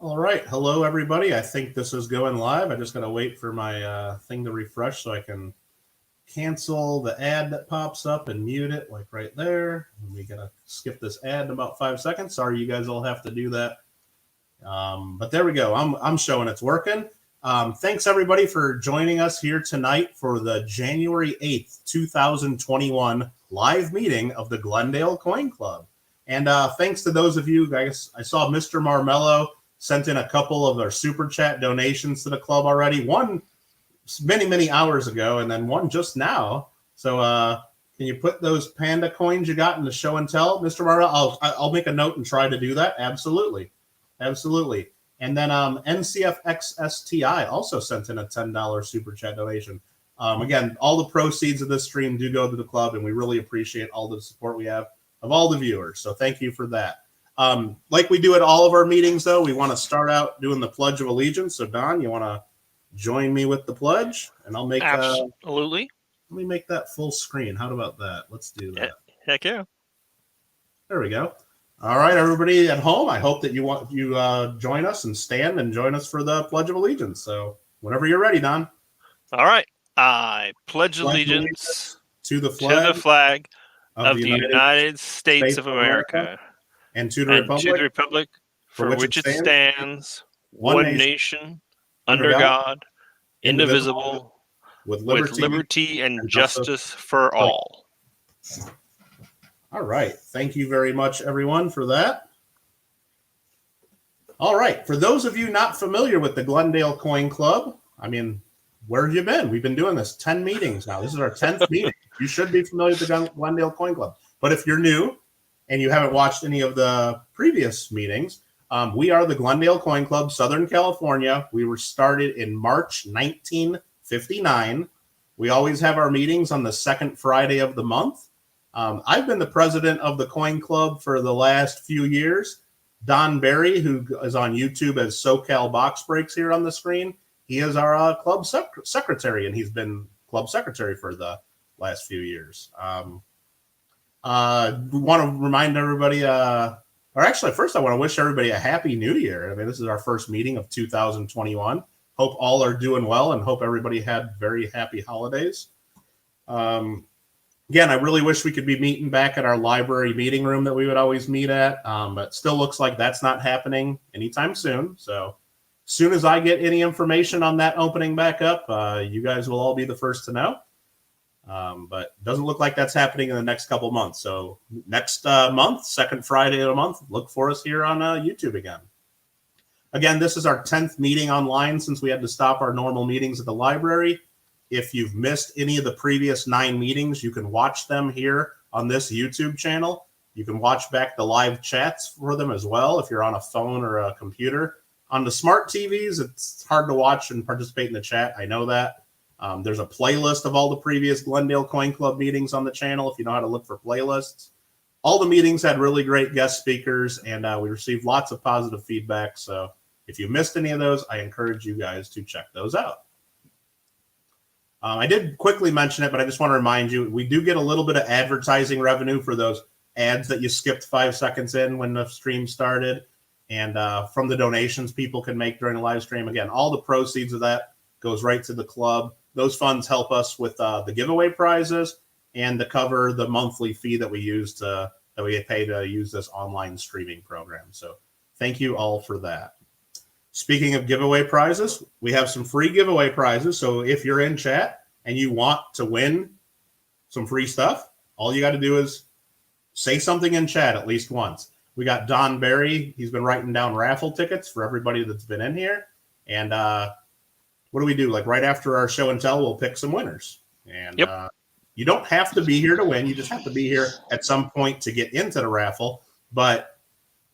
All right. Hello, everybody. I think this is going live. I just got to wait for my thing to refresh so I can cancel the ad that pops up and mute it, like right there. And we got to skip this ad in about 5 seconds. Sorry, you guys all have to do that. But there we go. I'm showing it's working. Thanks, everybody, for joining us here tonight for the January 8th, 2021 live meeting of the Glendale Coin Club. And thanks to those of you, I saw Mr. Marmello sent in a couple of our super chat donations to the club already. One many hours ago, and then one just now. So can you put those panda coins you got in the show and tell, Mr. Marmello? I'll make a note and try to do that. Absolutely. And then NCFXSTI also sent in a $10 super chat donation. Again, all the proceeds of this stream do go to the club, and we really appreciate all the support we have of all the viewers. So thank you for that. Like we do at all of our meetings, though, we want to start out doing the Pledge of Allegiance. So, Don, you want to join me with the pledge? And I'll make absolutely. Let me make that full screen. How about that? Let's do that. Heck yeah. There we go. All right, everybody at home, I hope that you join us and stand and join us for the Pledge of Allegiance. So whenever you're ready, Don. All right. I pledge allegiance to the flag of the United States of America and to the republic for which it stands, one nation, under God, indivisible, with liberty and justice for all. All right. Thank you very much, everyone, for that. All right. For those of you not familiar with the Glendale Coin Club, I mean, where have you been? We've been doing this 10 meetings now. This is our 10th meeting. You should be familiar with the Glendale Coin Club. But if you're new and you haven't watched any of the previous meetings, we are the Glendale Coin Club, Southern California. We were started in March 1959. We always have our meetings on the second Friday of the month. I've been the president of the Coin Club for the last few years. Don Berry, who is on YouTube as SoCal Box Breaks here on the screen, he is our club secretary, and he's been club secretary for the last few years. We want to remind everybody, or actually, first I want to wish everybody a happy new year. I mean, this is our first meeting of 2021. Hope all are doing well, and hope everybody had very happy holidays. Again, I really wish we could be meeting back at our library meeting room that we would always meet at, but still looks like that's not happening anytime soon. So as soon as I get any information on that opening back up, you guys will all be the first to know. But it doesn't look like that's happening in the next couple months. So next month, second Friday of the month, look for us here on YouTube again. Again, this is our 10th meeting online since we had to stop our normal meetings at the library. If you've missed any of the previous 9 meetings, you can watch them here on this YouTube channel. You can watch back the live chats for them as well if you're on a phone or a computer. On the smart TVs, it's hard to watch and participate in the chat. I know that. There's a playlist of all the previous Glendale Coin Club meetings on the channel if you know how to look for playlists. All the meetings had really great guest speakers, and we received lots of positive feedback. So if you missed any of those, I encourage you guys to check those out. I did quickly mention it, but I just want to remind you, we do get a little bit of advertising revenue for those ads that you skipped 5 seconds in when the stream started. And from the donations people can make during the live stream. Again, all the proceeds of that goes right to the club. Those funds help us with the giveaway prizes and to cover the monthly fee that we pay to use this online streaming program. So thank you all for that. Speaking of giveaway prizes, we have some free giveaway prizes. So if you're in chat and you want to win some free stuff, all you got to do is say something in chat at least once. We got Don Berry. He's been writing down raffle tickets for everybody that's been in here. And what do we do? Like right after our show and tell, we'll pick some winners. And you don't have to be here to win. You just have to be here at some point to get into the raffle. But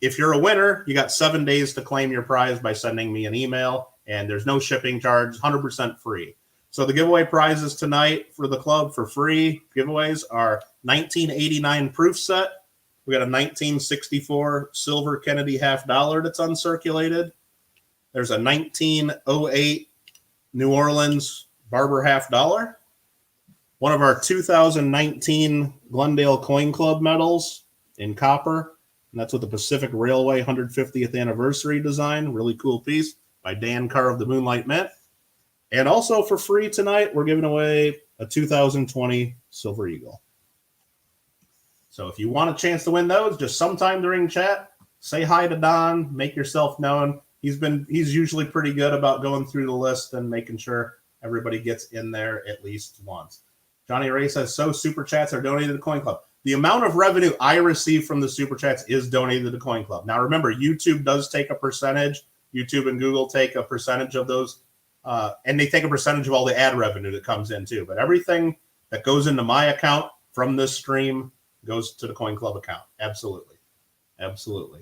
if you're a winner, you got 7 days to claim your prize by sending me an email, and there's no shipping charge, 100% free. So the giveaway prizes tonight for the club for free giveaways are 1989 proof set. We got a 1964 silver Kennedy half dollar that's uncirculated. There's a 1908 New Orleans Barber half dollar. One of our 2019 Glendale Coin Club medals in copper. And that's with the Pacific Railway 150th anniversary design. Really cool piece by Dan Carr of the Moonlight Mint. And also for free tonight, we're giving away a 2020 Silver Eagle. So if you want a chance to win those, just sometime during chat, say hi to Don, make yourself known. He's usually pretty good about going through the list and making sure everybody gets in there at least once. Johnny Ray says, so super chats are donated to the Coin Club. The amount of revenue I receive from the super chats is donated to the Coin Club. Now remember, YouTube does take a percentage. YouTube and Google take a percentage of those, and they take a percentage of all the ad revenue that comes in too. But everything that goes into my account from this stream goes to the Coin Club account. Absolutely. Absolutely.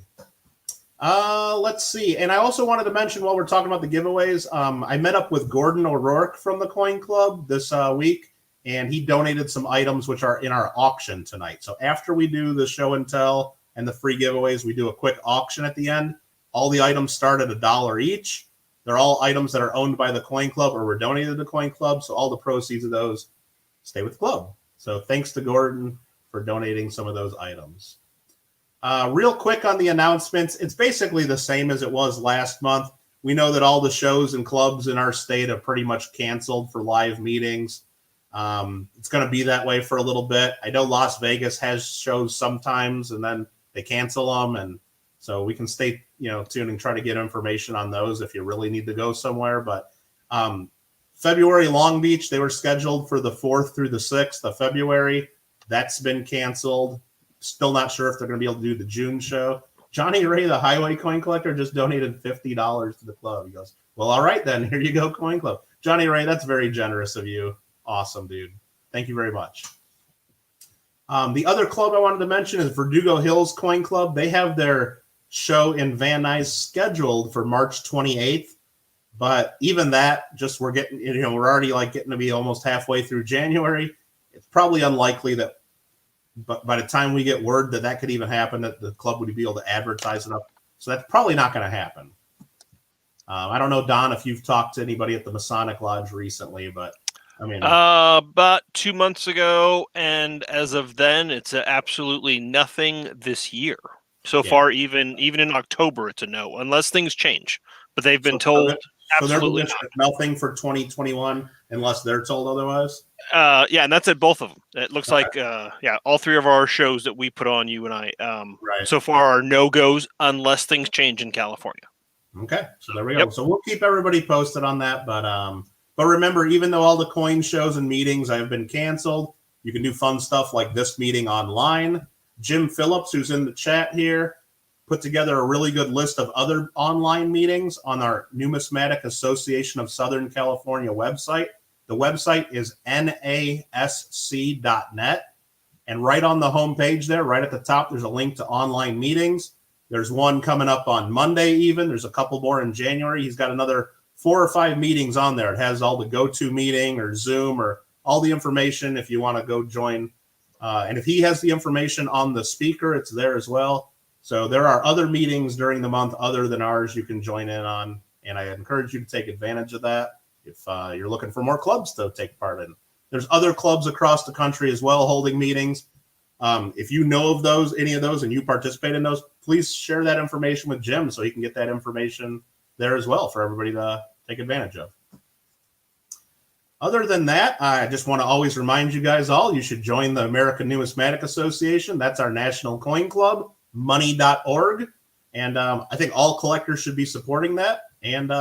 Let's see. And I also wanted to mention while we're talking about the giveaways, I met up with Gordon O'Rourke from the Coin Club this week, and he donated some items which are in our auction tonight. So after we do the show and tell and the free giveaways, we do a quick auction at the end. All the items start at $1 each. They're all items that are owned by the Coin Club or were donated to the Coin Club. So all the proceeds of those stay with the club. So thanks to Gordon for donating some of those items. Real quick on the announcements, it's basically the same as it was last month. We know that all the shows and clubs in our state have pretty much canceled for live meetings. It's going to be that way for a little bit. I know Las Vegas has shows sometimes, and then they cancel them, and so we can stay, tuned and try to get information on those if you really need to go somewhere. But February Long Beach, they were scheduled for the 4th through the 6th of February. That's been canceled. Still not sure if they're going to be able to do the June show. Johnny Ray, the Highway Coin Collector, just donated $50 to the club. He goes, well, all right, then. Here you go, Coin Club. Johnny Ray, that's very generous of you. Awesome, dude. Thank you very much. The other club I wanted to mention is Verdugo Hills Coin Club. They have their show in Van Nuys scheduled for March 28th. But even that, just we're getting, we're already getting to be almost halfway through January. It's probably unlikely that, but by the time we get word that could even happen, that the club would be able to advertise it up. So that's probably not going to happen. I don't know, Don, if you've talked to anybody at the Masonic Lodge recently, but I mean, about 2 months ago, and as of then, it's absolutely nothing this year. So far, even in October, it's a no, unless things change. But they've been told absolutely nothing for 2021 unless they're told otherwise. Yeah, and that's at both of them. It looks like all three of our shows that we put on, you and I, so far are no-goes unless things change in California. Okay, so there we go. Yep. So we'll keep everybody posted on that. But remember, even though all the coin shows and meetings have been canceled, you can do fun stuff like this meeting online. Jim Phillips, who's in the chat here, put together a really good list of other online meetings on our Numismatic Association of Southern California website. The website is nasc.net. And right on the homepage there, right at the top, there's a link to online meetings. There's one coming up on Monday even. There's a couple more in January. He's got another 4 or 5 meetings on there. It has all the go-to meeting or Zoom or all the information if you want to go join. And if he has the information on the speaker, it's there as well. So there are other meetings during the month other than ours you can join in on. And I encourage you to take advantage of that if you're looking for more clubs to take part in. There's other clubs across the country as well holding meetings. If you know of any of those, and you participate in those, please share that information with Jim so he can get that information there as well for everybody to take advantage of. Other than that, I just want to always remind you guys all, you should join the American Numismatic Association. That's our national coin club, money.org. And I think all collectors should be supporting that. And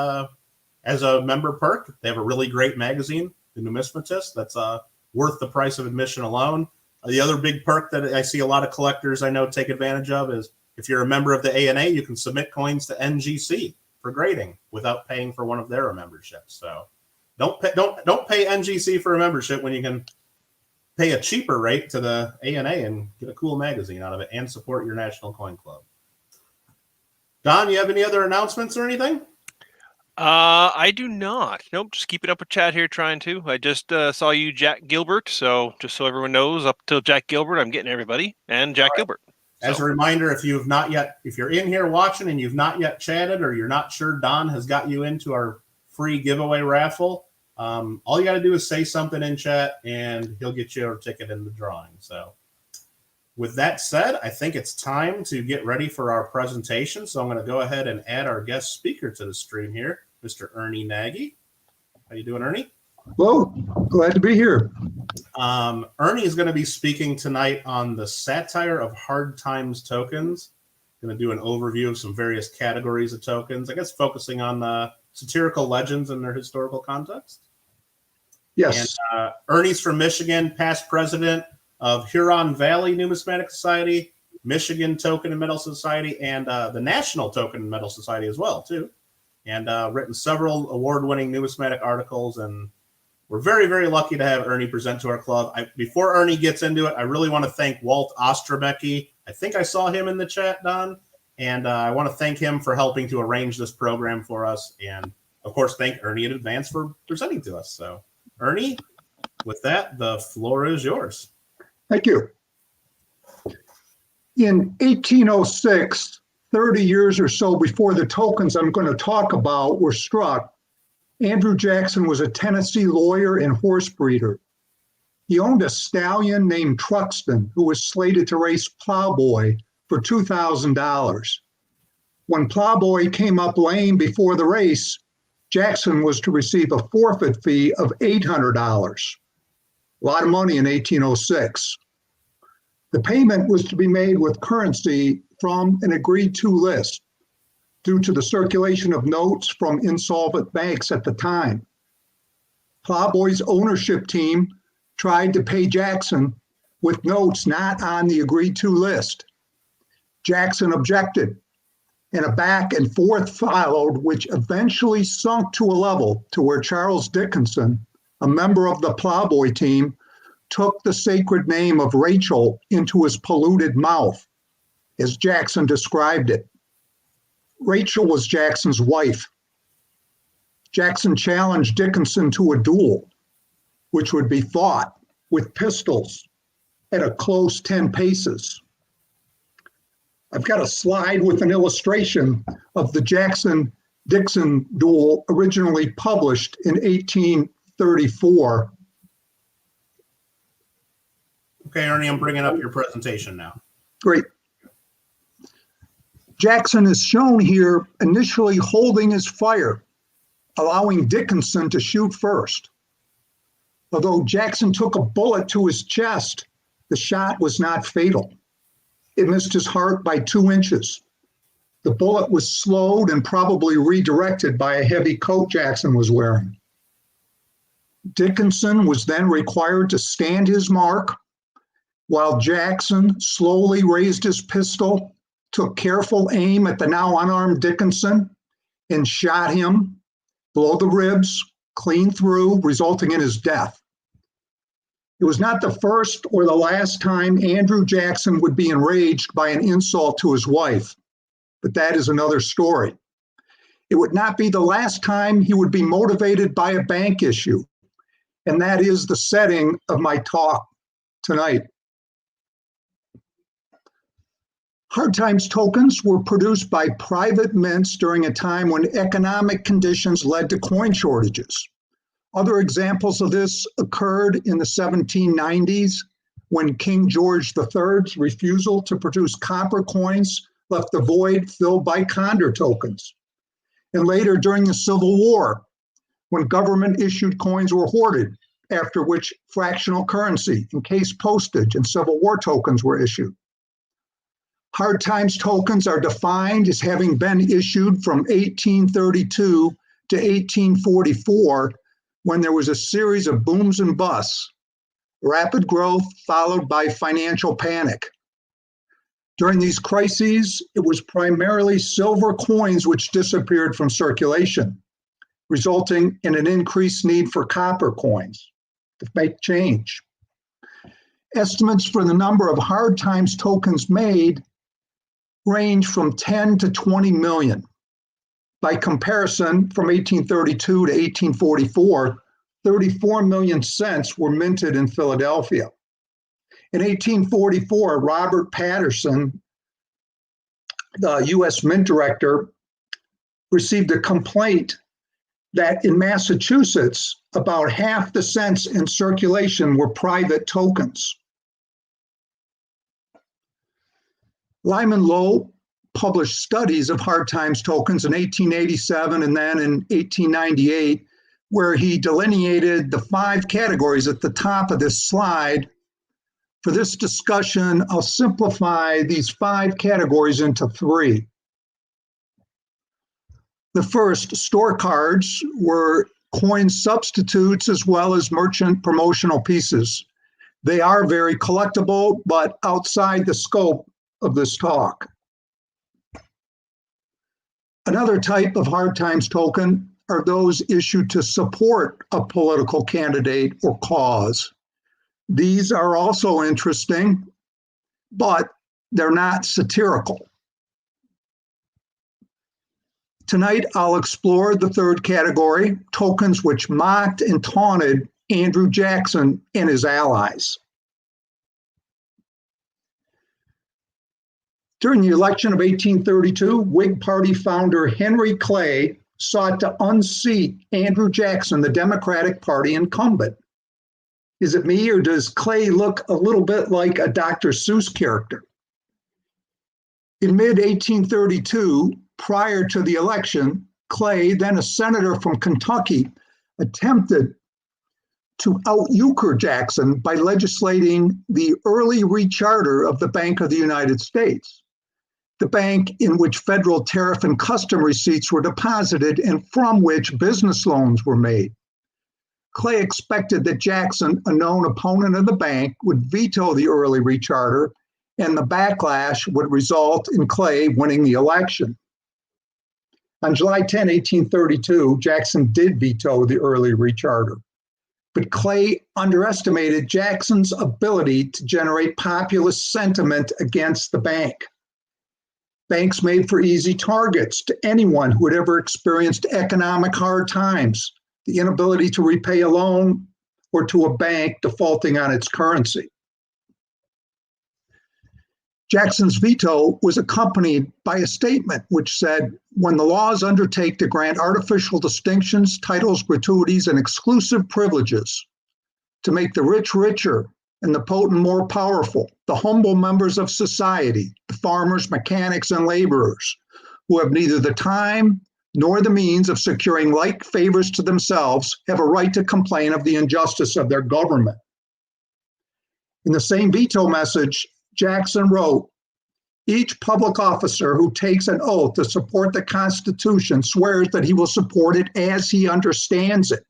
as a member perk, they have a really great magazine, The Numismatist, that's worth the price of admission alone. The other big perk that I see a lot of collectors I know take advantage of is if you're a member of the ANA, you can submit coins to NGC for grading without paying for one of their memberships. So don't pay NGC for a membership when you can pay a cheaper rate to the ANA and get a cool magazine out of it and support your national coin club. Don, you have any other announcements or anything? I do not. Nope, just keeping up with chat here, trying to. I just saw you, Jack Gilbert. So just so everyone knows, up till Jack Gilbert, I'm getting everybody and Jack Gilbert. As a reminder, if you're in here watching and you've not yet chatted, or you're not sure Don has got you into our free giveaway raffle, all you got to do is say something in chat and he'll get you a ticket in the drawing. So with that said, I think it's time to get ready for our presentation. So I'm going to go ahead and add our guest speaker to the stream here, Mr. Ernie Nagy. How you doing, Ernie? Hello, glad to be here. Ernie is going to be speaking tonight on the Satire of Hard Times tokens. Going to do an overview of some various categories of tokens, I guess focusing on the satirical legends and their historical context. Yes. And Ernie's from Michigan, past president of Huron Valley Numismatic Society, Michigan Token and Metal Society, and the National Token and Metal Society as well, too. And written several award-winning numismatic articles, and we're very, very lucky to have Ernie present to our club. Before Ernie gets into it, I really want to thank Walt Osterbecke. I think I saw him in the chat, Don, and I want to thank him for helping to arrange this program for us, and of course, thank Ernie in advance for presenting to us. So, Ernie, with that, the floor is yours. Thank you. In 1806, 30 years or so before the tokens I'm going to talk about were struck, Andrew Jackson was a Tennessee lawyer and horse breeder. He owned a stallion named Truxton, who was slated to race Plowboy for $2,000. When Plowboy came up lame before the race, Jackson was to receive a forfeit fee of $800. A lot of money in 1806. The payment was to be made with currency from an agreed-to list due to the circulation of notes from insolvent banks at the time. Plowboy's ownership team tried to pay Jackson with notes not on the agreed-to list. Jackson objected, and a back and forth followed, which eventually sunk to a level to where Charles Dickinson, a member of the Plowboy team, took the sacred name of Rachel into his polluted mouth, as Jackson described it. Rachel was Jackson's wife. Jackson challenged Dickinson to a duel, which would be fought with pistols at a close 10 paces. I've got a slide with an illustration of the Jackson-Dixon duel originally published in 1834. Okay, Ernie, I'm bringing up your presentation now. Great. Jackson is shown here initially holding his fire, allowing Dickinson to shoot first. Although Jackson took a bullet to his chest, the shot was not fatal. It missed his heart by 2 inches. The bullet was slowed and probably redirected by a heavy coat Jackson was wearing. Dickinson was then required to stand his mark while Jackson slowly raised his pistol, took careful aim at the now unarmed Dickinson, and shot him below the ribs, clean through, resulting in his death. It was not the first or the last time Andrew Jackson would be enraged by an insult to his wife, but that is another story. It would not be the last time he would be motivated by a bank issue, and that is the setting of my talk tonight. Hard Times tokens were produced by private mints during a time when economic conditions led to coin shortages. Other examples of this occurred in the 1790s when King George III's refusal to produce copper coins left the void filled by condor tokens. And later during the Civil War, when government issued coins were hoarded, after which fractional currency, encased postage, and Civil War tokens were issued. Hard Times tokens are defined as having been issued from 1832 to 1844, when there was a series of booms and busts, rapid growth followed by financial panic. During these crises, it was primarily silver coins which disappeared from circulation, resulting in an increased need for copper coins to make change. Estimates for the number of Hard Times tokens made range from 10 to 20 million. By comparison, from 1832 to 1844, 34 million cents were minted in Philadelphia. In 1844, Robert Patterson, the U.S. Mint Director, received a complaint that in Massachusetts, about half the cents in circulation were private tokens. Lyman Lowe published studies of hard times tokens in 1887 and then in 1898, where he delineated the 5 categories at the top of this slide. For this discussion, I'll simplify these 5 categories into 3. The first, store cards, were coin substitutes as well as merchant promotional pieces. They are very collectible, but outside the scope of this talk. Another type of hard times token are those issued to support a political candidate or cause. These are also interesting, but they're not satirical. Tonight, I'll explore the third category, tokens which mocked and taunted Andrew Jackson and his allies. During the election of 1832, Whig Party founder Henry Clay sought to unseat Andrew Jackson, the Democratic Party incumbent. Is it me, or does Clay look a little bit like a Dr. Seuss character? In mid-1832, prior to the election, Clay, then a senator from Kentucky, attempted to out-euchre Jackson by legislating the early recharter of the Bank of the United States, the bank in which federal tariff and custom receipts were deposited and from which business loans were made. Clay expected that Jackson, a known opponent of the bank, would veto the early recharter, and the backlash would result in Clay winning the election. On July 10, 1832, Jackson did veto the early recharter, but Clay underestimated Jackson's ability to generate populist sentiment against the bank. Banks made for easy targets to anyone who had ever experienced economic hard times, the inability to repay a loan, or to a bank defaulting on its currency. Jackson's veto was accompanied by a statement which said, when the laws undertake to grant artificial distinctions, titles, gratuities, and exclusive privileges, to make the rich richer and the potent more powerful, the humble members of society, the farmers, mechanics, and laborers, who have neither the time nor the means of securing like favors to themselves, have a right to complain of the injustice of their government. In the same veto message, Jackson wrote, each public officer who takes an oath to support the Constitution swears that he will support it as he understands it.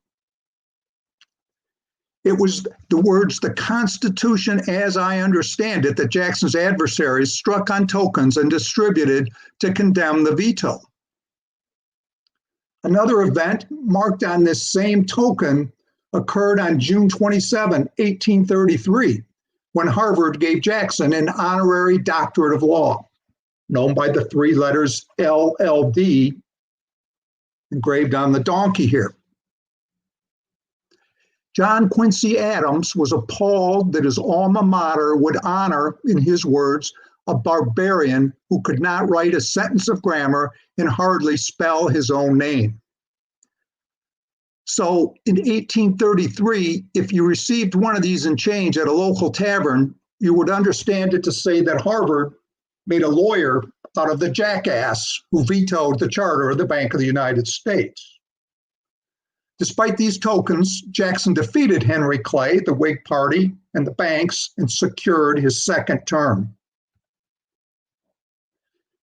It was the words, the Constitution as I understand it, that Jackson's adversaries struck on tokens and distributed to condemn the veto. Another event marked on this same token occurred on June 27, 1833, when Harvard gave Jackson an honorary doctorate of law, known by the 3 letters LLD engraved on the donkey here. John Quincy Adams was appalled that his alma mater would honor, in his words, a barbarian who could not write a sentence of grammar and hardly spell his own name. So in 1833, if you received one of these in change at a local tavern, you would understand it to say that Harvard made a lawyer out of the jackass who vetoed the charter of the Bank of the United States. Despite these tokens, Jackson defeated Henry Clay, the Whig Party, and the banks, and secured his second term.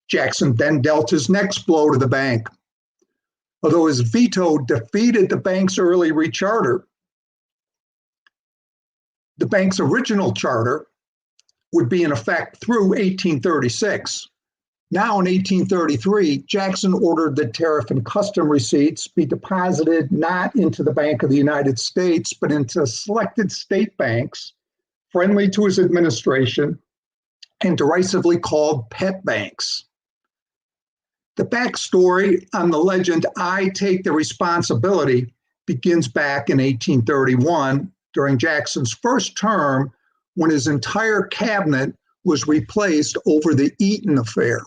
Jackson then dealt his next blow to the bank. Although his veto defeated the bank's early recharter, the bank's original charter would be in effect through 1836. Now in 1833, Jackson ordered that tariff and custom receipts be deposited not into the Bank of the United States, but into selected state banks friendly to his administration and derisively called pet banks. The backstory on the legend, I Take the Responsibility, begins back in 1831 during Jackson's first term, when his entire cabinet was replaced over the Eaton affair.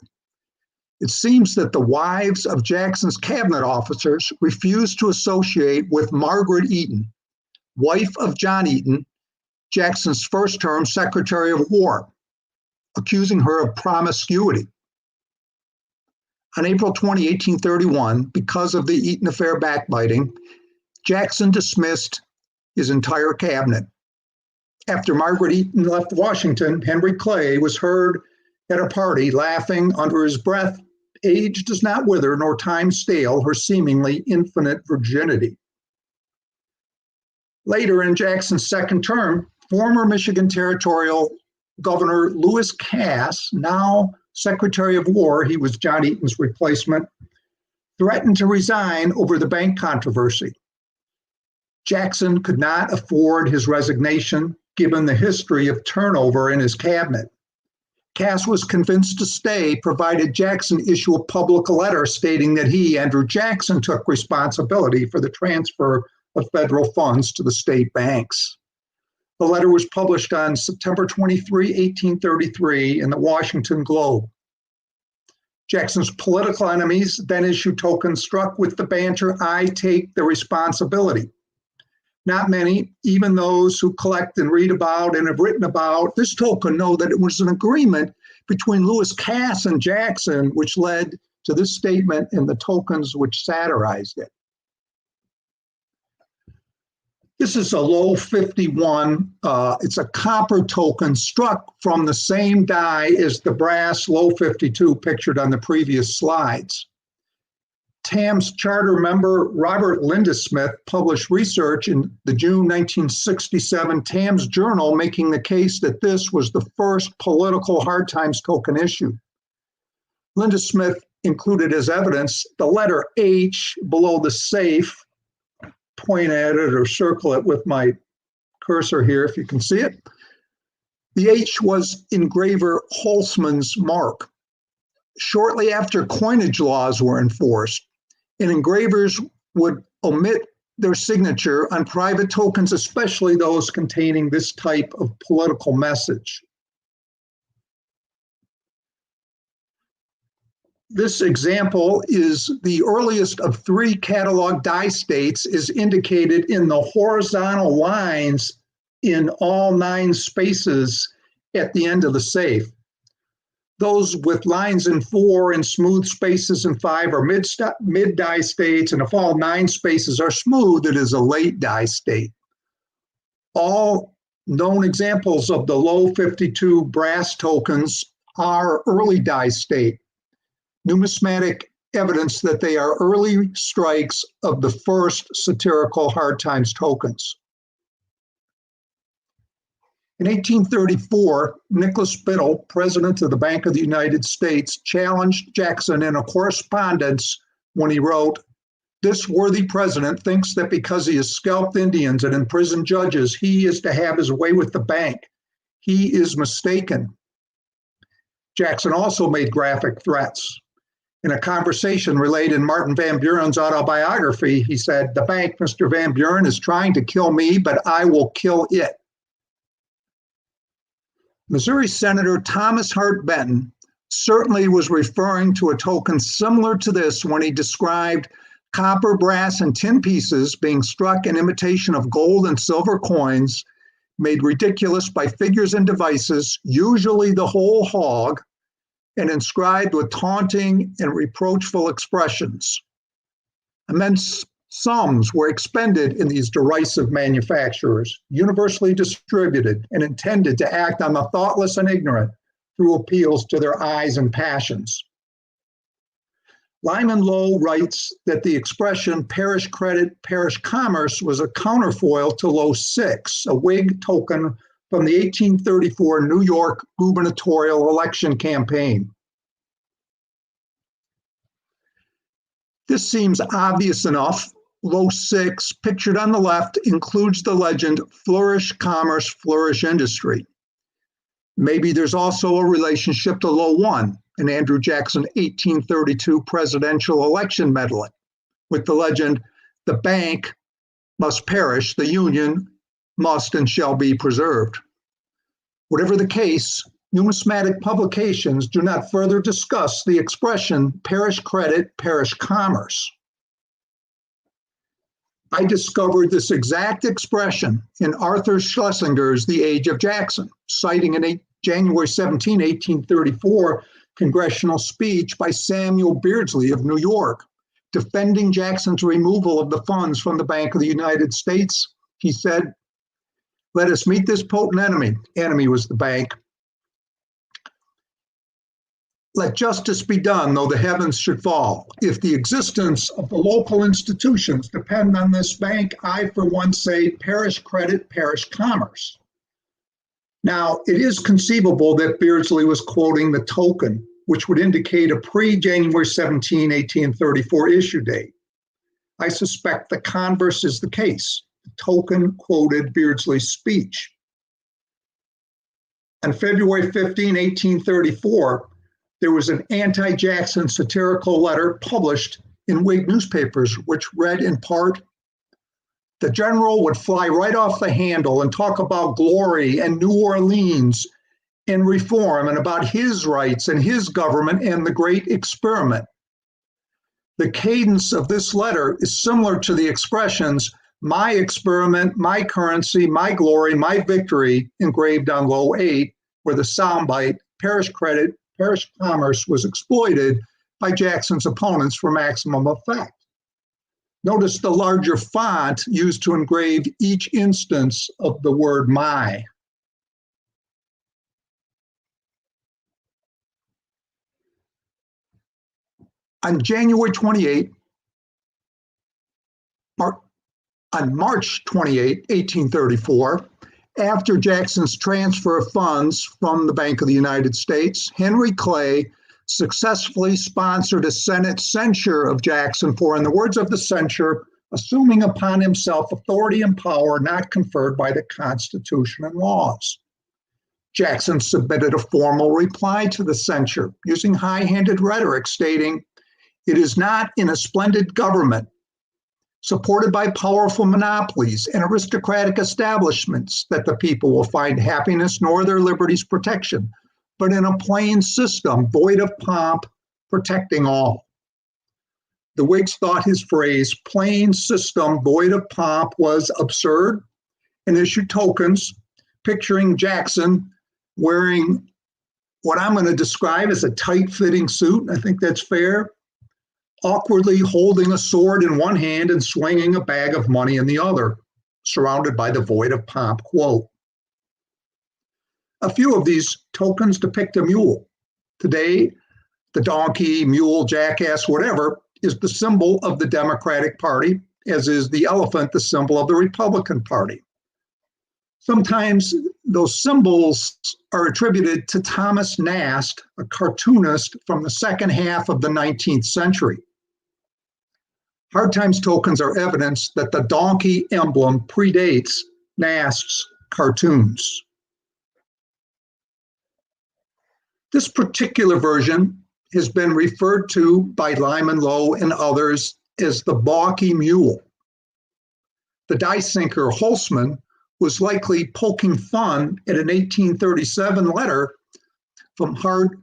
It seems that the wives of Jackson's cabinet officers refused to associate with Margaret Eaton, wife of John Eaton, Jackson's first term Secretary of War. accusing her of promiscuity. On April 20, 1831, because of the Eaton affair backbiting, Jackson dismissed his entire cabinet. After Margaret Eaton left Washington, Henry Clay was heard at a party laughing under his breath, "Age does not wither, nor time stale her seemingly infinite virginity." Later in Jackson's second term, former Michigan Territorial Governor Lewis Cass, now Secretary of War, he was John Eaton's replacement, threatened to resign over the bank controversy. Jackson could not afford his resignation given the history of turnover in his cabinet. Cass was convinced to stay, provided Jackson issue a public letter stating that he, Andrew Jackson, took responsibility for the transfer of federal funds to the state banks. The letter was published on September 23, 1833 in the Washington Globe. Jackson's political enemies then issued tokens struck with the banter, "I take the responsibility." Not many, even those who collect and read about and have written about this token, know that it was an agreement between Lewis Cass and Jackson which led to this statement and the tokens which satirized it. This is a low 51. It's a copper token struck from the same die as the brass low 52 pictured on the previous slides. TAM's charter member Robert Lindesmith published research in the June 1967 TAM's journal making the case that this was the first political hard times token issue. Lindesmith included as evidence the letter H below the safe. Point at it or circle it with my cursor here if you can see it. The H was engraver Holtzman's mark. Shortly after coinage laws were enforced, and engravers would omit their signature on private tokens, especially those containing this type of political message. This example is the earliest of 3 catalog die states, is indicated in the horizontal lines in all 9 spaces at the end of the safe. Those with lines in 4 and smooth spaces in 5 are mid die states, and if all 9 spaces are smooth, it is a late die state. All known examples of the low 52 brass tokens are early die state, numismatic evidence that they are early strikes of the first satirical hard times tokens. In 1834, Nicholas Biddle, president of the Bank of the United States, challenged Jackson in a correspondence when he wrote, "This worthy president thinks that because he has scalped Indians and imprisoned judges, he is to have his way with the bank. He is mistaken." Jackson also made graphic threats. In a conversation relayed in Martin Van Buren's autobiography, he said, "The bank, Mr. Van Buren, is trying to kill me, but I will kill it." Missouri Senator Thomas Hart Benton certainly was referring to a token similar to this when he described copper, brass, and tin pieces being struck in imitation of gold and silver coins, made ridiculous by figures and devices, usually the whole hog, and inscribed with taunting and reproachful expressions. Immense sums were expended in these derisive manufacturers, universally distributed and intended to act on the thoughtless and ignorant through appeals to their eyes and passions. Lyman Lowe writes that the expression parish credit, parish commerce was a counterfoil to Low 6, a Whig token from the 1834 New York gubernatorial election campaign. This seems obvious enough. Low 6, pictured on the left, includes the legend, "Flourish commerce, flourish industry." Maybe there's also a relationship to Low 1, an Andrew Jackson 1832 presidential election medley, with the legend, "The bank must perish, the union must and shall be preserved." Whatever the case, numismatic publications do not further discuss the expression parish credit, parish commerce. I discovered this exact expression in Arthur Schlesinger's The Age of Jackson, citing an January 17, 1834, congressional speech by Samuel Beardsley of New York, defending Jackson's removal of the funds from the Bank of the United States. He said, "Let us meet this potent enemy." Enemy was the bank. "Let justice be done, though the heavens should fall. If the existence of the local institutions depend on this bank, I for one say, perish credit, perish commerce." Now, it is conceivable that Beardsley was quoting the token, which would indicate a pre-January 17, 1834 issue date. I suspect the converse is the case. The token quoted Beardsley's speech. On February 15, 1834, there was an anti-Jackson satirical letter published in Whig newspapers, which read in part, "The general would fly right off the handle and talk about glory and New Orleans and reform and about his rights and his government and the great experiment." The cadence of this letter is similar to the expressions, "my experiment, my currency, my glory, my victory," engraved on low 8, where the soundbite, "perish credit, perish commerce," was exploited by Jackson's opponents for maximum effect. Notice the larger font used to engrave each instance of the word "my." On March 28, 1834, after Jackson's transfer of funds from the Bank of the United States, Henry Clay successfully sponsored a Senate censure of Jackson for, in the words of the censure, assuming upon himself authority and power not conferred by the Constitution and laws. Jackson submitted a formal reply to the censure using high-handed rhetoric stating, "It is not in a splendid government supported by powerful monopolies and aristocratic establishments that the people will find happiness nor their liberties protection, but in a plain system void of pomp, protecting all." The Whigs thought his phrase, "plain system void of pomp," was absurd and issued tokens picturing Jackson wearing what I'm going to describe as a tight-fitting suit. I think that's fair. Awkwardly holding a sword in one hand and swinging a bag of money in the other, surrounded by the void of pomp quote. A few of these tokens depict a mule. Today, the donkey, mule, jackass, whatever, is the symbol of the Democratic Party, as is the elephant the symbol of the Republican Party. Sometimes those symbols are attributed to Thomas Nast, a cartoonist from the second half of the 19th century. Hard Times tokens are evidence that the donkey emblem predates Nast's cartoons. This particular version has been referred to by Lyman Lowe and others as the balky mule. The die sinker Holtzman was likely poking fun at an 1837 letter from hard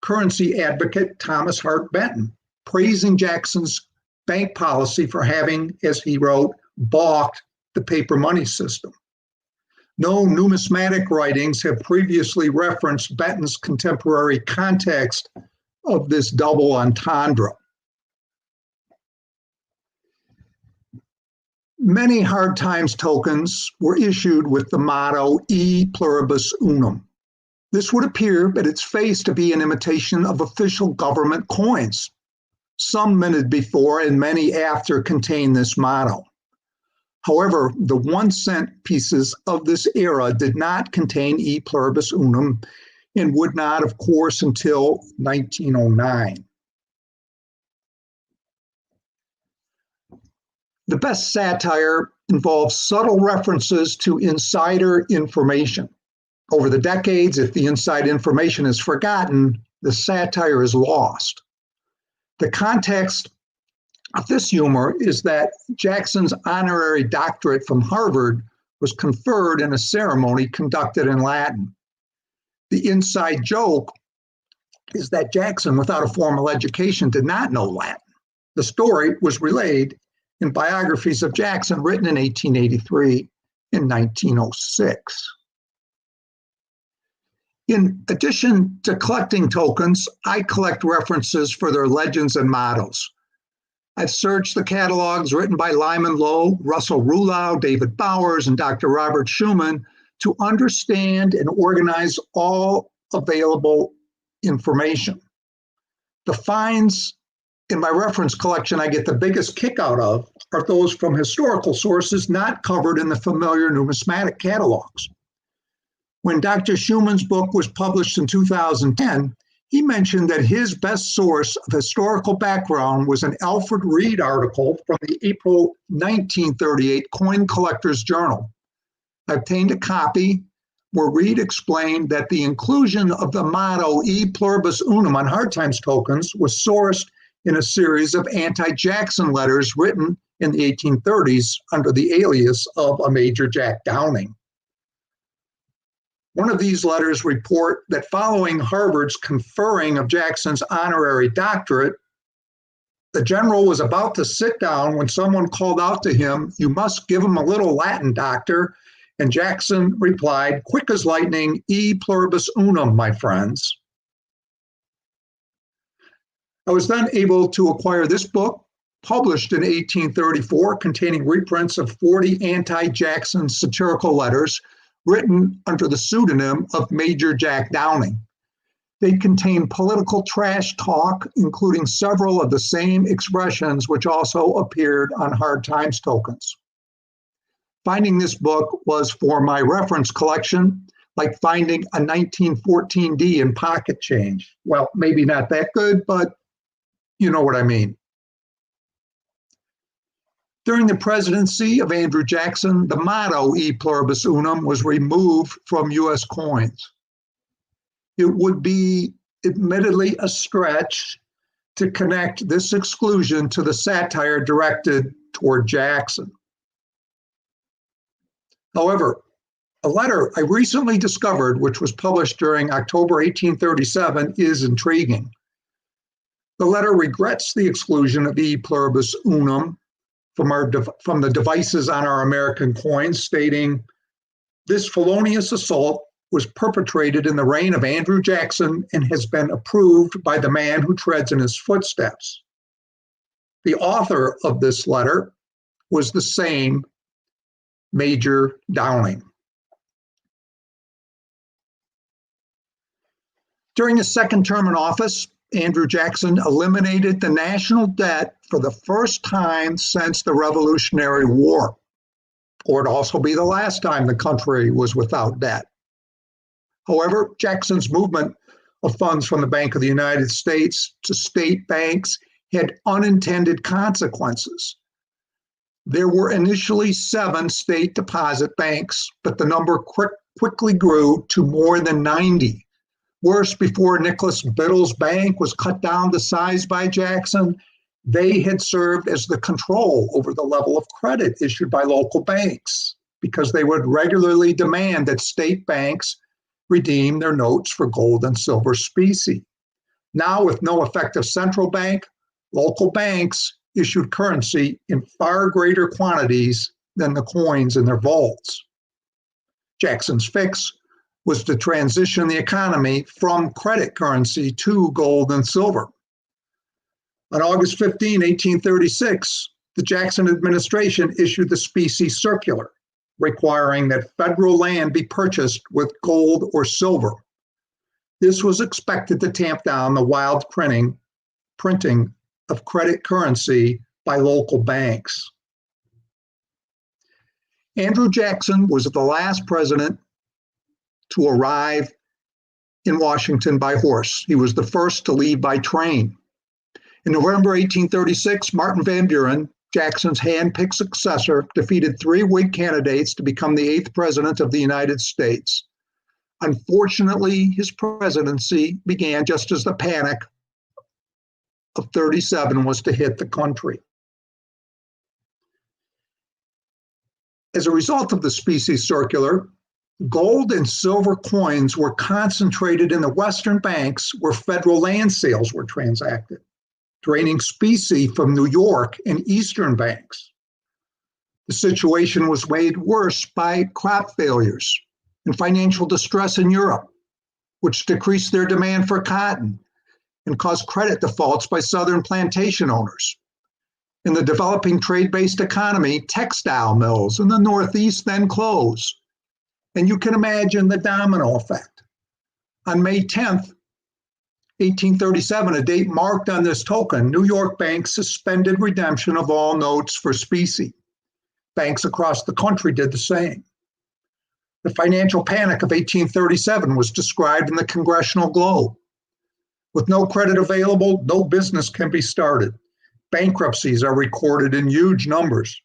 currency advocate Thomas Hart Benton, praising Jackson's bank policy for having, as he wrote, balked the paper money system. No numismatic writings have previously referenced Benton's contemporary context of this double entendre. Many Hard Times tokens were issued with the motto "E pluribus unum." This would appear at its face to be an imitation of official government coins. Some minted before and many after contain this motto. However, the 1-cent pieces of this era did not contain "E pluribus unum" and would not, of course, until 1909. The best satire involves subtle references to insider information. Over the decades, if the inside information is forgotten, the satire is lost. The context of this humor is that Jackson's honorary doctorate from Harvard was conferred in a ceremony conducted in Latin. The inside joke is that Jackson, without a formal education, did not know Latin. The story was relayed in biographies of Jackson written in 1883 and 1906. In addition to collecting tokens, I collect references for their legends and mottos. I've searched the catalogs written by Lyman Lowe, Russell Rulau, David Bowers, and Dr. Robert Schumann to understand and organize all available information. The finds in my reference collection I get the biggest kick out of are those from historical sources not covered in the familiar numismatic catalogs. When Dr. Schumann's book was published in 2010, he mentioned that his best source of historical background was an Alfred Reed article from the April 1938 Coin Collector's Journal. I obtained a copy where Reed explained that the inclusion of the motto E pluribus unum on hard times tokens was sourced in a series of anti-Jackson letters written in the 1830s under the alias of a Major Jack Downing. One of these letters report that following Harvard's conferring of Jackson's honorary doctorate, the general was about to sit down when someone called out to him, "You must give him a little Latin, doctor." And Jackson replied, "Quick as lightning, E pluribus unum, my friends." I was then able to acquire this book, published in 1834, containing reprints of 40 anti-Jackson satirical letters written under the pseudonym of Major Jack Downing. They contain political trash talk, including several of the same expressions which also appeared on hard times tokens. Finding this book was for my reference collection like finding a 1914D in pocket change. Well, maybe not that good, but you know what I mean. During the presidency of Andrew Jackson, the motto E pluribus unum was removed from U.S. coins. It would be admittedly a stretch to connect this exclusion to the satire directed toward Jackson. However, a letter I recently discovered, which was published during October 1837, is intriguing. The letter regrets the exclusion of E pluribus unum from the devices on our American coins, stating, "This felonious assault was perpetrated in the reign of Andrew Jackson and has been approved by the man who treads in his footsteps." The author of this letter was the same Major Downing. During his second term in office, Andrew Jackson eliminated the national debt for the first time since the Revolutionary War, or it'd also be the last time the country was without debt. However, Jackson's movement of funds from the Bank of the United States to state banks had unintended consequences. There were initially 7 state deposit banks, but the number quickly grew to more than 90. Worse, before Nicholas Biddle's bank was cut down to size by Jackson, they had served as the control over the level of credit issued by local banks because they would regularly demand that state banks redeem their notes for gold and silver specie. Now, with no effective central bank, local banks issued currency in far greater quantities than the coins in their vaults. Jackson's fix was to transition the economy from credit currency to gold and silver. On August 15, 1836, the Jackson administration issued the Specie Circular, requiring that federal land be purchased with gold or silver. This was expected to tamp down the wild printing of credit currency by local banks. Andrew Jackson was the last president to arrive in Washington by horse. He was the first to leave by train. In November 1836, Martin Van Buren, Jackson's hand-picked successor, defeated 3 Whig candidates to become the 8th president of the United States. Unfortunately, his presidency began just as the Panic of 37 was to hit the country. As a result of the Specie Circular, gold and silver coins were concentrated in the Western banks where federal land sales were transacted, draining specie from New York and Eastern banks. The situation was made worse by crop failures and financial distress in Europe. which decreased their demand for cotton and caused credit defaults by Southern plantation owners. In the developing trade-based economy, textile mills in the Northeast then closed. And you can imagine the domino effect. On May 10th, 1837, a date marked on this token, New York banks suspended redemption of all notes for specie. Banks across the country did the same. The financial panic of 1837 was described in the Congressional Globe. With no credit available, no business can be started. Bankruptcies are recorded in huge numbers.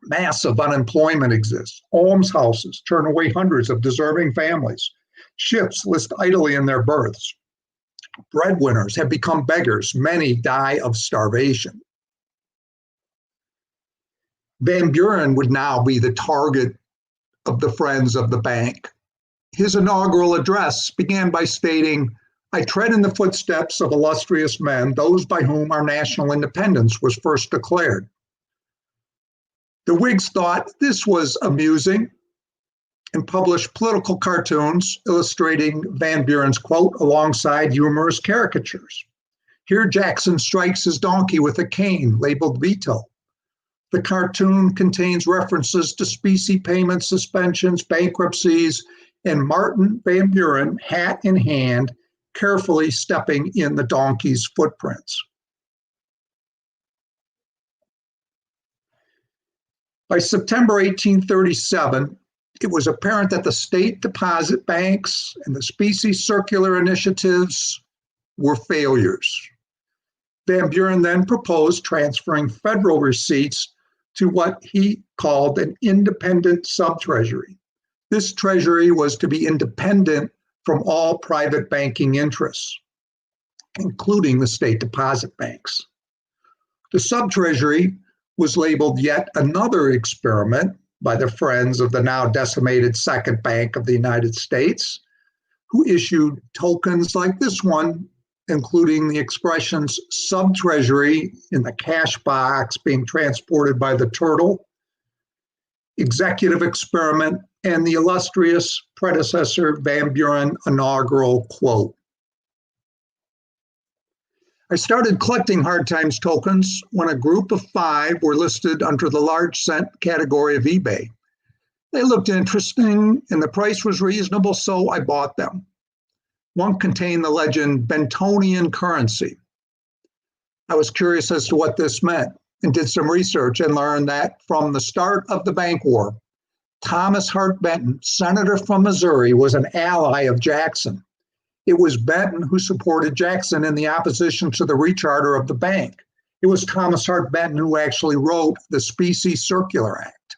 Massive unemployment exists. Almshouses turn away hundreds of deserving families. Ships list idly in their berths. Breadwinners have become beggars. Many die of starvation. Van Buren would now be the target of the friends of the bank. His inaugural address began by stating, "I tread in the footsteps of illustrious men, those by whom our national independence was first declared." The Whigs thought this was amusing and published political cartoons illustrating Van Buren's quote alongside humorous caricatures. Here Jackson strikes his donkey with a cane labeled veto. The cartoon contains references to specie payment suspensions, bankruptcies, and Martin Van Buren, hat in hand, carefully stepping in the donkey's footprints. By September 1837, it was apparent that the state deposit banks and the specie circular initiatives were failures. Van Buren then proposed transferring federal receipts to what he called an independent subtreasury. This treasury was to be independent from all private banking interests, including the state deposit banks. The subtreasury was labeled yet another experiment by the friends of the now decimated Second Bank of the United States, who issued tokens like this one, including the expressions subtreasury in the cash box being transported by the turtle, executive experiment, and the illustrious predecessor Van Buren inaugural quote. I started collecting Hard Times tokens when a group of 5 were listed under the large cent category of eBay. They looked interesting and the price was reasonable, so I bought them. One contained the legend Bentonian currency. I was curious as to what this meant and did some research and learned that from the start of the bank war, Thomas Hart Benton, senator from Missouri, was an ally of Jackson. It was Benton who supported Jackson in the opposition to the recharter of the bank. It was Thomas Hart Benton who actually wrote the Specie Circular Act.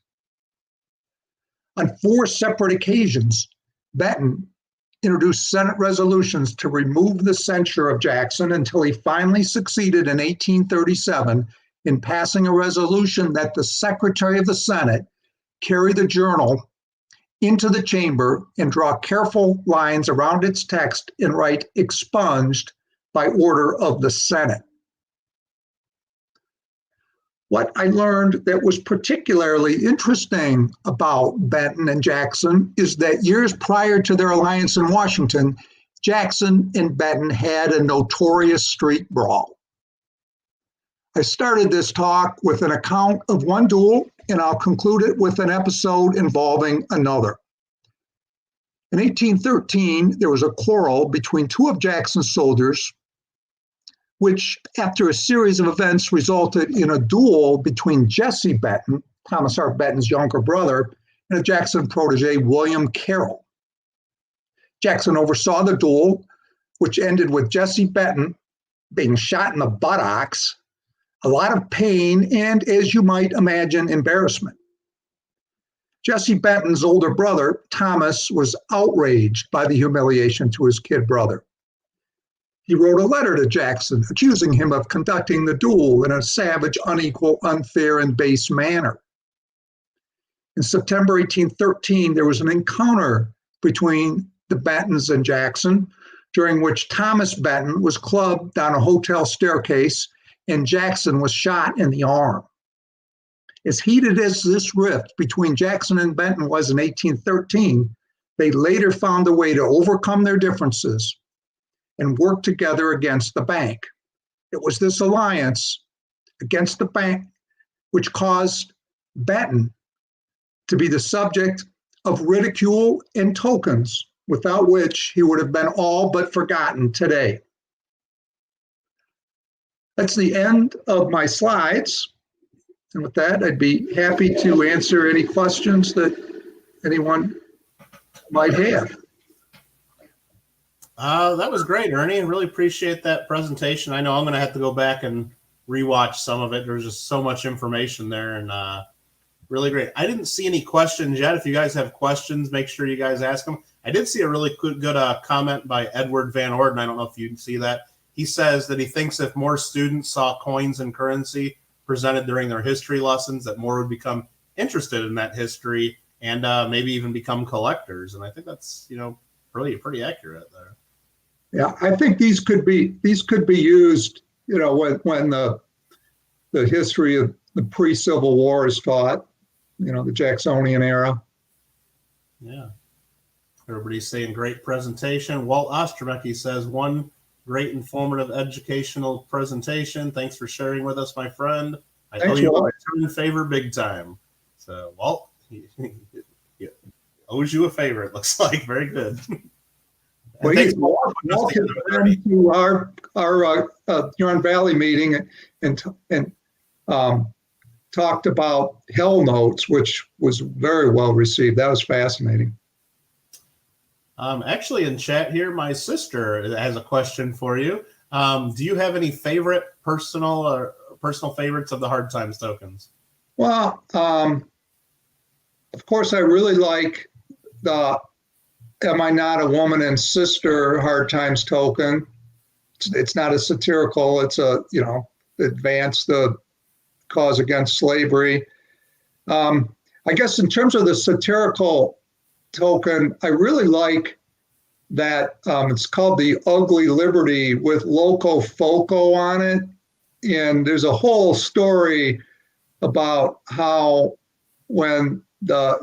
On 4 separate occasions, Benton introduced Senate resolutions to remove the censure of Jackson until he finally succeeded in 1837 in passing a resolution that the Secretary of the Senate carry the journal into the chamber and draw careful lines around its text and write expunged by order of the Senate. What I learned that was particularly interesting about Benton and Jackson is that years prior to their alliance in Washington, Jackson and Benton had a notorious street brawl. I started this talk with an account of one duel, and I'll conclude it with an episode involving another. In 1813, there was a quarrel between 2 of Jackson's soldiers, which, after a series of events, resulted in a duel between Jesse Benton, Thomas Hart Benton's younger brother, and a Jackson protege, William Carroll. Jackson oversaw the duel, which ended with Jesse Benton being shot in the buttocks, a lot of pain, and, as you might imagine, embarrassment. Jesse Benton's older brother, Thomas, was outraged by the humiliation to his kid brother. He wrote a letter to Jackson accusing him of conducting the duel in a savage, unequal, unfair, and base manner. In September 1813, there was an encounter between the Bentons and Jackson, during which Thomas Benton was clubbed down a hotel staircase and Jackson was shot in the arm. As heated as this rift between Jackson and Benton was in 1813, They later found a way to overcome their differences and work together against the bank. It was this alliance against the bank which caused Benton to be the subject of ridicule and tokens, without which he would have been all but forgotten today. That's the end of my slides. And with that, I'd be happy to answer any questions that anyone might have. That was great, Ernie. I really appreciate that presentation. I know I'm going to have to go back and rewatch some of it. There's just so much information there, and really great. I didn't see any questions yet. If you guys have questions, make sure you guys ask them. I did see a really good comment by Edward Van Orden. I don't know if you can see that. He says that he thinks if more students saw coins and currency presented during their history lessons, that more would become interested in that history and maybe even become collectors. And I think that's, pretty accurate there. Yeah, I think these could be used, when the history of the pre-Civil War is taught, the Jacksonian era. Yeah. Everybody's saying great presentation. Walt Ostromecki says one great informative educational presentation. Thanks for sharing with us, my friend. I owe you a return favor big time. So Walt, he owes you a favor, it looks like. Very good. Well, Walt has been to our Huron Valley meeting and talked about Hell Notes, which was very well received. That was fascinating. Actually, in chat here, my sister has a question for you. Do you have any favorite personal favorites of the Hard Times tokens? Well, of course, I really like the Am I Not a Woman and Sister Hard Times token. It's not a satirical. It's advance the cause against slavery. I guess in terms of the satirical token, I really like that it's called the Ugly Liberty with Loco Foco on it. And there's a whole story about how when the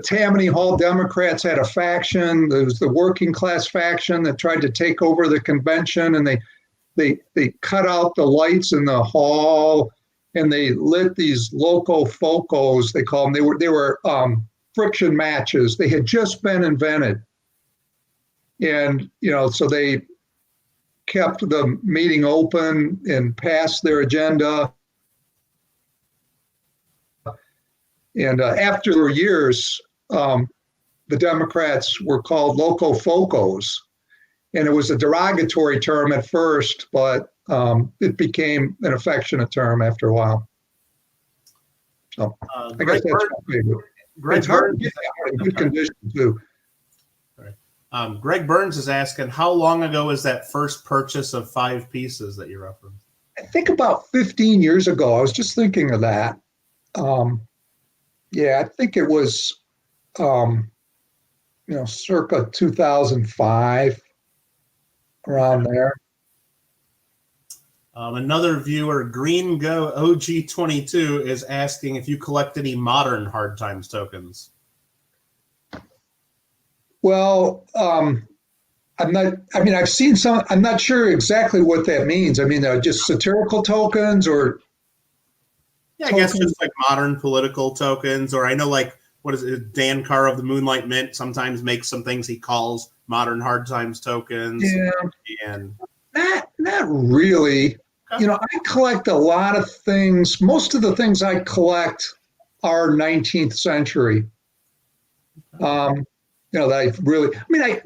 Tammany Hall Democrats had a faction. There was the working class faction that tried to take over the convention, and they cut out the lights in the hall, and they lit these Loco Focos, they call them. They were friction matches. They had just been invented, and so they kept the meeting open and passed their agenda. And after years, the Democrats were called Loco Focos. And it was a derogatory term at first, but it became an affectionate term after a while. So I guess that's my favorite. It's hard to get in good condition, too. Greg Burns is asking, how long ago was that first purchase of 5 pieces that you referenced? I think about 15 years ago. I was just thinking of that. Yeah, I think it was, circa 2005, around there. Another viewer, Green Go OG22, is asking if you collect any modern Hard Times tokens. Well, I've seen some. I'm not sure exactly what that means. I mean, just satirical tokens or. Yeah, I guess just like modern political tokens, or I know what is it? Dan Carr of the Moonlight Mint sometimes makes some things he calls modern Hard Times tokens. Yeah, and not really. Okay. I collect a lot of things. Most of the things I collect are 19th century. That I really.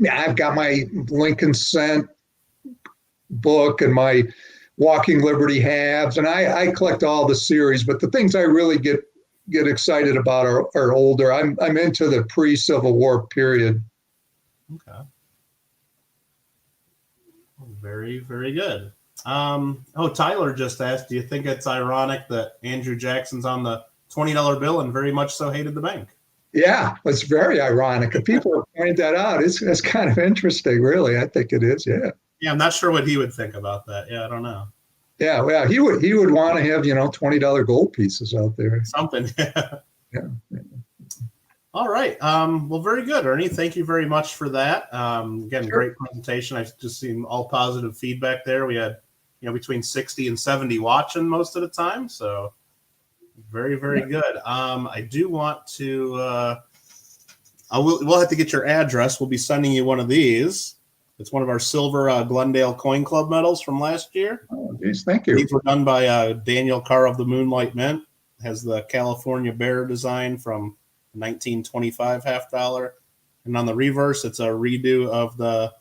I've got my Lincoln Cent book and my Walking Liberty halves, and I collect all the series, but the things I really get excited about are older. I'm into the pre-Civil War period. Okay. Very, very good. Tyler just asked, do you think it's ironic that Andrew Jackson's on the $20 bill and very much so hated the bank? Yeah, it's very ironic. If people point that out, it's kind of interesting, really. I think it is, yeah. Yeah, I'm not sure what he would think about that. Yeah, I don't know. Yeah, well, he would want to have, $20 gold pieces out there. Something. Yeah. All right. Well, very good, Ernie. Thank you very much for that. Again, Sure. great presentation. I've just seen all positive feedback there. We had, between 60 and 70 watching most of the time. So very, very good. I do want to, we'll have to get your address. We'll be sending you one of these. It's one of our silver Glendale Coin Club medals from last year. Oh, geez, thank you. These were done by Daniel Carr of the Moonlight Mint. Has the California Bear design from 1925 $50. And on the reverse, it's a redo of the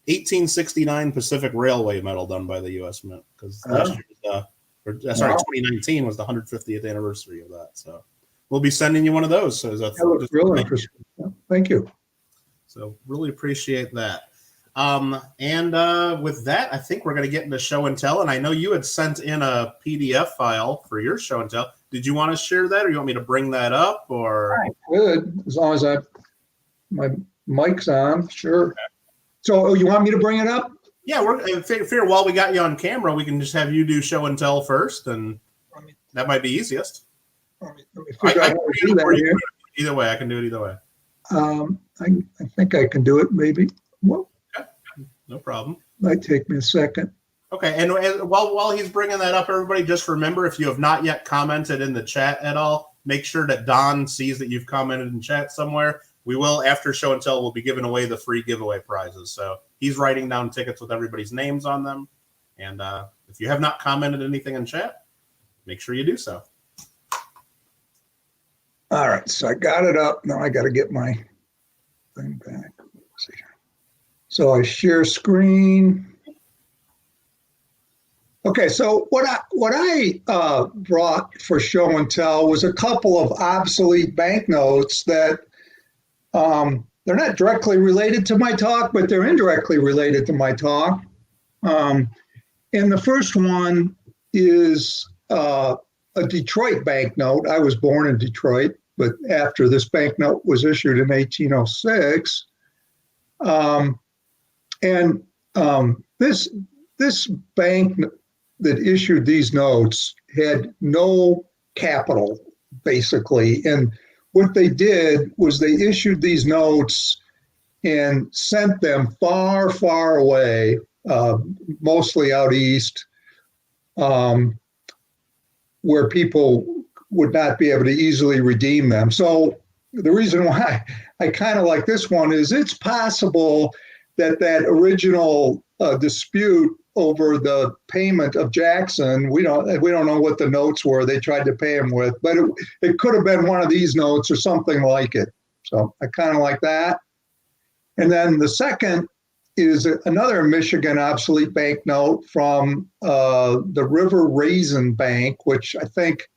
1869 Pacific Railway medal done by the U.S. Mint, because last year, 2019 was the 150th anniversary of that. So we'll be sending you one of those. So That looks real interesting. Thank you. So really appreciate that. And with that, I think we're going to get into show and tell. And I know you had sent in a PDF file for your show and tell. Did you want to share that, or you want me to bring that up? Or Good, as long as my mic's on, sure. So, you want me to bring it up? Yeah, I figure while we got you on camera, we can just have you do show and tell first, and that might be easiest. Let me figure out how to do that here. Either way, I can do it either way. I think I can do it, maybe. Well, okay. No problem. Might take me a second. Okay, and while he's bringing that up, everybody, just remember, if you have not yet commented in the chat at all, make sure that Don sees that you've commented in chat somewhere. We will, after show and tell, we'll be giving away the free giveaway prizes. So he's writing down tickets with everybody's names on them. And if you have not commented anything in chat, make sure you do so. All right, so I got it up. Now I got to get my thing back. Let's see. So I share screen. Okay, so what I brought for show and tell was a couple of obsolete banknotes that they're not directly related to my talk, but they're indirectly related to my talk. And the first one is a Detroit banknote. I was born in Detroit, but after this banknote was issued in 1806, this bank that issued these notes had no capital, basically. And what they did was they issued these notes and sent them far, far away, mostly out east, where people would not be able to easily redeem them. So the reason why I kind of like this one is it's possible that original dispute over the payment of Jackson, we don't know what the notes were they tried to pay him with, but it could have been one of these notes or something like it. So I kind of like that. And then the second is another Michigan obsolete banknote from the River Raisin Bank, which I think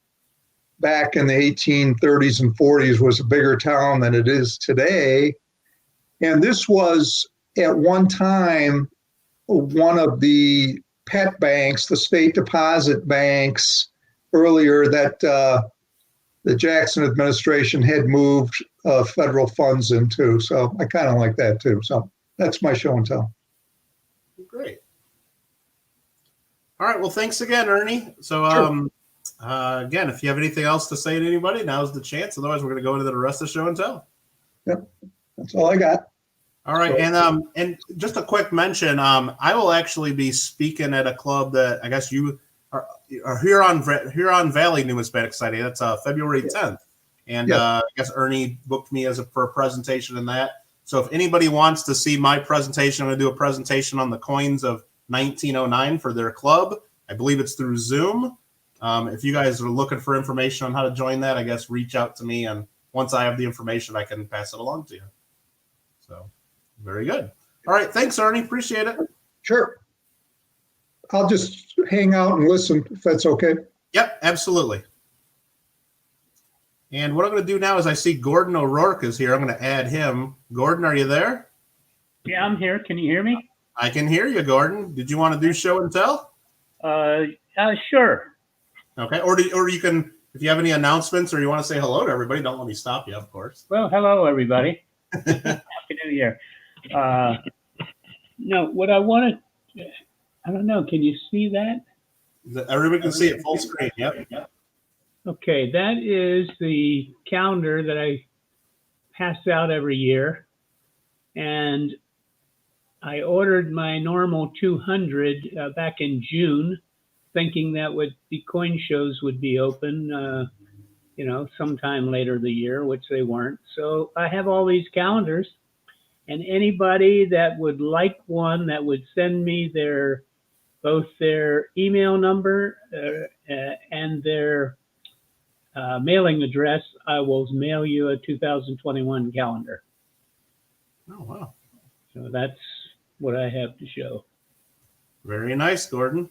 back in the 1830s and 40s was a bigger town than it is today. And this was at one time one of the pet banks, the state deposit banks earlier that the Jackson administration had moved federal funds into. So I kind of like that too. So that's my show and tell. Great. All right. Well, thanks again, Ernie. So again, if you have anything else to say to anybody, now's the chance. Otherwise, we're going to go into the rest of the show and tell. Yep. That's all I got. All right, and just a quick mention, I will actually be speaking at a club that I guess you are Huron Valley Numismatic Society. That's February 10th, and I guess Ernie booked me for a presentation in that. So if anybody wants to see my presentation, I'm going to do a presentation on the coins of 1909 for their club. I believe it's through Zoom. If you guys are looking for information on how to join that, I guess reach out to me, and once I have the information, I can pass it along to you. So. Very good. All right. Thanks, Ernie. Appreciate it. Sure. I'll just hang out and listen if that's okay. Yep, absolutely. And what I'm going to do now is I see Gordon O'Rourke is here. I'm going to add him. Gordon, are you there? Yeah, I'm here. Can you hear me? I can hear you, Gordon. Did you want to do show and tell? Sure. Okay. Or you can, if you have any announcements or you want to say hello to everybody, don't let me stop you, of course. Well, hello, everybody. Happy New Year. No, what I want to, I don't know. Can you see that? Everybody can see it full screen. Yep. Okay, that is the calendar that I pass out every year. And I ordered my normal 200 back in June, thinking that the coin shows would be open, sometime later the year, which they weren't. So I have all these calendars, and anybody that would like one that would send me both their email number and their mailing address, I will mail you a 2021 calendar. Oh, wow. So that's what I have to show. Very nice, Gordon.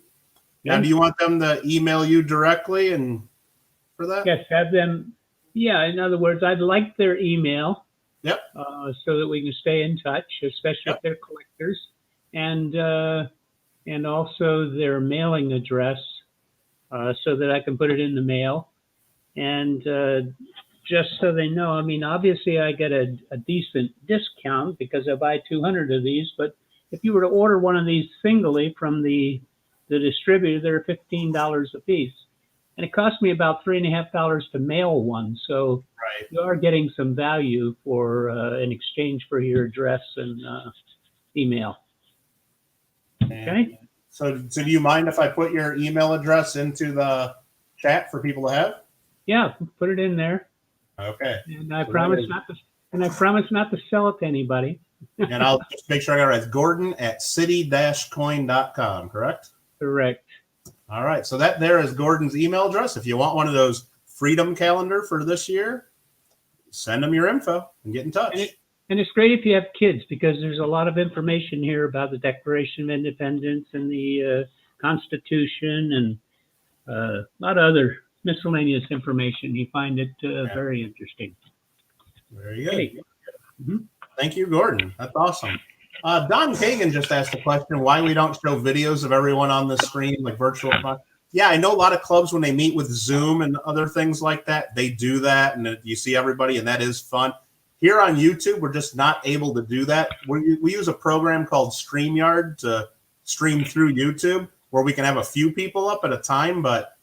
Yeah. Now, do you want them to email you directly and for that? Yes, have them. Yeah, in other words, I'd like their email. Yep. So that we can stay in touch, especially if they're collectors, and also their mailing address, so that I can put it in the mail. And just so they know, I mean, obviously I get a decent discount because I buy 200 of these, but if you were to order one of these singly from the distributor, they're $15 a piece. And it cost me about $3.50 to mail one. So you are getting some value for in exchange for your address and email. Okay. So do you mind if I put your email address into the chat for people to have? Yeah, put it in there. Okay. And I promise not to sell it to anybody. And I'll just make sure I got it right. It's Gordon at city-coin.com, correct? Correct. All right. So that there is Gordon's email address. If you want one of those Freedom Calendar for this year, send them your info and get in touch. And it's great if you have kids, because there's a lot of information here about the Declaration of Independence and the Constitution and a lot of other miscellaneous information. You find it very interesting. Very good. Okay. Mm-hmm. Thank you, Gordon. That's awesome. Don Kagan just asked a question, why we don't show videos of everyone on the screen, like virtual fun. Yeah, I know a lot of clubs, when they meet with Zoom and other things like that, they do that, and you see everybody, and that is fun. Here on YouTube, we're just not able to do that. We use a program called StreamYard to stream through YouTube, where we can have a few people up at a time, but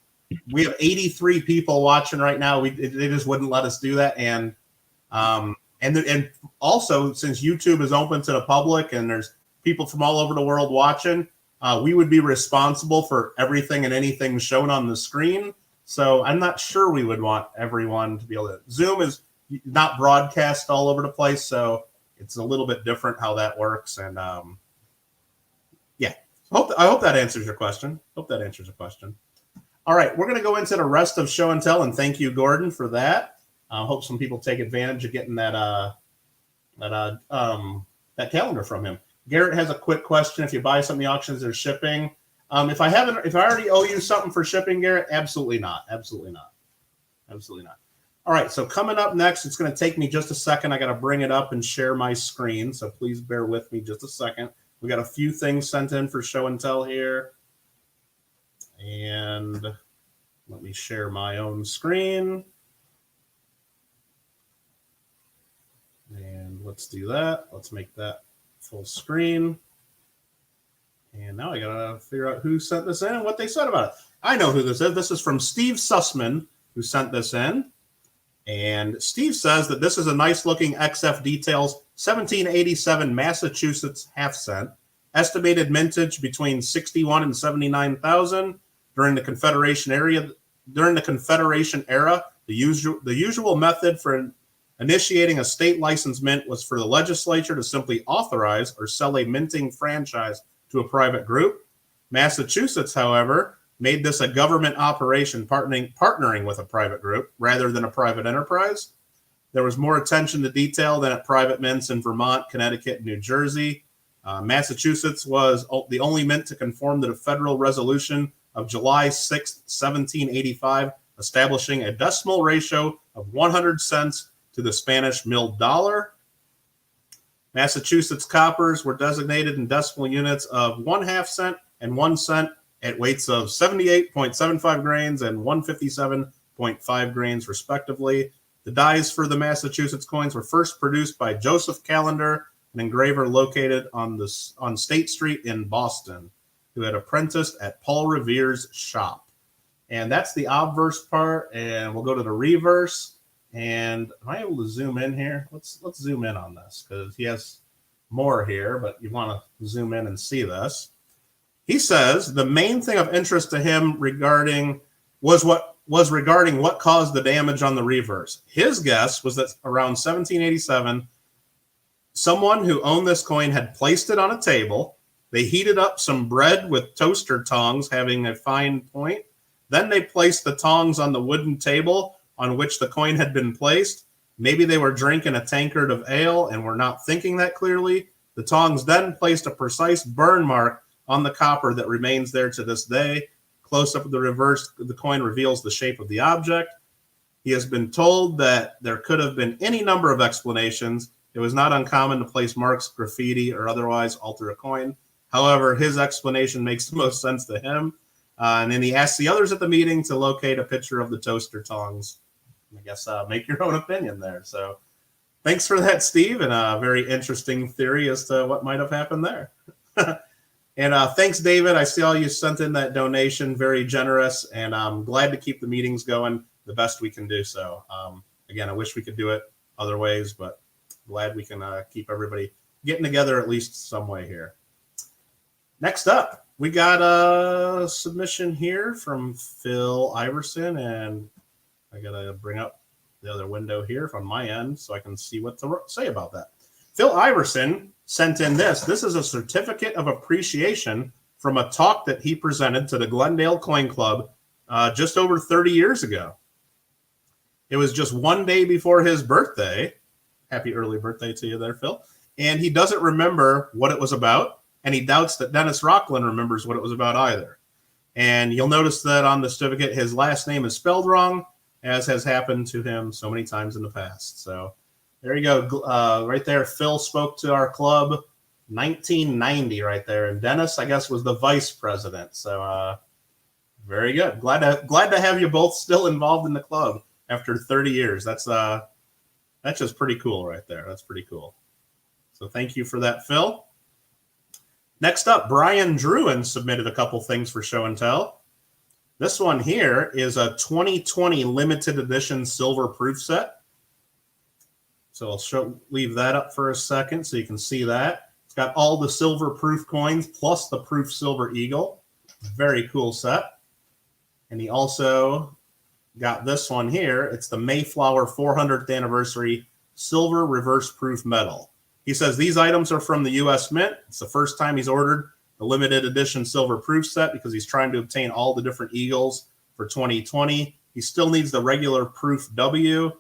we have 83 people watching right now. They just wouldn't let us do that, and also, since YouTube is open to the public and there's people from all over the world watching, we would be responsible for everything and anything shown on the screen. So I'm not sure we would want everyone to be able to. Zoom is not broadcast all over the place, so it's a little bit different how that works. And yeah, I hope that answers your question. All right, we're going to go into the rest of show and tell, and thank you, Gordon, for that. Hope some people take advantage of getting that calendar from him. Garrett has a quick question. If you buy something in the auctions, there's shipping. If I already owe you something for shipping, Garrett, absolutely not. All right, so coming up next, it's going to take me just a second. I got to bring it up and share my screen, so please bear with me just a second. We got a few things sent in for show and tell here. And let me share my own screen. And let's do that. Let's make that full screen. And now I gotta figure out who sent this in and what they said about it. I know who this is. This is from Steve Sussman, who sent this in. And Steve says that this is a nice looking XF Details 1787 Massachusetts half cent. Estimated mintage between 61 and 79,000 during the Confederation era. The usual method for initiating a state license mint was for the legislature to simply authorize or sell a minting franchise to a private group. Massachusetts, however, made this a government operation, partnering with a private group rather than a private enterprise. There was more attention to detail than at private mints in Vermont, Connecticut, and New Jersey. Massachusetts was the only mint to conform to the federal resolution of July 6, 1785, establishing a decimal ratio of 100 cents to the Spanish milled dollar. Massachusetts coppers were designated in decimal units of 1/2 cent and 1 cent at weights of 78.75 grains and 157.5 grains, respectively. The dies for the Massachusetts coins were first produced by Joseph Callender, an engraver located on State Street in Boston, who had apprenticed at Paul Revere's shop. And that's the obverse part, and we'll go to the reverse. And am I able to zoom in here? Let's zoom in on this because he has more here, but you want to zoom in and see this. He says the main thing of interest to him was regarding what caused the damage on the reverse. His guess was that around 1787, someone who owned this coin had placed it on a table. They heated up some bread with toaster tongs having a fine point. Then they placed the tongs on the wooden table on which the coin had been placed. Maybe they were drinking a tankard of ale and were not thinking that clearly. The tongs then placed a precise burn mark on the copper that remains there to this day. Close up of the reverse, the coin reveals the shape of the object. He has been told that there could have been any number of explanations. It was not uncommon to place marks, graffiti, or otherwise alter a coin. However, his explanation makes the most sense to him. And then he asked the others at the meeting to locate a picture of the toaster tongs. I guess make your own opinion there. So thanks for that, Steve, and a very interesting theory as to what might have happened there. And thanks, David. I see all you sent in that donation. Very generous, and I'm glad to keep the meetings going the best we can do so. Again, I wish we could do it other ways, but glad we can keep everybody getting together at least some way here. Next up, we got a submission here from Phil Iverson, and I got to bring up the other window here from my end so I can see what to say about that. Phil Iverson sent in this. This is a certificate of appreciation from a talk that he presented to the Glendale Coin Club just over 30 years ago. It was just one day before his birthday. Happy early birthday to you there, Phil. And he doesn't remember what it was about, and he doubts that Dennis Rockland remembers what it was about either. And you'll notice that on the certificate, his last name is spelled wrong, as has happened to him so many times in the past. So there you go. Right there, Phil spoke to our club 1990 right there. And Dennis, I guess, was the vice president. So very good. Glad to have you both still involved in the club after 30 years. That's just pretty cool right there. That's pretty cool. So thank you for that, Phil. Next up, Brian Druin submitted a couple things for show and tell. This one here is a 2020 limited edition silver proof set. So I'll leave that up for a second so you can see that. It's got all the silver proof coins plus the proof silver eagle. Very cool set. And he also got this one here. It's the Mayflower 400th anniversary silver reverse proof medal. He says these items are from the U.S. Mint. It's the first time he's ordered the limited edition silver proof set because he's trying to obtain all the different eagles for 2020. He still needs the regular proof W,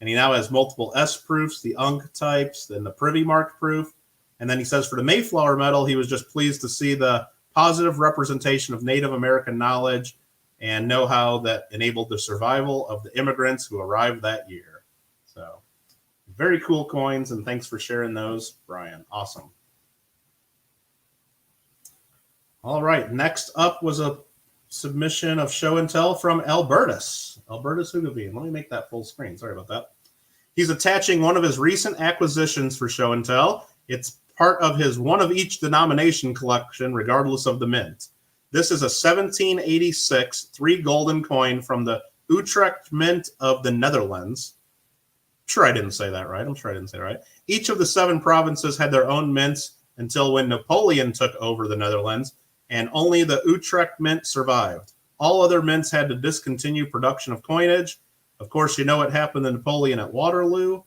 and he now has multiple S proofs, the Unk types, and the Privy Mark proof. And then he says for the Mayflower medal, he was just pleased to see the positive representation of Native American knowledge and know-how that enabled the survival of the immigrants who arrived that year. So very cool coins, and thanks for sharing those, Brian. Awesome. All right, next up was a submission of show and tell from Albertus Hugavine. Let me make that full screen. Sorry about that. He's attaching one of his recent acquisitions for show and tell. It's part of his one of each denomination collection, regardless of the mint. This is a 1786 3 golden coin from the Utrecht Mint of the Netherlands. I'm sure I didn't say that right. Each of the 7 provinces had their own mints until when Napoleon took over the Netherlands, and only the Utrecht Mint survived. All other mints had to discontinue production of coinage. Of course, you know what happened to Napoleon at Waterloo.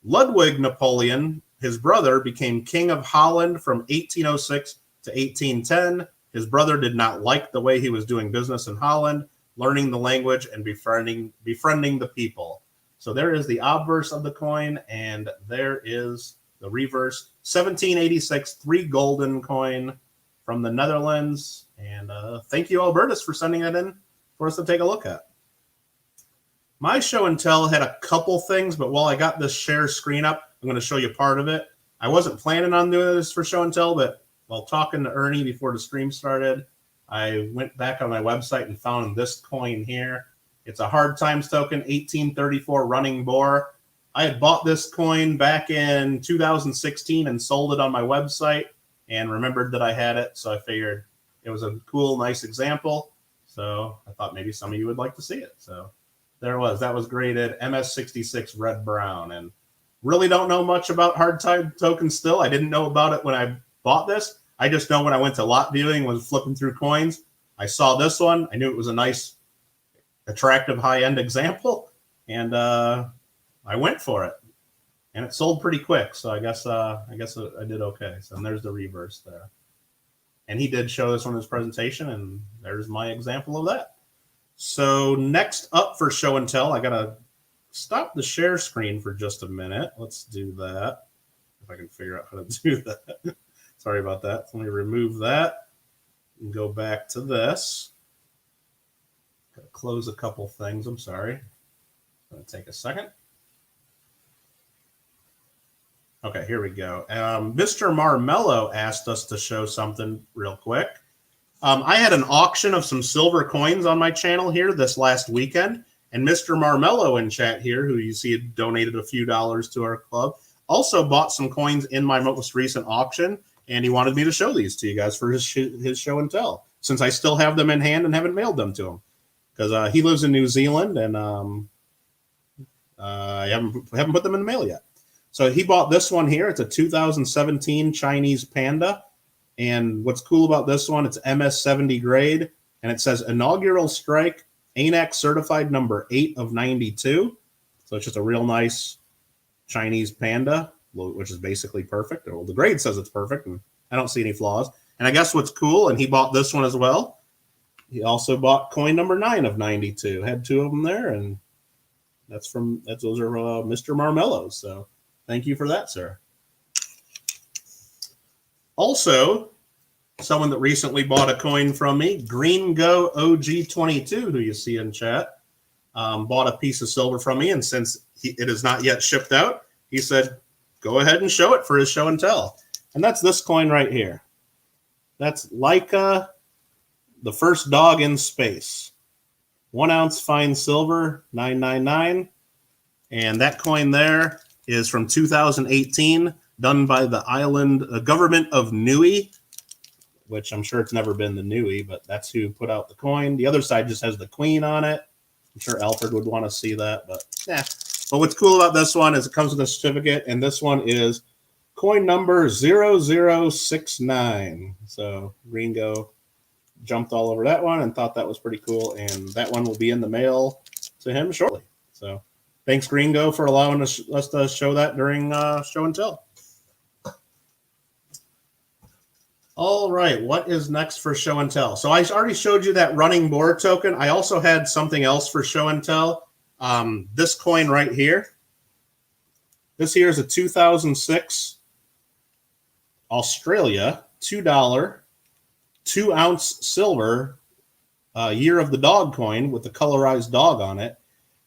Ludwig Napoleon, his brother, became King of Holland from 1806 to 1810. His brother did not like the way he was doing business in Holland, learning the language and befriending the people. So there is the obverse of the coin, and there is the reverse. 1786 3 golden coin from the Netherlands. And thank you, Albertus, for sending that in for us to take a look at. My show and tell had a couple things, but while I got this share screen up, I'm going to show you part of it. I wasn't planning on doing this for show and tell, but while talking to Ernie before the stream started, I went back on my website and found this coin here. It's a Hard Times token, 1834 running bore. I had bought this coin back in 2016 and sold it on my website and remembered that I had it. So I figured it was a cool, nice example. So I thought maybe some of you would like to see it. So There it was. That was graded MS66 red brown. And really don't know much about hard time tokens still. I didn't know about it when I bought this. I just know when I went to lot viewing, was flipping through coins, I saw this one. I knew it was a nice, attractive, high-end example, and I went for it. And it sold pretty quick, so I guess I did okay. So and there's the reverse there. And he did show this on his presentation, and there's my example of that. So next up for show and tell, I gotta stop the share screen for just a minute. Let's do that. If I can figure out how to do that. Sorry about that. Let me remove that and go back to this. Gotta close a couple things. I'm sorry. It's gonna take a second. Okay, here we go. Mr. Marmello asked us to show something real quick. I had an auction of some silver coins on my channel here this last weekend, and Mr. Marmello in chat here, who you see had donated a few dollars to our club, also bought some coins in my most recent auction, and he wanted me to show these to you guys for his show and tell, since I still have them in hand and haven't mailed them to him, because he lives in New Zealand, and I haven't put them in the mail yet. So he bought this one here. It's a 2017 Chinese Panda. And what's cool about this one, it's MS70 grade. And it says inaugural strike, ANAC certified number 8 of 92. So it's just a real nice Chinese Panda, which is basically perfect. Well, the grade says it's perfect, and I don't see any flaws. And I guess what's cool, and he bought this one as well, he also bought coin number 9 of 92. Had 2 of them there, and those are Mr. Marmello's. So thank you for that, sir. Also, someone that recently bought a coin from me, Green Go OG22, who you see in chat, bought a piece of silver from me, and since it is not yet shipped out, he said, go ahead and show it for his show and tell. And that's this coin right here. That's Leica, the first dog in space. 1 ounce fine silver, 999. And that coin there is from 2018, done by the island government of Niue, which I'm sure it's never been the Niue, but that's who put out the coin. The other side just has the queen on it. I'm sure Alfred would want to see that, but yeah. But what's cool about this one is it comes with a certificate, and this one is coin number 0069. So Ringo jumped all over that one and thought that was pretty cool, and that one will be in the mail to him shortly. So thanks, Gringo, for allowing us to show that during show and tell. All right, what is next for show and tell? So I already showed you that running board token. I also had something else for show and tell. This coin right here. This here is a 2006 Australia $2 2 ounce silver year of the dog coin with the colorized dog on it.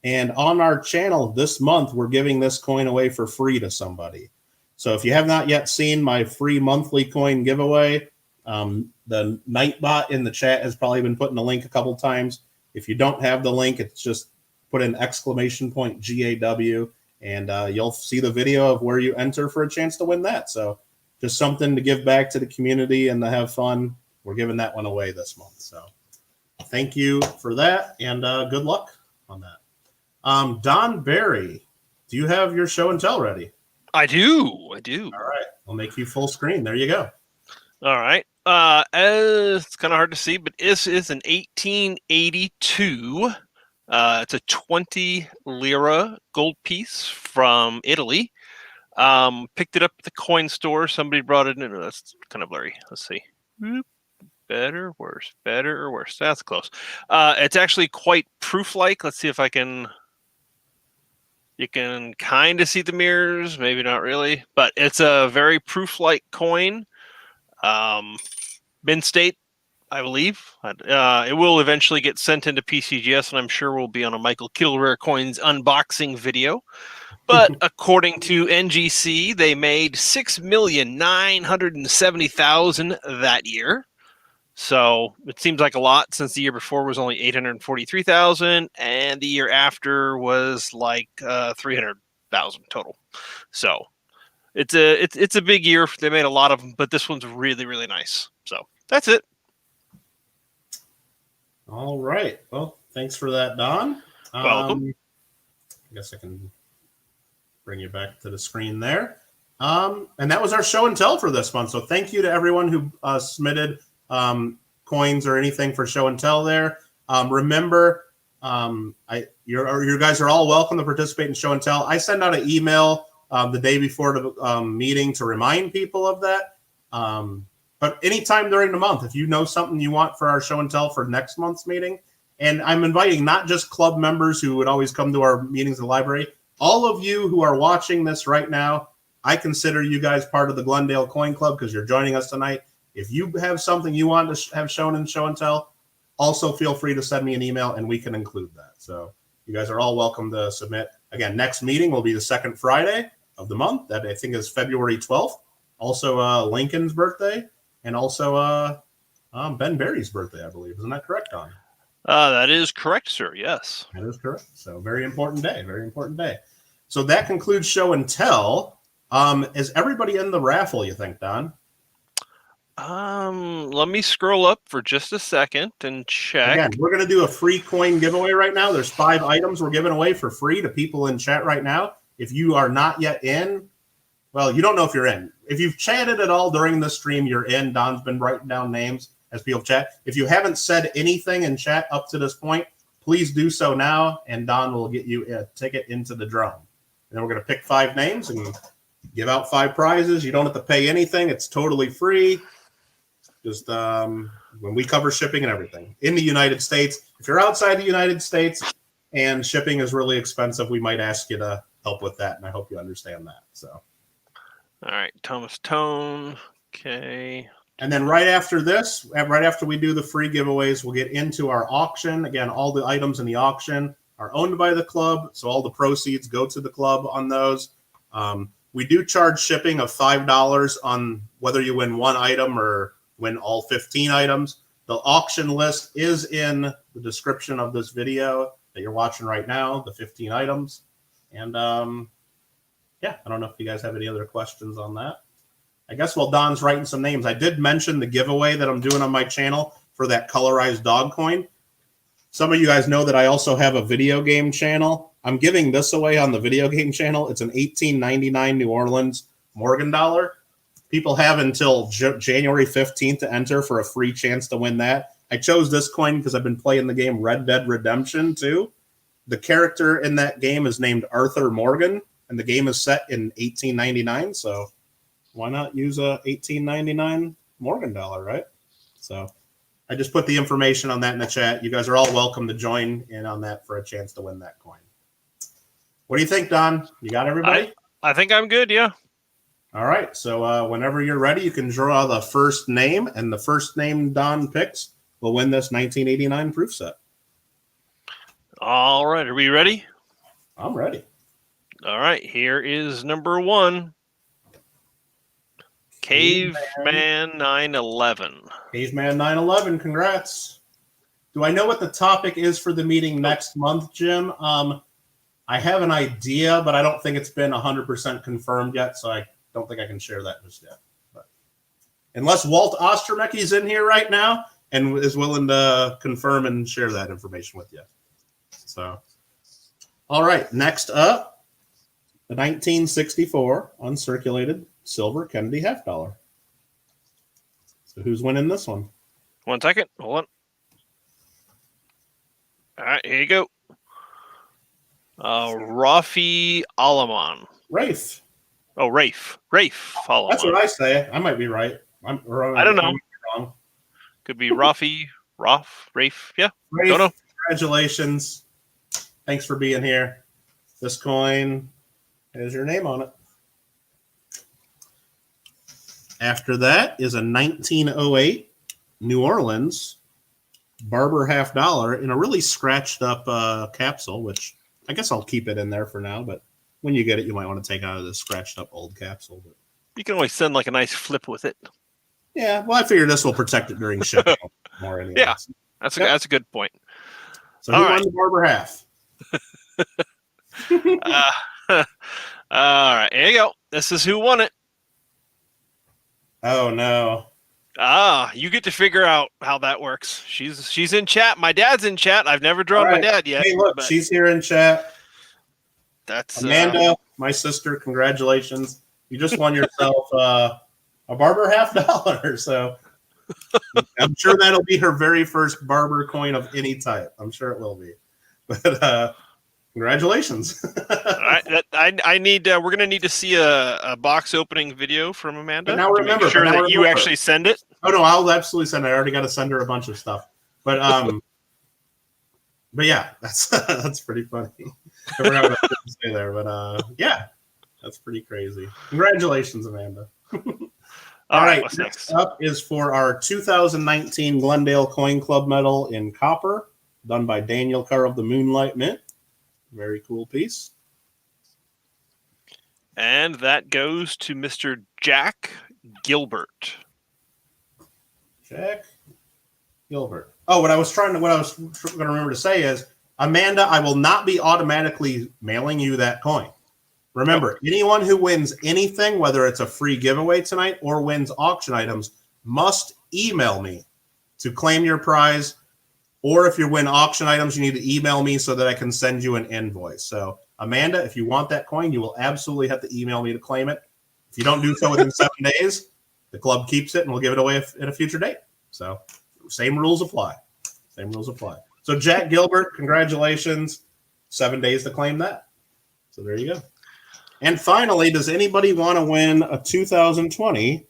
And on our channel this month, we're giving this coin away for free to somebody. So if you have not yet seen my free monthly coin giveaway, the Nightbot in the chat has probably been putting the link a couple times. If you don't have the link, it's just put in !GAW, and you'll see the video of where you enter for a chance to win that. So just something to give back to the community and to have fun. We're giving that one away this month. So thank you for that, and good luck on that. Don Barry, do you have your show and tell ready? I do. All right. I'll make you full screen. There you go. All right. It's kind of hard to see, but this is an 1882. It's a 20 lira gold piece from Italy. Picked it up at the coin store. Somebody brought it in. That's kind of blurry. Let's see. Better, worse, better or worse. That's close. It's actually quite proof-like. Let's see if I can... You can kind of see the mirrors, maybe not really, but it's a very proof-like coin. Mint state, I believe. It will eventually get sent into PCGS, and I'm sure we'll be on a Michael Kittle Rare Coins unboxing video. But according to NGC, they made 6,970,000 that year. So it seems like a lot, since the year before was only 843,000, and the year after was like 300,000 total. So it's a big year. They made a lot of them, but this one's really, really nice. So that's it. All right. Well, thanks for that, Don. Welcome. I guess I can bring you back to the screen there. And that was our show and tell for this month. So thank you to everyone who submitted coins or anything for show and tell there. Remember, you guys are all welcome to participate in show and tell. I send out an email the day before the meeting to remind people of that. But anytime during the month, if you know something you want for our show and tell for next month's meeting, and I'm inviting not just club members who would always come to our meetings at the library, all of you who are watching this right now, I consider you guys part of the Glendale Coin Club because you're joining us tonight. If you have something you want to have shown in show and tell, also feel free to send me an email and we can include that. So you guys are all welcome to submit. Again, next meeting will be the second Friday of the month. That I think is February 12th. Also Lincoln's birthday and also Ben Berry's birthday, I believe. Isn't that correct, Don? That is correct, sir. Yes. That is correct. So very important day. Very important day. So that concludes show and tell. Is everybody in the raffle, you think, Don? Let me scroll up for just a second and check. Again, we're going to do a free coin giveaway right now. There's 5 items we're giving away for free to people in chat right now. If you are not yet in, well, you don't know if you're in. If you've chatted at all during the stream, you're in. Don's been writing down names as people chat. If you haven't said anything in chat up to this point, please do so now, and Don will get you a ticket into the drum. And then we're going to pick 5 names and give out 5 prizes. You don't have to pay anything. It's totally free. Just when we cover shipping and everything in the United States. If you're outside the United States and shipping is really expensive, we might ask you to help with that, and I hope you understand that. So, all right, Thomas Tone. Okay. And then right after this, right after we do the free giveaways, we'll get into our auction. Again, all the items in the auction are owned by the club, so all the proceeds go to the club on those. We do charge shipping of $5 on whether you win 1 item or win all 15 items. The auction list is in the description of this video that you're watching right now, the 15 items. And yeah, I don't know if you guys have any other questions on that. I guess while Don's writing some names, I did mention the giveaway that I'm doing on my channel for that colorized dog coin. Some of you guys know that I also have a video game channel. I'm giving this away on the video game channel. It's an $18.99 New Orleans Morgan dollar. People have until January 15th to enter for a free chance to win that. I chose this coin because I've been playing the game Red Dead Redemption 2. The character in that game is named Arthur Morgan, and the game is set in 1899. So why not use a 1899 Morgan dollar, right? So I just put the information on that in the chat. You guys are all welcome to join in on that for a chance to win that coin. What do you think, Don? You got everybody? I think I'm good, yeah. All right. So whenever you're ready, you can draw the first name, and the first name Don picks will win this 1989 proof set. All right. Are we ready? I'm ready. All right. Here is number 1. Caveman 911. Caveman 911, congrats. Do I know what the topic is for the meeting next month, Jim? I have an idea, but I don't think it's been 100% confirmed yet, so I don't think I can share that just yet. But unless Walt Ostermecki is in here right now and is willing to confirm and share that information with you. So, all right, next up, the 1964 uncirculated silver Kennedy half dollar. So who's winning this one? 1 second. Hold on. All right, here you go. Rafi Alaman. Rafe. Oh, Rafe. Alaman. That's what I say. I might be right. I don't know. Wrong. Could be Rafi, Rafe. Yeah. Rafe, Don't know. congratulations. Thanks for being here. This coin has your name on it. After that is a 1908 New Orleans Barber half dollar in a really scratched up capsule, which I guess I'll keep it in there for now. But when you get it, you might want to take out of the scratched up old capsule. But You can always send like a nice flip with it. yeah, well, I figure this will protect it during shipping more anyway. Yeah, that's a good point. So who won the Barber half? All right, here you go. This is who won it. Oh no. You get to figure out how that works. She's in chat. My dad's in chat. I've never drawn All my right. dad yet. Hey, look, but she's here in chat. that's Amanda, my sister, congratulations. You just won yourself a Barber $50. So I'm sure that'll be her very first Barber coin of any type. I'm sure it will be. But congratulations. I need. We're gonna need to see a box opening video from Amanda But now to make sure that you actually send it. Oh no, I'll absolutely send it. I already got to send her a bunch of stuff. But yeah, that's pretty funny. I forgot what I was going to say there, but yeah, that's pretty crazy. Congratulations, Amanda. All right, what's next? Up is for our 2019 Glendale Coin Club medal in copper, done by Daniel Carr of the Moonlight Mint. Very cool piece. And that goes to Mr. Jack Gilbert. Jack Gilbert. Oh, what I was going to remember to say is, Amanda, I will not be automatically mailing you that coin. Remember, anyone who wins anything, whether it's a free giveaway tonight or wins auction items, must email me to claim your prize. Or if you win auction items, you need to email me so that I can send you an invoice. So, Amanda, if you want that coin, you will absolutely have to email me to claim it. If you don't do so within 7 days, the club keeps it and we'll give it away at a future date. So, same rules apply. Same rules apply. So, Jack Gilbert, congratulations. 7 days to claim that. So, there you go. And finally, does anybody want to win a 2020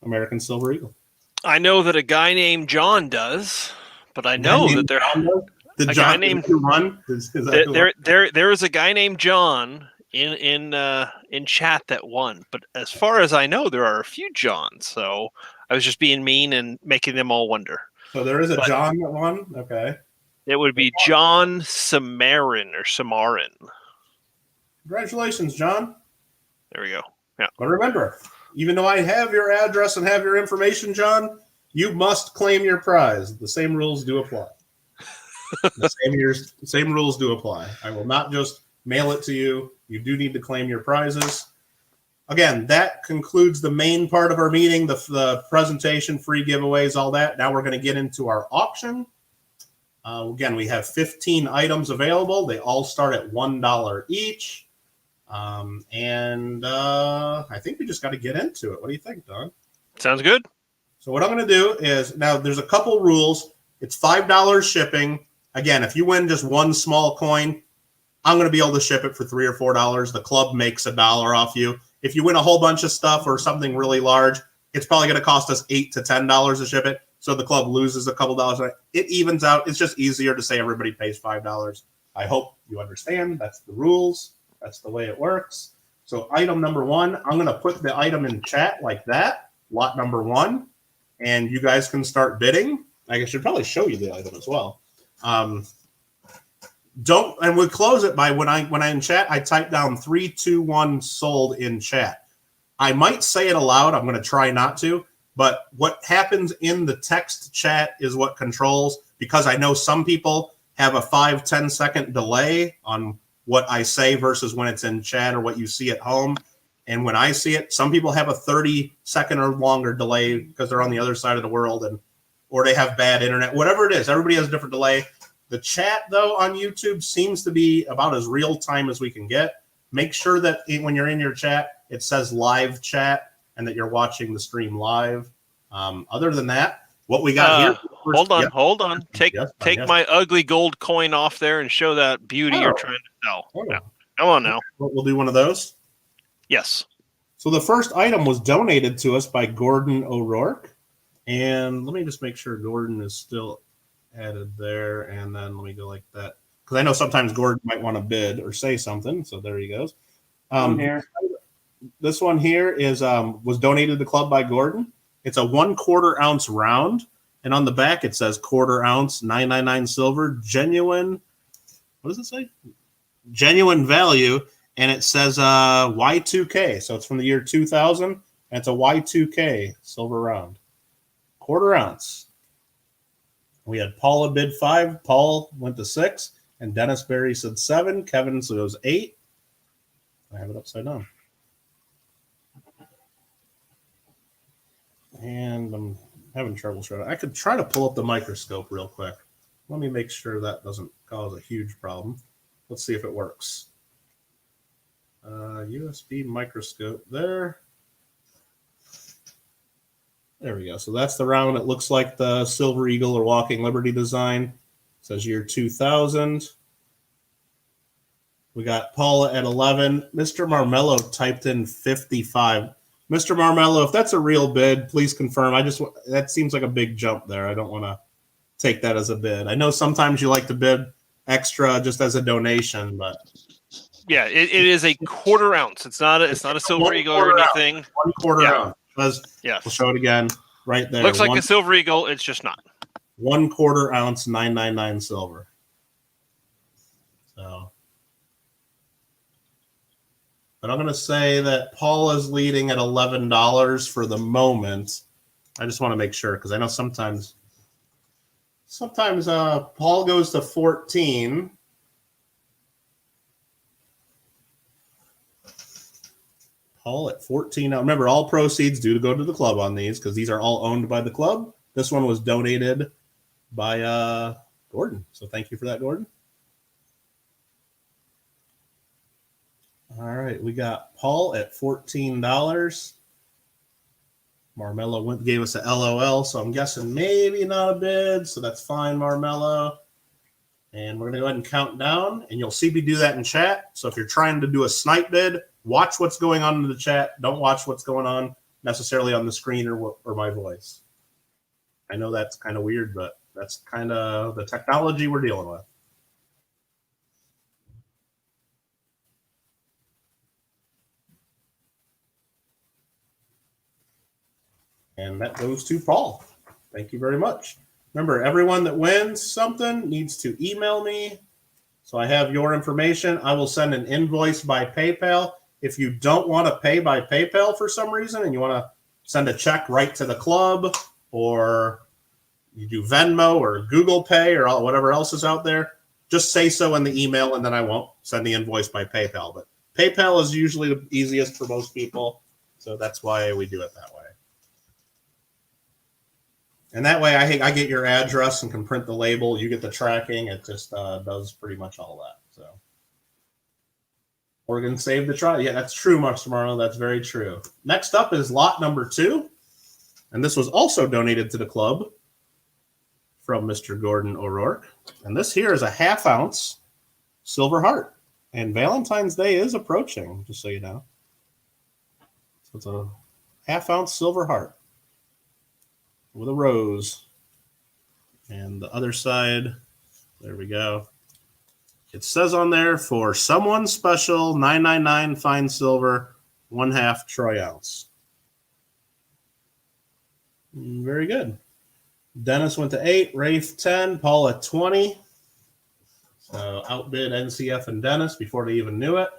American Silver Eagle? I know that a guy named John does, but I know that there Did John run? There is a guy named John in chat that won, but as far as I know, there are a few Johns. So I was just being mean and making them all wonder. So there is a John that won. Okay, it would be John Samarin or Samarin. Congratulations, John. There we go. Yeah. But remember, even though I have your address and have your information, John, you must claim your prize. The same rules do apply. The same rules do apply. I will not just mail it to you. You do need to claim your prizes. Again, that concludes the main part of our meeting, the presentation, free giveaways, all that. Now we're going to get into our auction. Again, we have 15 items available. They all start at $1 each. I think we just got to get into it. What do you think, Don? Sounds good. So what I'm going to do is, now there's a couple rules. It's $5 shipping. Again, if you win just one small coin, I'm going to be able to ship it for $3 or $4. The club makes $1 off you. If you win a whole bunch of stuff or something really large, it's probably going to cost us $8 to $10 to ship it. So the club loses a couple dollars. It evens out. It's just easier to say everybody pays $5. I hope you understand. That's the rules. That's the way it works. So item number one, I'm going to put the item in chat like that, lot number one, and you guys can start bidding. I should probably show you the item as well. And we'll close it by when I in chat, I type down 3, 2, 1 sold in chat. I might say it aloud. I'm going to try not to, but what happens in the text chat is what controls, because I know some people have a 5-10 second delay on what I say versus when it's in chat or what you see at home. And when I see it, some people have a 30-second or longer delay because they're on the other side of the world or they have bad internet, whatever it is. Everybody has a different delay. The chat, though, on YouTube seems to be about as real time as we can get. Make sure that when you're in your chat, it says live chat and that you're watching the stream live. Other than that, what we got here. Hold on. Take my ugly gold coin off there and show that beauty you're trying to sell. Yeah. Come on now. We'll do one of those. Yes. So the first item was donated to us by Gordon O'Rourke. And let me just make sure Gordon is still added there. And then let me go like that. Because I know sometimes Gordon might want to bid or say something. So there he goes. This one here is was donated to the club by Gordon. It's a 1/4 ounce round. And on the back, it says 1/4 ounce, 999 silver, genuine. What does it say? Genuine value. And it says Y2K. So it's from the year 2000. And it's a Y2K silver round. 1/4 ounce. We had Paula bid 5. Paul went to 6. And Dennis Berry said 7. Kevin goes 8. I have it upside down. And I'm having trouble showing it. I could try to pull up the microscope real quick. Let me make sure that doesn't cause a huge problem. Let's see if it works. USB microscope there. There we go. So that's the round. It looks like the Silver Eagle or Walking Liberty design. It says year 2000. We got Paula at 11. Mr. Marmello typed in 55. Mr. Marmello, if that's a real bid, please confirm. That seems like a big jump there. I don't want to take that as a bid. I know sometimes you like to bid extra just as a donation, but yeah, it is a quarter ounce. It's not a Silver Eagle or anything. 1/4 ounce. Yes. We'll show it again right there. Looks like a Silver Eagle. It's just not. 1/4 ounce, 999 silver. So, but I'm going to say that Paul is leading at $11 for the moment. I just want to make sure because I know sometimes Paul goes to 14. Paul at 14. Now remember, all proceeds due to go to the club on these because these are all owned by the club. This one was donated by Gordon. So thank you for that, Gordon. All right, we got Paul at $14. Marmello gave us a LOL, so I'm guessing maybe not a bid, so that's fine, Marmello. And we're going to go ahead and count down, and you'll see me do that in chat. So if you're trying to do a snipe bid, watch what's going on in the chat. Don't watch what's going on necessarily on the screen or my voice. I know that's kind of weird, but that's kind of the technology we're dealing with. And that goes to Paul. Thank you very much. Remember, everyone that wins something needs to email me. So I have your information. I will send an invoice by PayPal. If you don't want to pay by PayPal for some reason and you want to send a check right to the club, or you do Venmo or Google Pay or whatever else is out there, just say so in the email and then I won't send the invoice by PayPal. But PayPal is usually the easiest for most people. So that's why we do it that way. And that way I get your address and can print the label. You get the tracking. It just does pretty much all that. So Oregon saved the try. Yeah, that's true, Max Marlowe. That's very true. Next up is lot number 2. And this was also donated to the club from Mr. Gordon O'Rourke. And this here is a 1/2 ounce silver heart. And Valentine's Day is approaching, just so you know. So it's a 1/2 ounce silver heart with a rose. And the other side, there we go. It says on there, for someone special, 999 fine silver, 1/2 troy ounce. Very good. Dennis went to 8, Rafe 10, Paul at 20. So outbid NCF and Dennis before they even knew it.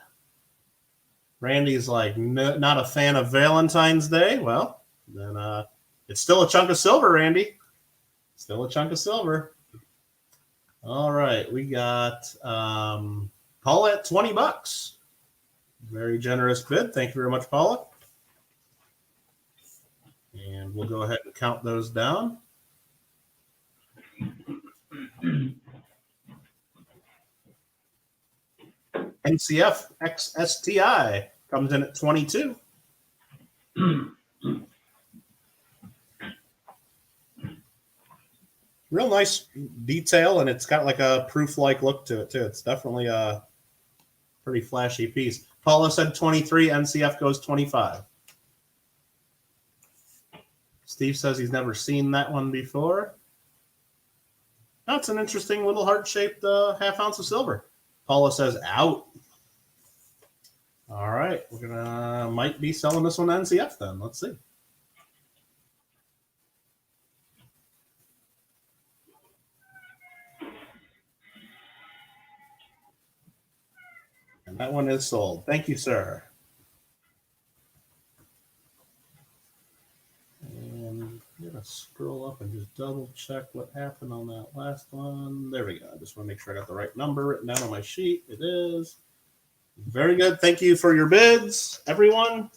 Randy's like, not a fan of Valentine's Day. Well, then it's still a chunk of silver, Randy. Still a chunk of silver. All right, we got Paula at $20. Very generous bid. Thank you very much, Paula. And we'll go ahead and count those down. NCF XSTI comes in at 22. Real nice detail, and it's got like a proof-like look to it, too. It's definitely a pretty flashy piece. Paula said 23. NCF goes 25. Steve says he's never seen that one before. That's an interesting little heart-shaped 1/2 ounce of silver. Paula says out. All right, we're gonna might be selling this one to NCF then. Let's see. And that one is sold. Thank you, sir. And I'm gonna scroll up and just double check what happened on that last one. There we go. I just want to make sure I got the right number written down on my sheet. It is. Very good. Thank you for your bids, everyone.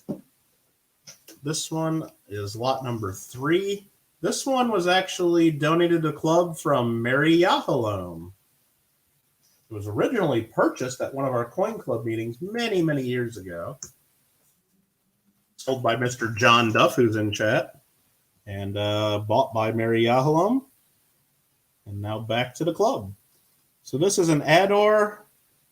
this one is lot number 3. This one was actually donated to the club from Mary Yahalom. It was originally purchased at one of our coin club meetings many, many years ago. Sold by Mr. John Duff, who's in chat, and bought by Mary Yahalom, and now back to the club. So this is an Ador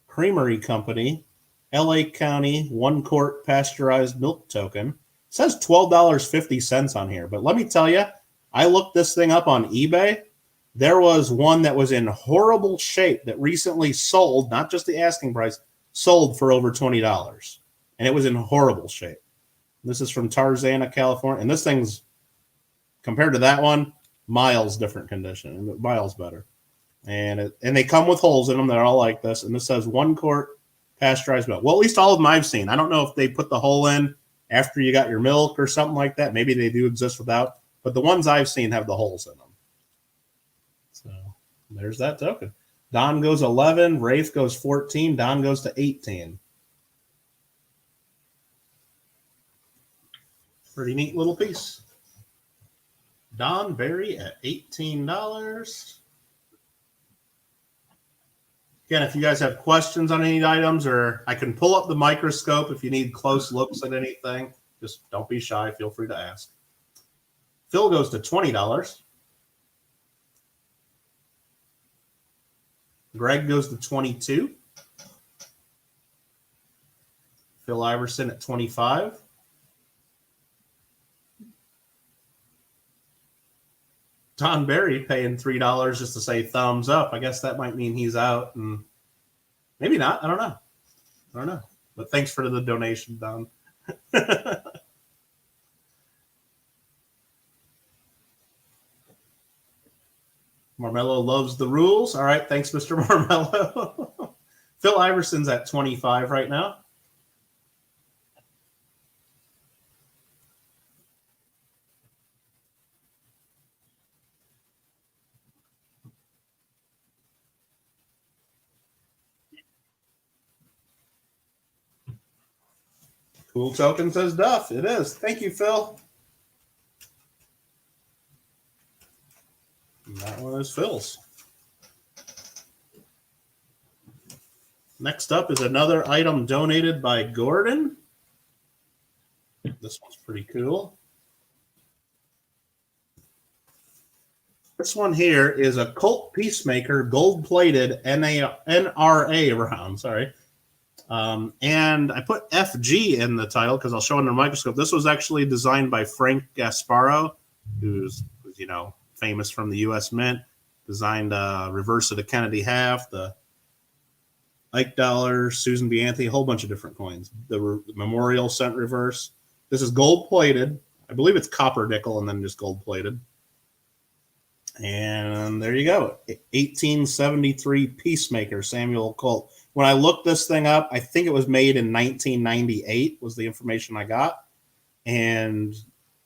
Creamery Company, LA County, 1 quart pasteurized milk token. It says $12.50 on here, but let me tell you, I looked this thing up on eBay. There was one that was in horrible shape that recently sold, not just the asking price, sold for over $20. And it was in horrible shape. This is from Tarzana, California. And this thing's, compared to that one, miles different condition, miles better. And they come with holes in them. They're all like this. And this says 1 quart pasteurized milk. Well, at least all of them I've seen. I don't know if they put the hole in after you got your milk or something like that. Maybe they do exist without. But the ones I've seen have the holes in them. So there's that token. Don goes 11. Rafe goes 14. Don goes to 18. Pretty neat little piece. Don Berry at $18. Again, if you guys have questions on any items, or I can pull up the microscope if you need close looks at anything, just don't be shy. Feel free to ask. Phil goes to $20. Greg goes to 22. Phil Iverson at 25. Don Berry paying $3 just to say thumbs up. I guess that might mean he's out, and maybe not. I don't know. But thanks for the donation, Don. Marmello loves the rules. All right, thanks, Mr. Marmello. Phil Iverson's at 25 right now. Cool token, says Duff. It is. Thank you, Phil. And that one is Phil's. Next up is another item donated by Gordon. This one's pretty cool. This one here is a Cult Peacemaker gold-plated NRA round. Sorry. And I put FG in the title because I'll show under a microscope. This was actually designed by Frank Gasparo, who's famous from the U.S. Mint. Designed reverse of the Kennedy half, the Ike dollar, Susan B. Anthony, a whole bunch of different coins. The memorial cent reverse. This is gold-plated. I believe it's copper nickel and then just gold-plated. And there you go. 1873 Peacemaker, Samuel Colt. When I looked this thing up, I think it was made in 1998 was the information I got. And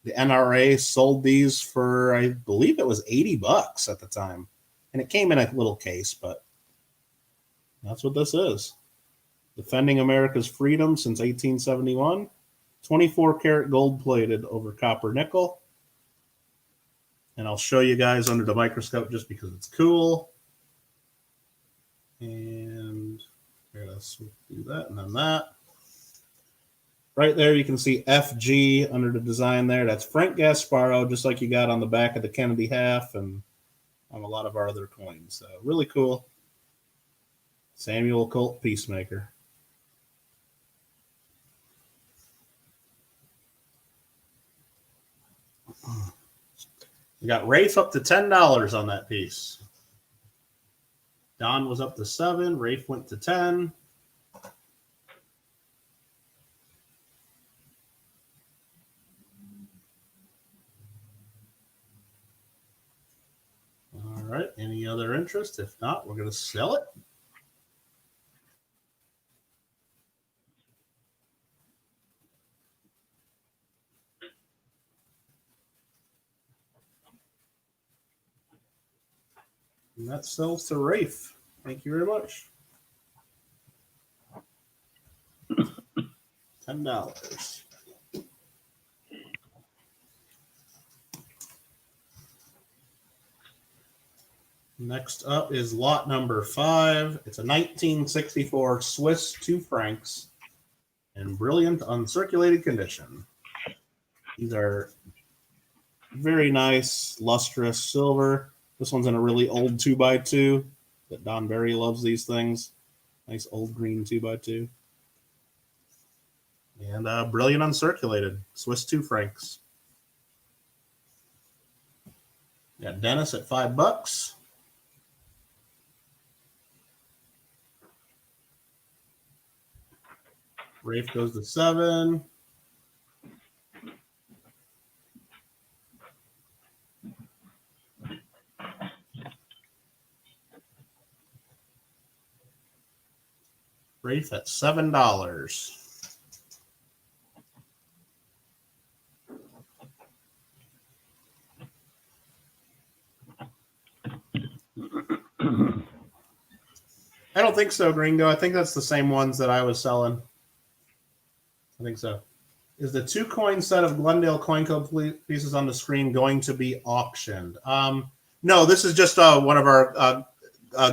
the NRA sold these for, I believe it was $80 at the time. And it came in a little case, but that's what this is. Defending America's freedom since 1871. 24 karat gold plated over copper nickel. And I'll show you guys under the microscope just because it's cool. And let's do that and then that. Right there, you can see FG under the design there. That's Frank Gasparo, just like you got on the back of the Kennedy half and on a lot of our other coins. So really cool. Samuel Colt Peacemaker. We got Rafe up to $10 on that piece. Don was up to 7. Rafe went to 10. All right. Any other interest? If not, we're going to sell it. And that sells to Rafe. Thank you very much. $10. Next up is lot number 5. It's a 1964 Swiss 2 francs in brilliant uncirculated condition. These are very nice, lustrous silver. This one's in a really old 2x2 that Don Berry loves these things. Nice old green 2x2. And brilliant uncirculated Swiss 2 francs. Got Dennis at $5. Rafe goes to 7. Rafe at $7. I don't think so, Gringo. I think that's the same ones that I was selling. I think so. Is the 2 coin set of Glendale Coin Club pieces on the screen going to be auctioned? No, this is just one of our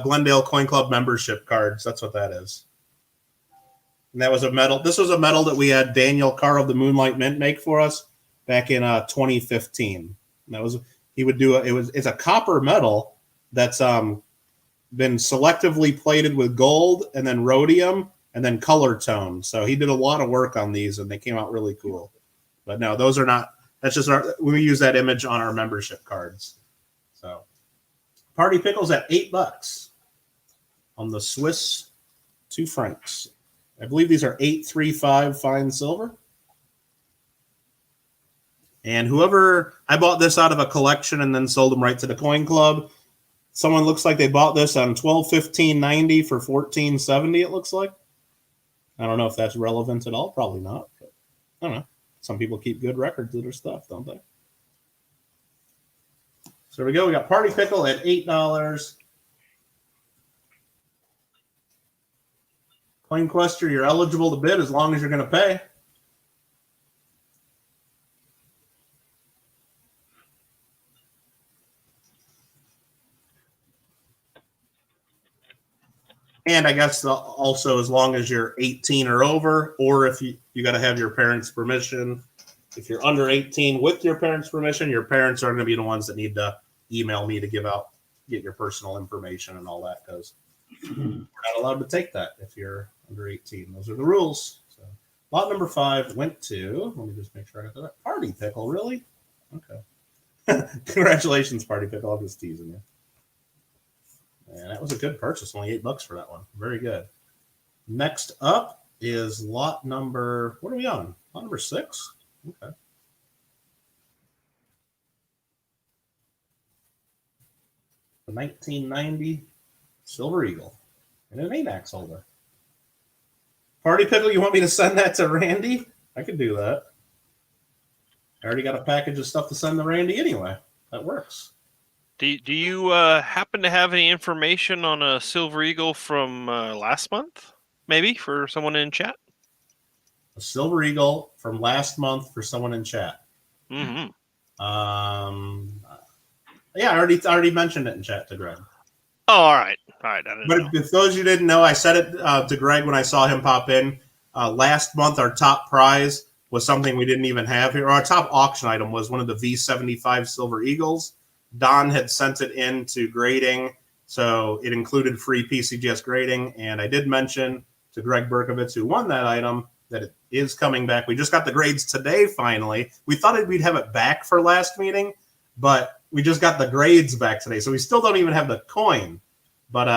Glendale Coin Club membership cards. That's what that is. And that was a medal. This was a medal that we had Daniel Carr of the Moonlight Mint make for us back in 2015. And that was he would do it's a copper medal that's been selectively plated with gold and then rhodium and then color tone. So he did a lot of work on these and they came out really cool. But no, those are not. That's just we use that image on our membership cards. So Party Pickles at $8 on the Swiss 2 francs. I believe these are 835 fine silver. And I bought this out of a collection and then sold them right to the Coin Club. Someone looks like they bought this on 12/15/90 for $14.70. It looks like. I don't know if that's relevant at all. Probably not. But I don't know. Some people keep good records of their stuff, don't they? So there we go. We got Party Pickle at $8. Coin Quester, you're eligible to bid as long as you're going to pay. And I guess also as long as you're 18 or over, or if you got to have your parents' permission. If you're under 18 with your parents' permission, your parents are going to be the ones that need to email me to get your personal information and all that, because we're not allowed to take that if you're under 18. Those are the rules. So lot number 5 went to, let me just make sure I got that. Party Pickle, really? Okay. Congratulations, Party Pickle. I'm just teasing you. And that was a good purchase. Only $8 for that one. Very good. Next up is lot number, what are we on? Lot number 6? Okay. The 1990 Silver Eagle and an 8-ax holder. Party Pickle, you want me to send that to Randy? I could do that. I already got a package of stuff to send to Randy anyway. That works. Do you happen to have any information on a Silver Eagle from last month? Maybe for someone in chat? A Silver Eagle from last month for someone in chat. Mm-hmm. Yeah, I already mentioned it in chat to Greg. Oh, all right. I didn't know. If those of you didn't know, I said it to Greg when I saw him pop in. Last month, our top prize was something we didn't even have here. Our top auction item was one of the V75 Silver Eagles. Don had sent it in to grading, so it included free PCGS grading. And I did mention to Greg Berkovitz, who won that item, that it is coming back. We just got the grades today, finally. We thought we'd have it back for last meeting, but we just got the grades back today. So we still don't even have the coin, but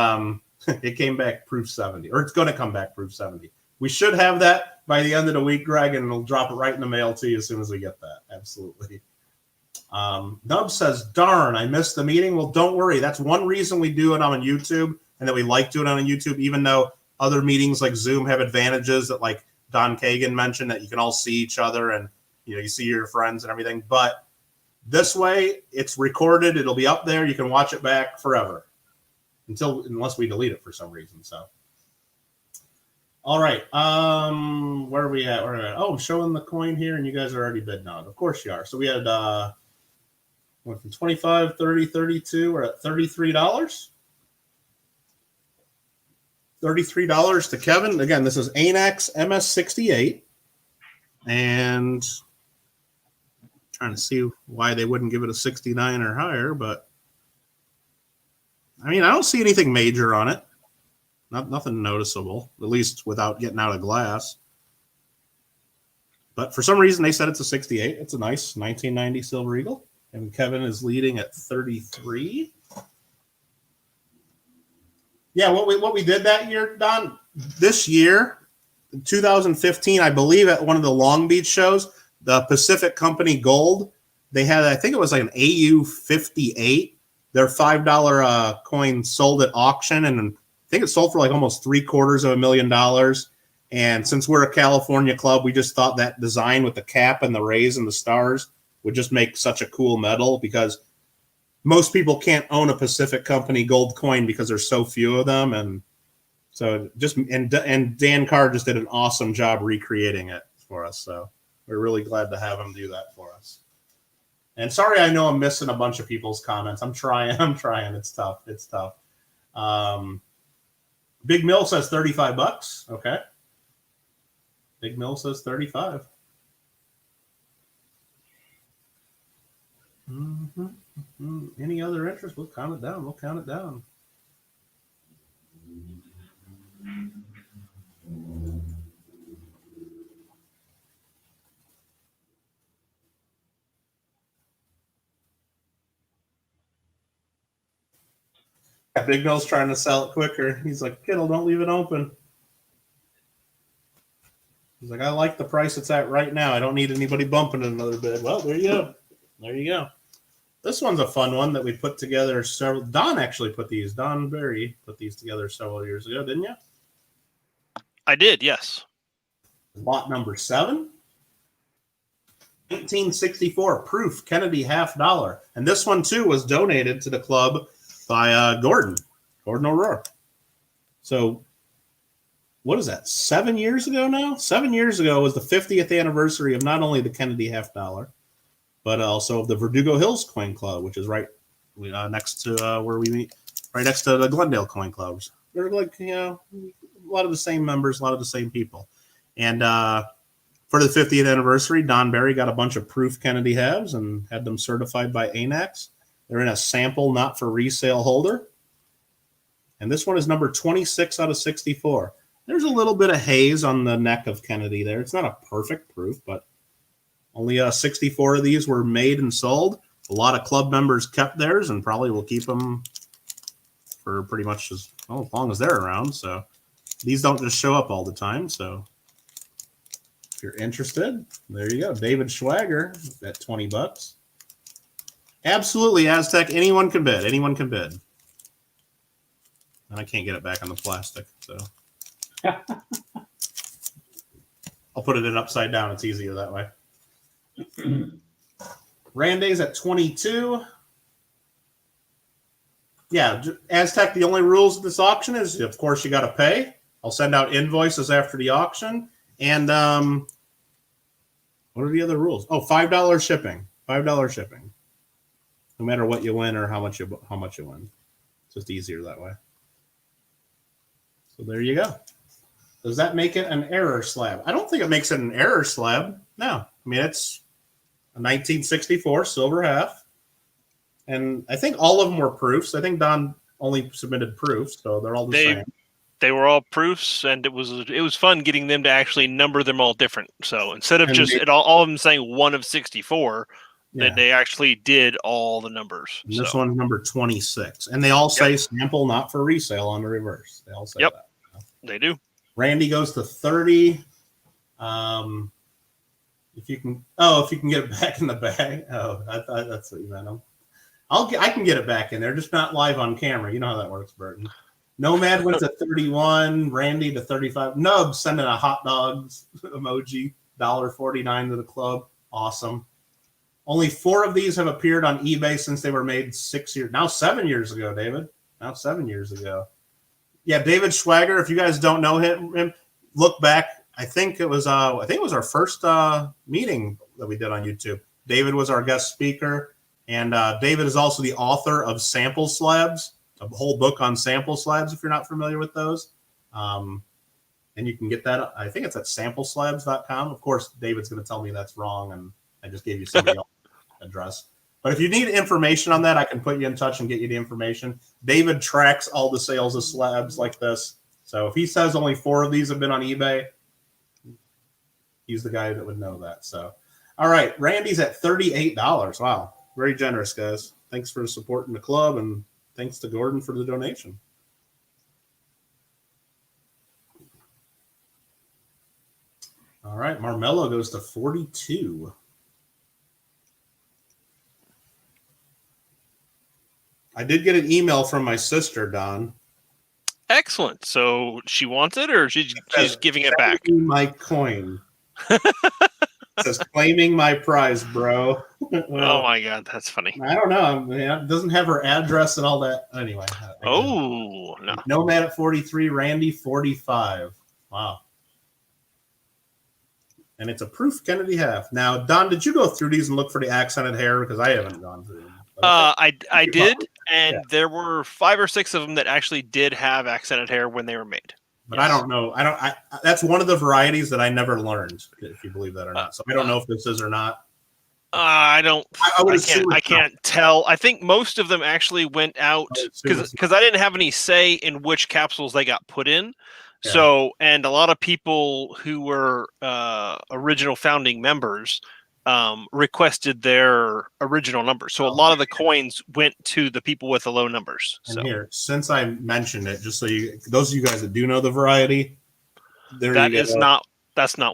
it came back proof 70, or it's going to come back proof 70. We should have that by the end of the week, Greg, and we'll drop it right in the mail to you as soon as we get that. Absolutely. Nub says, darn, I missed the meeting. Well, don't worry. That's one reason we do it on YouTube, and that we like doing it on YouTube, even though other meetings like Zoom have advantages that, like Don Kagan mentioned, that you can all see each other and you see your friends and everything. But this way, it's recorded. It'll be up there. You can watch it back forever unless we delete it for some reason. So, all right. Where are we at? Oh, I'm showing the coin here, and you guys are already bidding on it. Of course you are. So we had Went from 25, 30, 32. We're at $33. $33 to Kevin. Again, this is ANAX MS68. And trying to see why they wouldn't give it a 69 or higher, but I mean, I don't see anything major on it. Nothing noticeable, at least without getting out of glass. But for some reason, they said it's a 68. It's a nice 1990 Silver Eagle. And Kevin is leading at 33. Yeah, what we did that year, Don, this year, 2015, I believe at one of the Long Beach shows, the Pacific Company Gold, they had, I think it was like an AU 58. Their $5 coin sold at auction, and I think it sold for like almost $750,000. And since we're a California club, we just thought that design with the cap and the rays and the stars would just make such a cool medal, because most people can't own a Pacific Company gold coin because there's so few of them. And so and Dan Carr just did an awesome job recreating it for us. So we're really glad to have him do that for us. And sorry, I know I'm missing a bunch of people's comments. I'm trying. It's tough. Big Mill says $35. Okay. Big Mill says 35. Any other interest? We'll count it down. Yeah, Big Mill's trying to sell it quicker. He's like, Kittle, don't leave it open. He's like, I like the price it's at right now. I don't need anybody bumping it another bid. Well, there you go. This one's a fun one that we put together several. Don actually put these. Don Berry put these together several years ago, didn't you? I did, yes. Lot number 7. 1864 proof Kennedy $50. And this one too was donated to the club by Gordon O'Rourke. So what is that? 7 years ago now? 7 years ago was the 50th anniversary of not only the Kennedy $50, but also of the Verdugo Hills Coin Club, which is right next to where we meet, right next to the Glendale Coin Clubs. They're like, a lot of the same members, a lot of the same people. And for the 50th anniversary, Don Berry got a bunch of proof Kennedy halves and had them certified by ANAX. They're in a sample, not for resale holder. And this one is number 26 out of 64. There's a little bit of haze on the neck of Kennedy there. It's not a perfect proof, but only 64 of these were made and sold. A lot of club members kept theirs and probably will keep them for pretty much as long as they're around. So these don't just show up all the time. So if you're interested, there you go. David Schwager at $20. Absolutely, Aztec. Anyone can bid. And I can't get it back on the plastic, so I'll put it in upside down. It's easier that way. Randy's at 22. Yeah, Aztec, the only rules of this auction is, of course, you got to pay. I'll send out invoices after the auction. And what are the other rules? Oh, $5 shipping. $5 shipping. No matter what you win or how much you win. It's just easier that way. So there you go. Does that make it an error slab? I don't think it makes it an error slab. No. I mean, it's a 1964 silver half. And I think all of them were proofs. I think Don only submitted proofs, so they're all the same. They were all proofs, and it was fun getting them to actually number them all different. So instead of all of them saying 1 of 64, that they actually did all the numbers. And this one's number 26. And they all say sample, not for resale on the reverse. They all say that. They do. Randy goes to 30. If you can get it back in the bag. Oh, I thought that's what you meant. I can get it back in there, just not live on camera. You know how that works, Burton. Nomad went to 31. Randy to 35. Nub sending a hot dogs emoji. $1.49 to the club. Awesome. Only 4 of these have appeared on eBay since they were made 7 years ago, David. Now 7 years ago. Yeah, David Schwager, if you guys don't know him, look back. I think it was our first meeting that we did on YouTube. David was our guest speaker, And David is also the author of Sample Slabs, a whole book on sample slabs, if you're not familiar with those. And you can get that, I think it's at sampleslabs.com. Of course, David's going to tell me that's wrong, and I just gave you somebody else's address. But if you need information on that, I can put you in touch and get you the information. David tracks all the sales of slabs like this. So if he says only 4 of these have been on eBay, he's the guy that would know that. So, all right, Randy's at $38. Wow, very generous, guys. Thanks for supporting the club, and thanks to Gordon for the donation. All right, Marmello goes to 42. I did get an email from my sister, Don. Excellent. So she wants it, or she's giving it back? My coin. It says claiming my prize, bro. Well, oh my God, that's funny. I don't know. It doesn't have her address and all that. Anyway. Oh, no. Nomad at 43, Randy 45. Wow. And it's a proof Kennedy half. Now, Don, did you go through these and look for the accented hair? Because I haven't gone through them. I did, and there were 5 or 6 of them that actually did have accented hair when they were made. But yes. I don't know. That's one of the varieties that I never learned, if you believe that or not. So I don't know if this is or not. I can't tell. I think most of them actually went out because I didn't have any say in which capsules they got put in. Yeah. So, and a lot of people who were original founding members requested their original numbers. So a lot of the coins went to the people with the low numbers. And here, since I mentioned it, just so those of you guys that do know the variety, that's not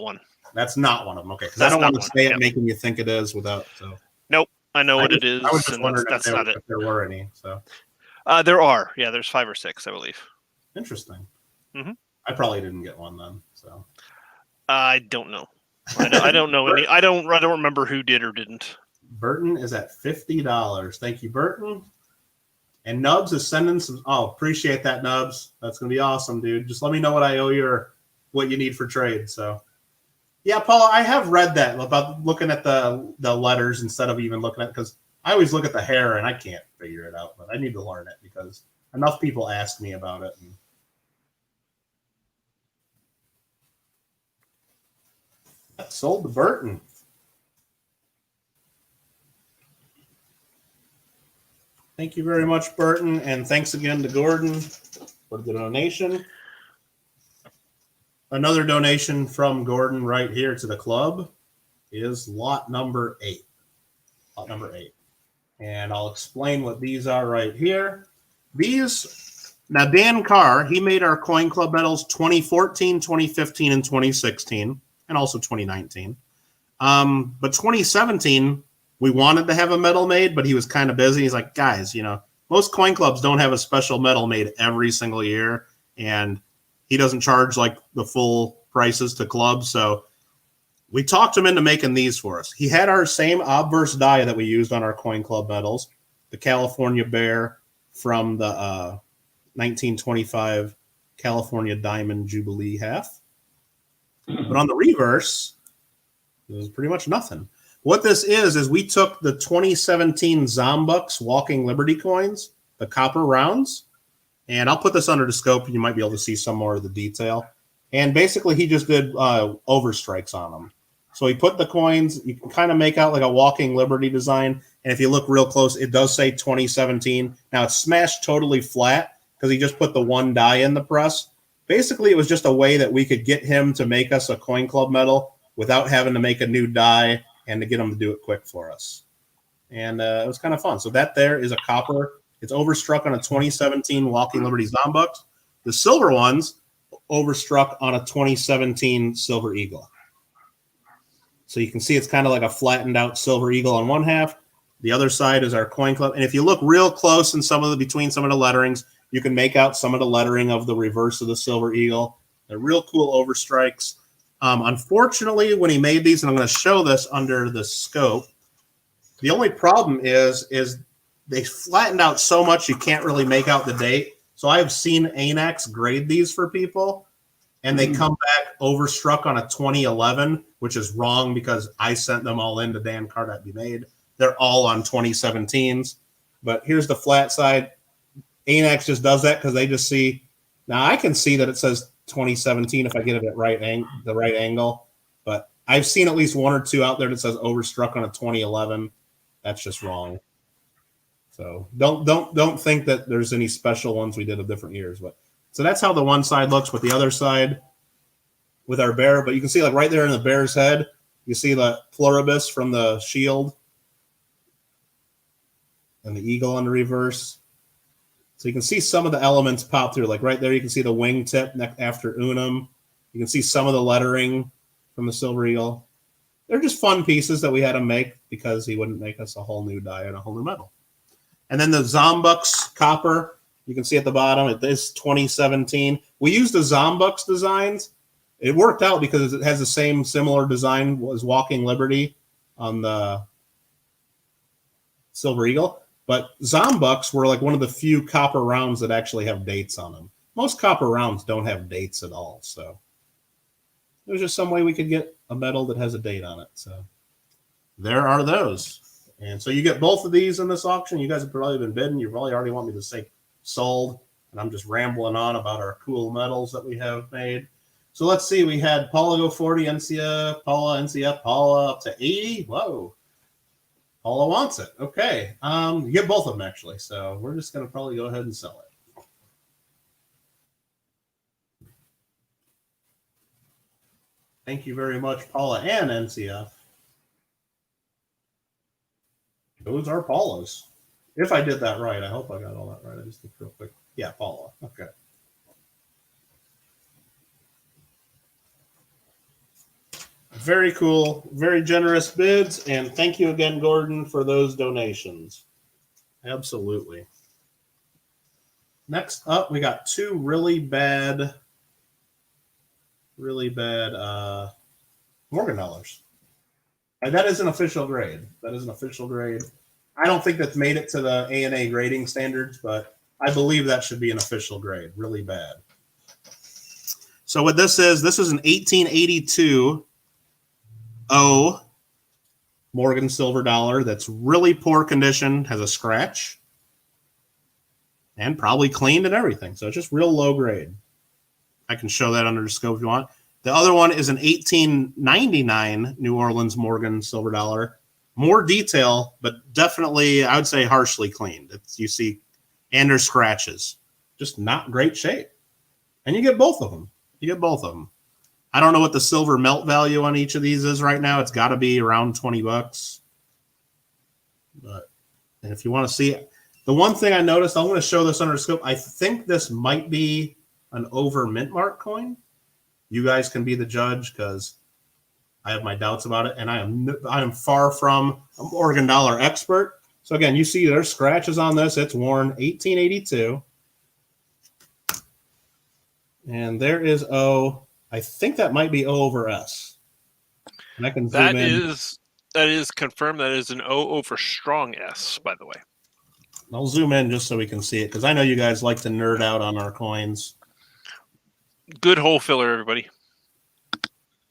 one. That's not one of them. Okay, because I don't want to say it making you think it is without. So nope, I know what it is. I was just wondering that's not it. If there were any. So there are. Yeah, there's 5 or 6, I believe. Interesting. Mm-hmm. I probably didn't get one then. So I don't know. I don't know any. I don't remember who did or didn't. Burton is at $50. Thank you, Burton. And Nubs is sending some. Oh, appreciate that, Nubs. That's gonna be awesome, dude. Just let me know what I owe you or what you need for trade. So, yeah, Paul, I have read that about looking at the letters instead of even looking at, because I always look at the hair and I can't figure it out, but I need to learn it because enough people ask me about it. And sold to Burton. Thank you very much, Burton, and thanks again to Gordon for the donation. Another donation from Gordon right here to the club is lot number 8. Lot number 8. And I'll explain what these are right here. Now Dan Carr, he made our Coin Club medals 2014, 2015, and 2016. And also 2019. But 2017, we wanted to have a medal made, but he was kind of busy. He's like, guys, most coin clubs don't have a special medal made every single year, and he doesn't charge like the full prices to clubs. So we talked him into making these for us. He had our same obverse die that we used on our coin club medals, the California Bear from the 1925 California Diamond Jubilee half. But on the reverse, it was pretty much nothing. What this is we took the 2017 Zombucks Walking Liberty coins, the copper rounds, and I'll put this under the scope and you might be able to see some more of the detail. And basically he just did overstrikes on them. So he put the coins, you can kind of make out like a Walking Liberty design. And if you look real close, it does say 2017. Now it's smashed totally flat because he just put the one die in the press. Basically, it was just a way that we could get him to make us a Coin Club medal without having to make a new die and to get him to do it quick for us. And it was kind of fun. So that there is a copper. It's overstruck on a 2017 Walking Liberty Zombucks. The silver ones overstruck on a 2017 Silver Eagle. So you can see it's kind of like a flattened out Silver Eagle on one half. The other side is our Coin Club. And if you look real close in between some of the letterings, you can make out some of the lettering of the reverse of the Silver Eagle. They're real cool overstrikes. Unfortunately, when he made these, and I'm going to show this under the scope, the only problem is they flattened out so much you can't really make out the date. So I've seen ANAX grade these for people, and they come back overstruck on a 2011, which is wrong because I sent them all in to Dan Carr to be made. they're all on 2017s. But here's the flat side. ANAX just does that because they just see. Now I can see that it says 2017 if I get it at the right angle. But I've seen at least one or two out there that says overstruck on a 2011. That's just wrong. So don't think that there's any special ones we did of different years. But so that's how the one side looks with the other side with our bear. But you can see like right there in the bear's head, you see the pluribus from the shield and the eagle on the reverse. So you can see some of the elements pop through. Like right there, you can see the wingtip after unum. You can see some of the lettering from the silver eagle. They're just fun pieces that we had to make because he wouldn't make us a whole new die and a whole new metal. And then the Zombux copper, you can see at the bottom, it is 2017. We used the Zombux designs. It worked out because it has the same similar design as Walking Liberty on the Silver Eagle. But Zombux were like one of the few copper rounds that actually have dates on them. Most copper rounds don't have dates at all. So it was just some way we could get a metal that has a date on it. So there are those. And so you get both of these in this auction. You guys have probably been bidding. You probably already want me to say sold. And I'm just rambling on about our cool metals that we have made. So let's see. We had Paula go 40, NCF, Paula up to 80. Whoa. Paula wants it. Okay. You get both of them, actually. So we're just going to probably go ahead and sell it. Thank you very much, Paula and NCF. Those are Paula's. If I did that right, I hope I got all that right. I just think real quick. Yeah, Paula. Okay. Very cool, very generous bids, and thank you again, Gordon, for those donations. Absolutely. Next up, we got two really bad Morgan dollars. That is an official grade. That is an official grade. I don't think that's made it to the ANA grading standards, but I believe that should be an official grade. Really bad. So what this is an 1882 Morgan silver dollar that's really poor condition, has a scratch, and probably cleaned and everything. So it's just real low grade. I can show that under the scope if you want. The other one is an 1899 New Orleans Morgan silver dollar. More detail, but definitely, I would say, harshly cleaned. You see, and there's scratches. Just not great shape. And you get both of them. You get both of them. I don't know what the silver melt value on each of these is right now. It's got to be around $20. But, and if you want to see it, the one thing I noticed, I'm going to show this under the scope. I think this might be an over mint mark coin. You guys can be the judge because I have my doubts about it, and I am far from an Oregon dollar expert. So again, you see there's scratches on this. It's worn 1882, and there is O. I think that might be O over S. And I can zoom in. That is confirmed. That is an O over strong S, by the way. I'll zoom in just so we can see it because I know you guys like to nerd out on our coins. Good hole filler, everybody.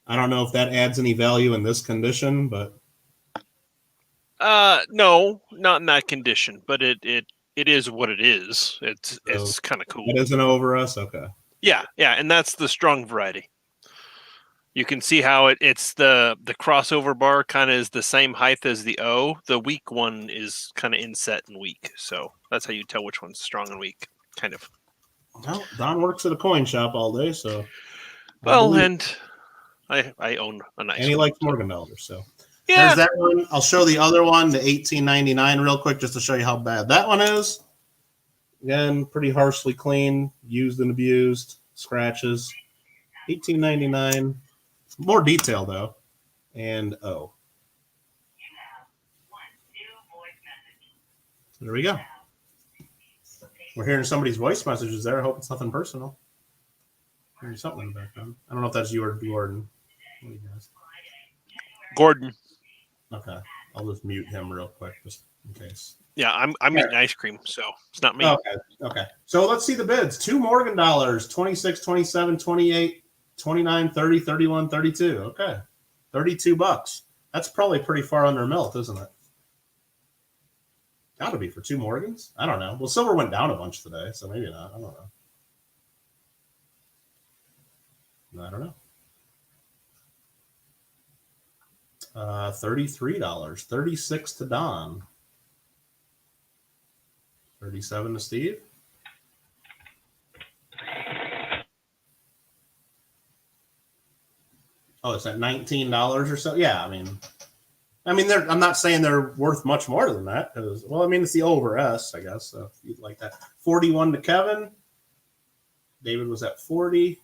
I don't know if that adds any value in this condition, but no, not in that condition. But it is what it is. It's kind of cool. It isn't over us, okay. Yeah, and that's the strong variety. You can see how it's the crossover bar kind of is the same height as the O. The weak one is kind of inset and weak, so that's how you tell which one's strong and weak, kind of. Well, Don works at a coin shop all day, so. Well, and I own a nice. And he likes Morgan dollars, so. Yeah. There's that one. I'll show the other one, the 1899, real quick, just to show you how bad that one is. Again, pretty harshly clean, used and abused, scratches. 1899. More detail, though. And O. So there we go. We're hearing somebody's voice messages there. I hope it's nothing personal. There's something in the background. I don't know if that's you or Gordon. What do you guys? Gordon. Okay. I'll just mute him real quick, just in case. Yeah, I'm eating ice cream, so it's not me. Okay. So let's see the bids. Two Morgan dollars, 26, 27, 28, 29, 30, 31, 32. Okay. $32. That's probably pretty far under melt, isn't it? Got to be for 2 Morgans. I don't know. Well, silver went down a bunch today, so maybe not. I don't know. I don't know. $33. 36 to Don. 37 to Steve. Oh, it's at $19 or so. Yeah, I mean, I'm not saying they're worth much more than that because, well, I mean, it's the over S, I guess. So if you'd like that, 41 to Kevin. David was at 40.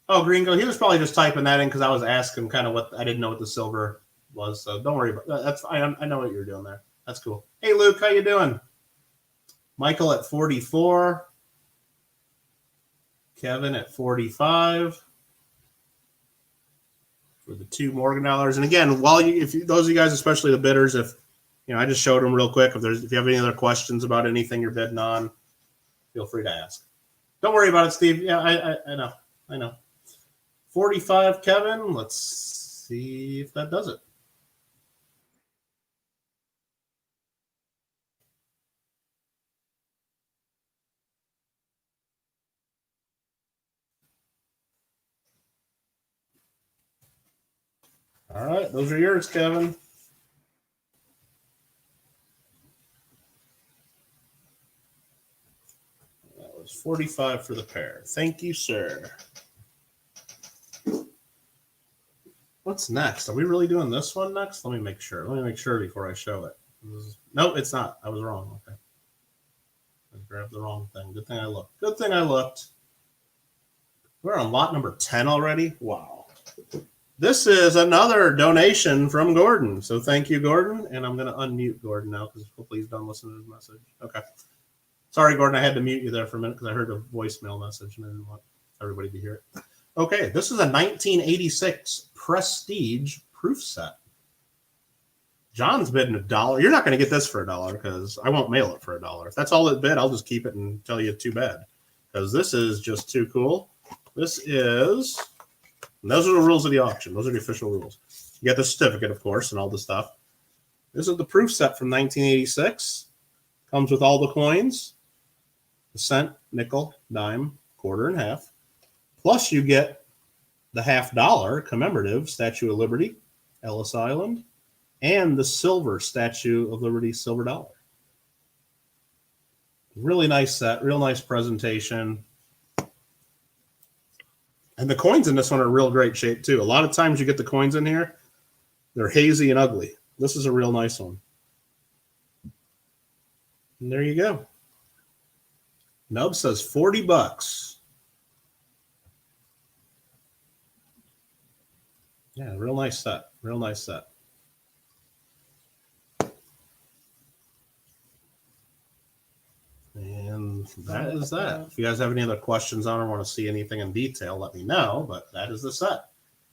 Oh, Gringo, he was probably just typing that in because I was asking kind of what I didn't know what the silver was. So don't worry about that. That's I know what you're doing there. That's cool. Hey, Luke, how you doing? Michael at 44. Kevin at 45 for the 2 Morgan dollars. And again, those of you guys, especially the bidders, if I just showed them real quick. If you have any other questions about anything you're bidding on, feel free to ask. Don't worry about it, Steve. Yeah, I know. 45, Kevin. Let's see if that does it. All right, those are yours, Kevin. That was 45 for the pair. Thank you, sir. What's next? Are we really doing this one next? Let me make sure. Before I show it. No, it's not. I was wrong. Okay. I grabbed the wrong thing. Good thing I looked. We're on lot number 10 already. Wow. This is another donation from Gordon. So thank you, Gordon. And I'm going to unmute Gordon now because hopefully he's done listening to his message. Okay. Sorry, Gordon. I had to mute you there for a minute because I heard a voicemail message and I didn't want everybody to hear it. Okay. This is a 1986 Prestige proof set. John's bidding $1. You're not going to get this for $1 because I won't mail it for $1. If that's all it bid, I'll just keep it and tell you too bad because this is just too cool. This is, and those are the rules of the auction. Those are the official rules. You get the certificate, of course, and all the stuff. This is the proof set from 1986. Comes with all the coins, the cent, nickel, dime, quarter, and half. Plus you get the $50 commemorative Statue of Liberty, Ellis Island, and the silver Statue of Liberty silver dollar. Really nice set, real nice presentation. And the coins in this one are real great shape too. A lot of times you get the coins in here, they're hazy and ugly. This is a real nice one. And there you go. Nub says $40. Yeah, real nice set. Real nice set. And that is that. If you guys have any other questions on or want to see anything in detail, let me know. But that is the set.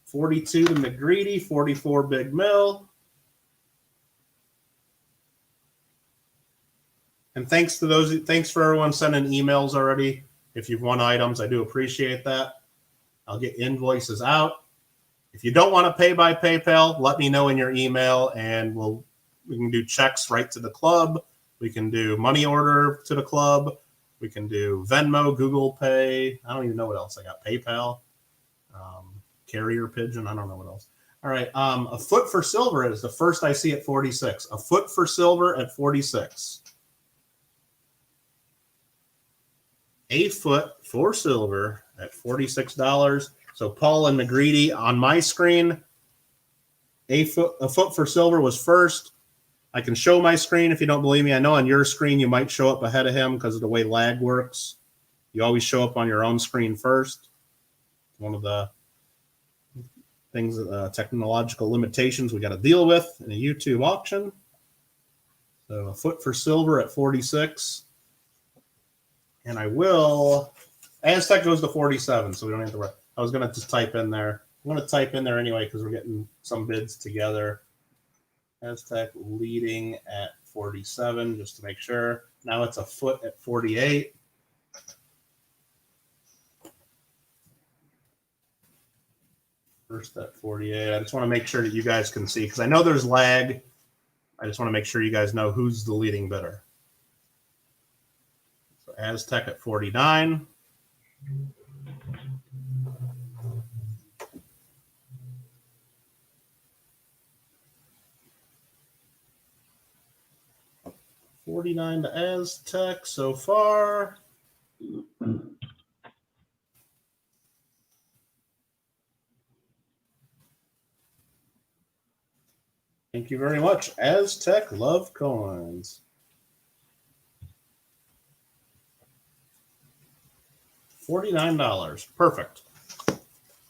42 to McGreedy, 44 Big Mill. And thanks for everyone sending emails already. If you've won items, I do appreciate that. I'll get invoices out. If you don't want to pay by PayPal, let me know in your email, and we can do checks right to the club. We can do money order to the club. We can do Venmo, Google Pay. I don't even know what else I got. PayPal, carrier pigeon. I don't know what else. All right. A foot for silver is the first I see at 46. A foot for silver at 46. A foot for silver at $46. So Paul and McGreedy on my screen, a foot for silver was first. I can show my screen if you don't believe me. I know on your screen you might show up ahead of him because of the way lag works. You always show up on your own screen first. One of the things, technological limitations we got to deal with in a YouTube auction. So a foot for silver at 46. And Aztec goes to 47, so we don't have to worry. I was going to just type in there. I'm going to type in there anyway because we're getting some bids together. Aztec leading at 47 just to make sure. Now it's a foot at 48. First at 48. I just want to make sure that you guys can see, because I know there's lag. I just want to make sure you guys know who's the leading bidder. So Aztec at 49. $49 to Aztec so far. Thank you very much. Aztec love coins. $49. Perfect.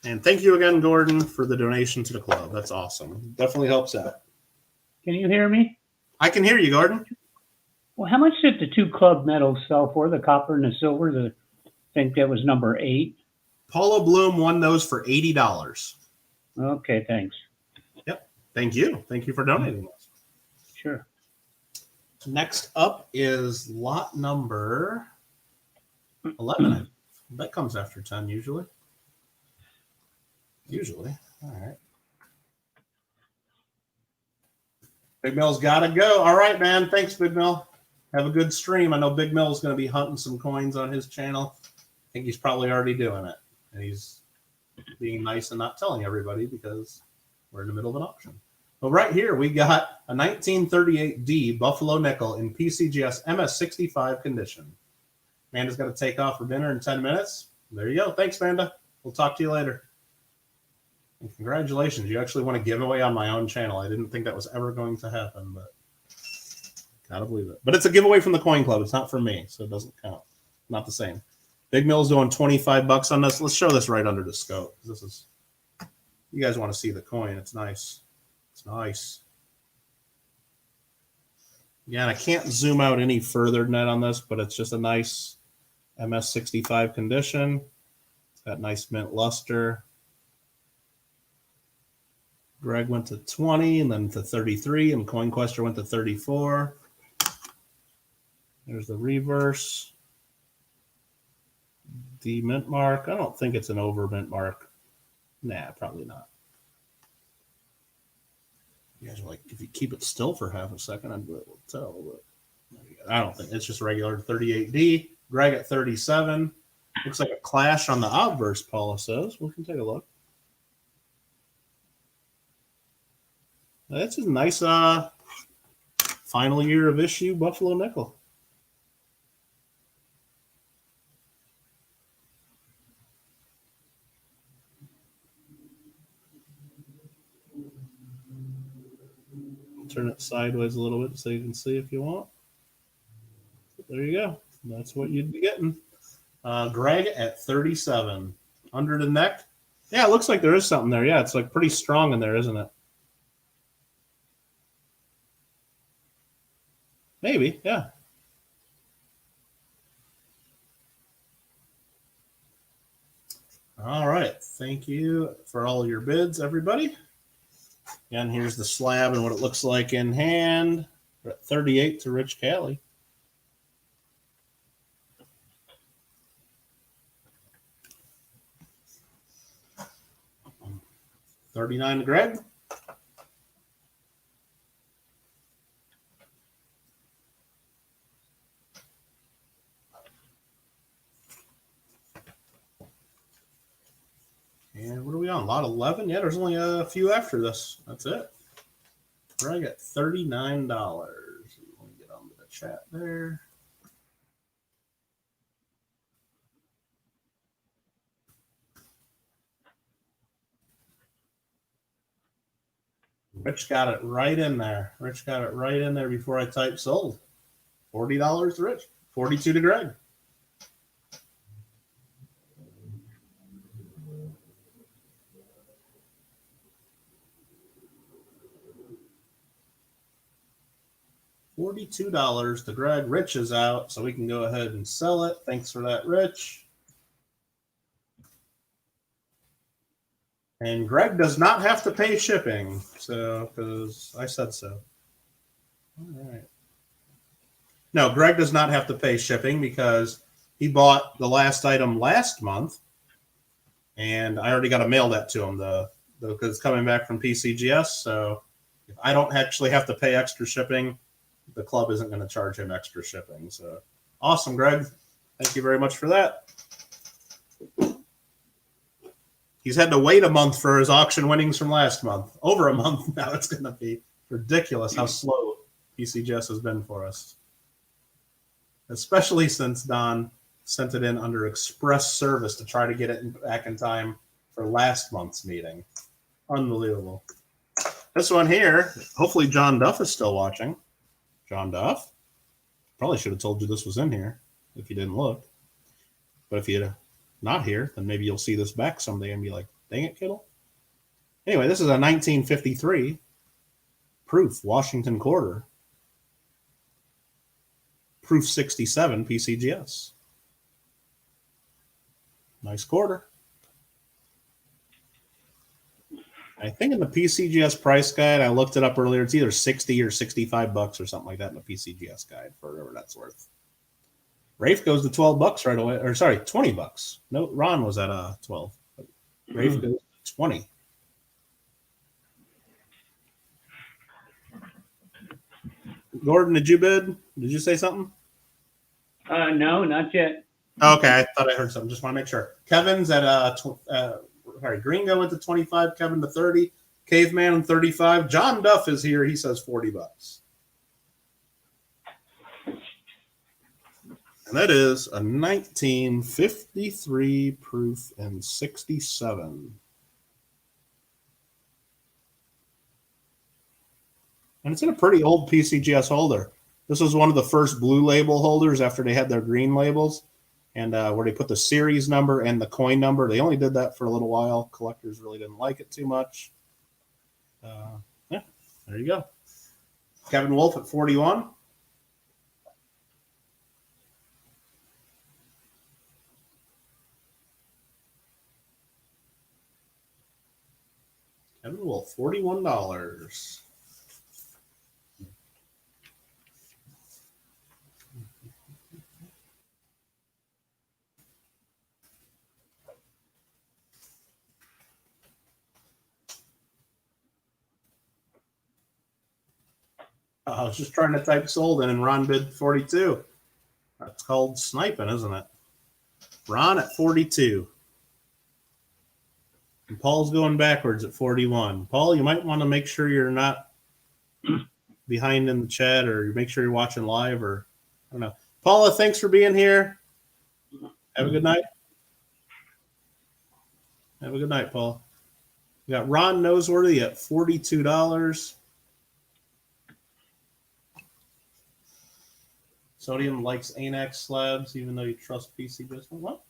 And thank you again, Gordon, for the donation to the club. That's awesome. Definitely helps out. Can you hear me? I can hear you, Gordon. Well, how much did the two club medals sell for? The copper and the silver. I think that was number 8. Paula Bloom won those for $80. Okay, thanks. Yep. Thank you. Thank you for donating those. Sure. Next up is lot number 11. That comes after 10 usually. Usually. All right. Big Mill's got to go. All right, man. Thanks, Big Mill. Have a good stream. I know Big Mill's going to be hunting some coins on his channel. I think he's probably already doing it. And he's being nice and not telling everybody because we're in the middle of an auction. But right here, we got a 1938D Buffalo Nickel in PCGS MS65 condition. Amanda's got to take off for dinner in 10 minutes. There you go. Thanks, Amanda. We'll talk to you later. And congratulations. You actually won a giveaway on my own channel. I didn't think that was ever going to happen, but gotta believe it. But it's a giveaway from the Coin Club. It's not for me, so it doesn't count. Not the same. Big Mill's doing $25 on this. Let's show this right under the scope. This is, you guys want to see the coin. It's nice. It's nice. Yeah, and I can't zoom out any further than that on this, but it's just a nice MS65 condition. It's got nice mint luster. Greg went to 20 and then to 33, and CoinQuester went to 34. There's the reverse. The mint mark. I don't think it's an over mint mark. Nah, probably not. You guys are like, if you keep it still for half a second, I'd be able to tell. But I don't think it's just a regular 38D. Greg at 37. Looks like a clash on the obverse, Paula says. We can take a look. That's a nice final year of issue Buffalo Nickel. Turn it sideways a little bit so you can see if you want. There you go. That's what you'd be getting. Greg at 37. Under the neck. Yeah, it looks like there is something there. Yeah, it's like pretty strong in there, isn't it? Maybe, yeah. All right. Thank you for all your bids, everybody. Again, here's the slab and what it looks like in hand. We're at 38 to Rich Cali. $39 to Greg. And what are we on? Lot 11? Yeah, there's only a few after this. That's it. Greg at $39. Let me get on the chat there. Rich got it right in there. Rich got it right in there before I typed sold. $40 to Rich. 42 to Greg. $42 to Greg. Rich is out, so we can go ahead and sell it. Thanks for that, Rich. And Greg does not have to pay shipping, so because I said so. All right. No, Greg does not have to pay shipping because he bought the last item last month, and I already got to mail that to him, the because it's coming back from PCGS. So if I don't actually have to pay extra shipping, the club isn't going to charge him extra shipping. So awesome, Greg. Thank you very much for that. He's had to wait a month for his auction winnings from last month. Over a month now. It's going to be ridiculous how slow PCGS has been for us. Especially since Don sent it in under express service to try to get it back in time for last month's meeting. Unbelievable. This one here, hopefully John Duff is still watching. John Duff? Probably should have told you this was in here if you didn't look. But if you're not here, then maybe you'll see this back someday and be like, dang it, Kittle. Anyway, this is a 1953 proof Washington quarter. Proof 67 PCGS. Nice quarter. I think in the PCGS price guide, I looked it up earlier. It's either 60 or 65 bucks or something like that in the PCGS guide for whatever that's worth. Rafe goes to 12 bucks right away. Or sorry, 20 bucks. No, Ron was at 12. But Rafe goes to 20. Gordon, did you bid? Did you say something? No, not yet. Okay, I thought I heard something. Just want to make sure. Kevin's at Gringo went to 25, Kevin to 30, Caveman 35. John Duff is here. He says 40 bucks. And that is a 1953 proof and 67. And it's in a pretty old PCGS holder. This was one of the first blue label holders after they had their green labels. And where they put the series number and the coin number. They only did that for a little while. Collectors really didn't like it too much. Yeah, there you go. Kevin Wolf at 41. Kevin Wolf, $41. I was just trying to type sold in and Ron bid 42. That's called sniping, isn't it? Ron at 42. And Paul's going backwards at 41. Paul, you might want to make sure you're not behind in the chat, or make sure you're watching live, or I don't know. Paula, thanks for being here. Have a good night. Have a good night, Paul. We got Ron Noseworthy at $42. Sodium likes ANAC slabs, even though you trust PC business. What?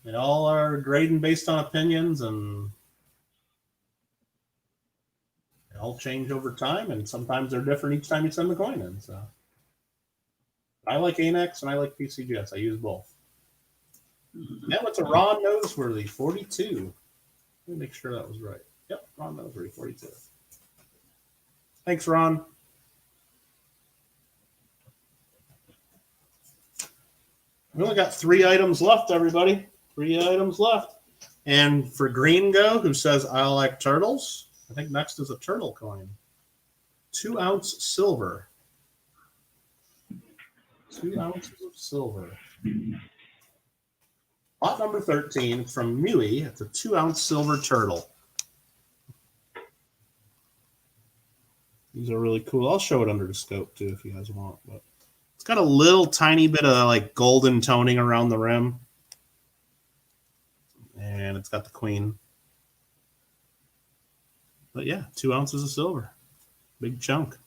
They all are grading based on opinions, and they all change over time, and sometimes they're different each time you send the coin in. So I like ANAX and I like PCGS. I use both. Now it's a Ron Noseworthy, 42. Let me make sure that was right. Yep, Ron Noseworthy, 42. Thanks, Ron. We only got 3 items left, everybody. 3 items left. And for Green Go, who says, I like turtles, I think next is a turtle coin. 2 ounce silver. 2 ounces of silver. Lot number 13 from Mui. It's a 2 ounce silver turtle. These are really cool. I'll show it under the scope too if you guys want. But it's got a little tiny bit of like golden toning around the rim. And it's got the queen. But yeah, 2 ounces of silver. Big chunk.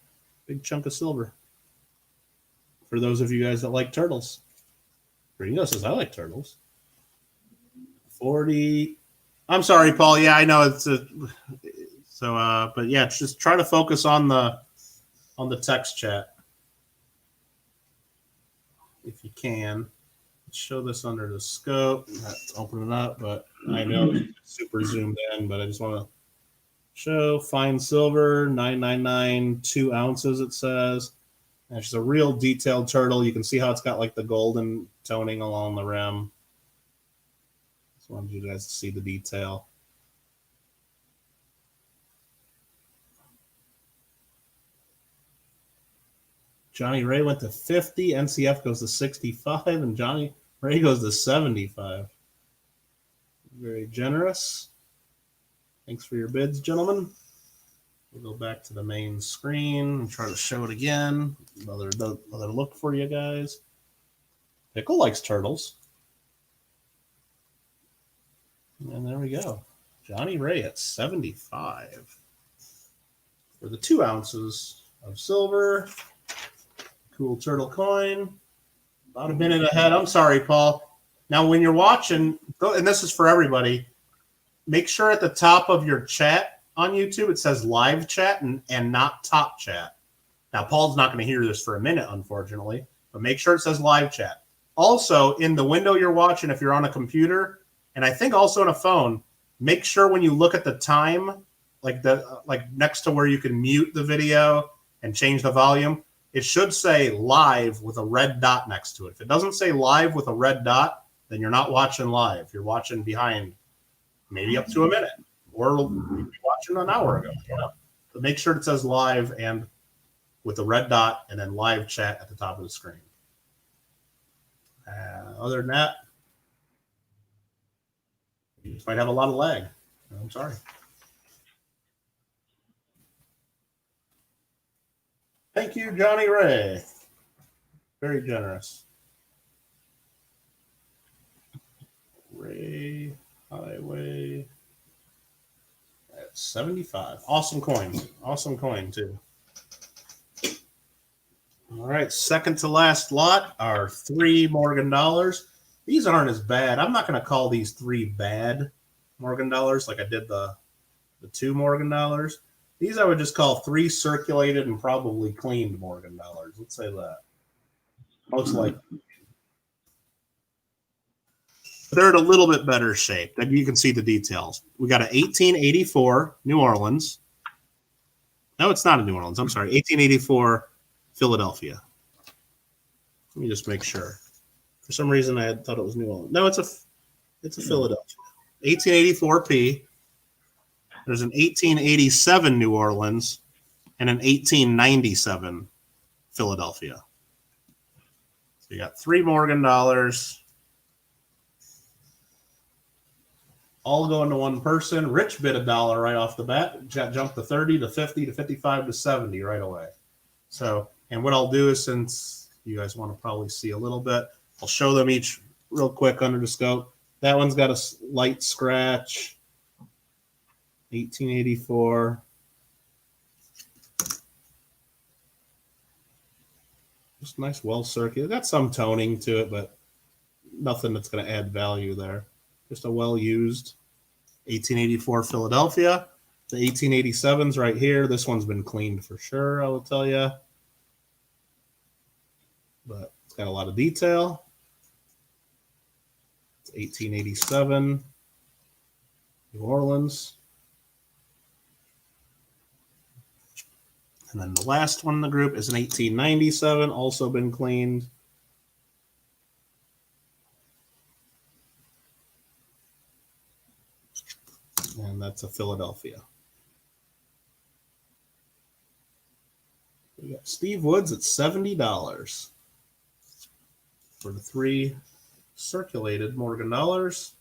Big chunk of silver. For those of you guys that like turtles. Gringo says, I like turtles. 40. I'm sorry, Paul. Yeah, I know it's a but yeah, just try to focus on the text chat. If you can. Show this under the scope. Let's open it up, but I know it's super zoomed in, but I just want to show fine silver, 999, 2 ounces, it says. And it's just a real detailed turtle. You can see how it's got like the golden toning along the rim. Just wanted you guys to see the detail. Johnny Ray went to 50. NCF goes to 65, and Johnny Ray goes to 75. Very generous. Thanks for your bids, gentlemen. We'll go back to the main screen and try to show it again. Another look for you guys. Pickle likes turtles. And there we go. Johnny Ray at 75 for the 2 ounces of silver. Cool turtle coin. About a minute ahead. I'm sorry, Paul. Now, when you're watching, and this is for everybody, make sure at the top of your chat on YouTube it says live chat and not top chat. Now, Paul's not going to hear this for a minute, unfortunately, but make sure it says live chat. Also, in the window you're watching, if you're on a computer, and I think also on a phone, make sure when you look at the time, like next to where you can mute the video and change the volume, it should say live with a red dot next to it. If it doesn't say live with a red dot, then you're not watching live. You're watching behind maybe up to a minute, or you're watching an hour ago. Yeah. But make sure it says live and with the red dot and then live chat at the top of the screen. Other than that, you just might have a lot of lag. I'm sorry. Thank you, Johnny Ray. Very generous. Ray Highway at 75. Awesome coin. Awesome coin, too. All right, second to last lot are 3 Morgan dollars. These aren't as bad. I'm not going to call these 3 bad Morgan dollars like I did the 2 Morgan dollars. These I would just call 3 circulated and probably cleaned Morgan dollars. Let's say that. Most likely. They're in a little bit better shape. You can see the details. We got an 1884 New Orleans. No, it's not a New Orleans. I'm sorry. 1884 Philadelphia. Let me just make sure. For some reason, I thought it was New Orleans. No, it's a Philadelphia. 1884P. There's an 1887 New Orleans and an 1897 Philadelphia. So you got 3 Morgan dollars. All going to one person. Rich bid $1 right off the bat. Jumped to 30 to 50 to 55 to 70 right away. So, and what I'll do is, since you guys want to probably see a little bit, I'll show them each real quick under the scope. That one's got a light scratch. 1884. Just nice, well circulated. Got some toning to it, but nothing that's going to add value there. Just a well-used 1884 Philadelphia. The 1887's right here. This one's been cleaned for sure, I will tell you. But it's got a lot of detail. It's 1887 New Orleans. And then the last one in the group is an 1897, also been cleaned. And that's a Philadelphia. We got Steve Woods at $70 for the 3 circulated Morgan dollars.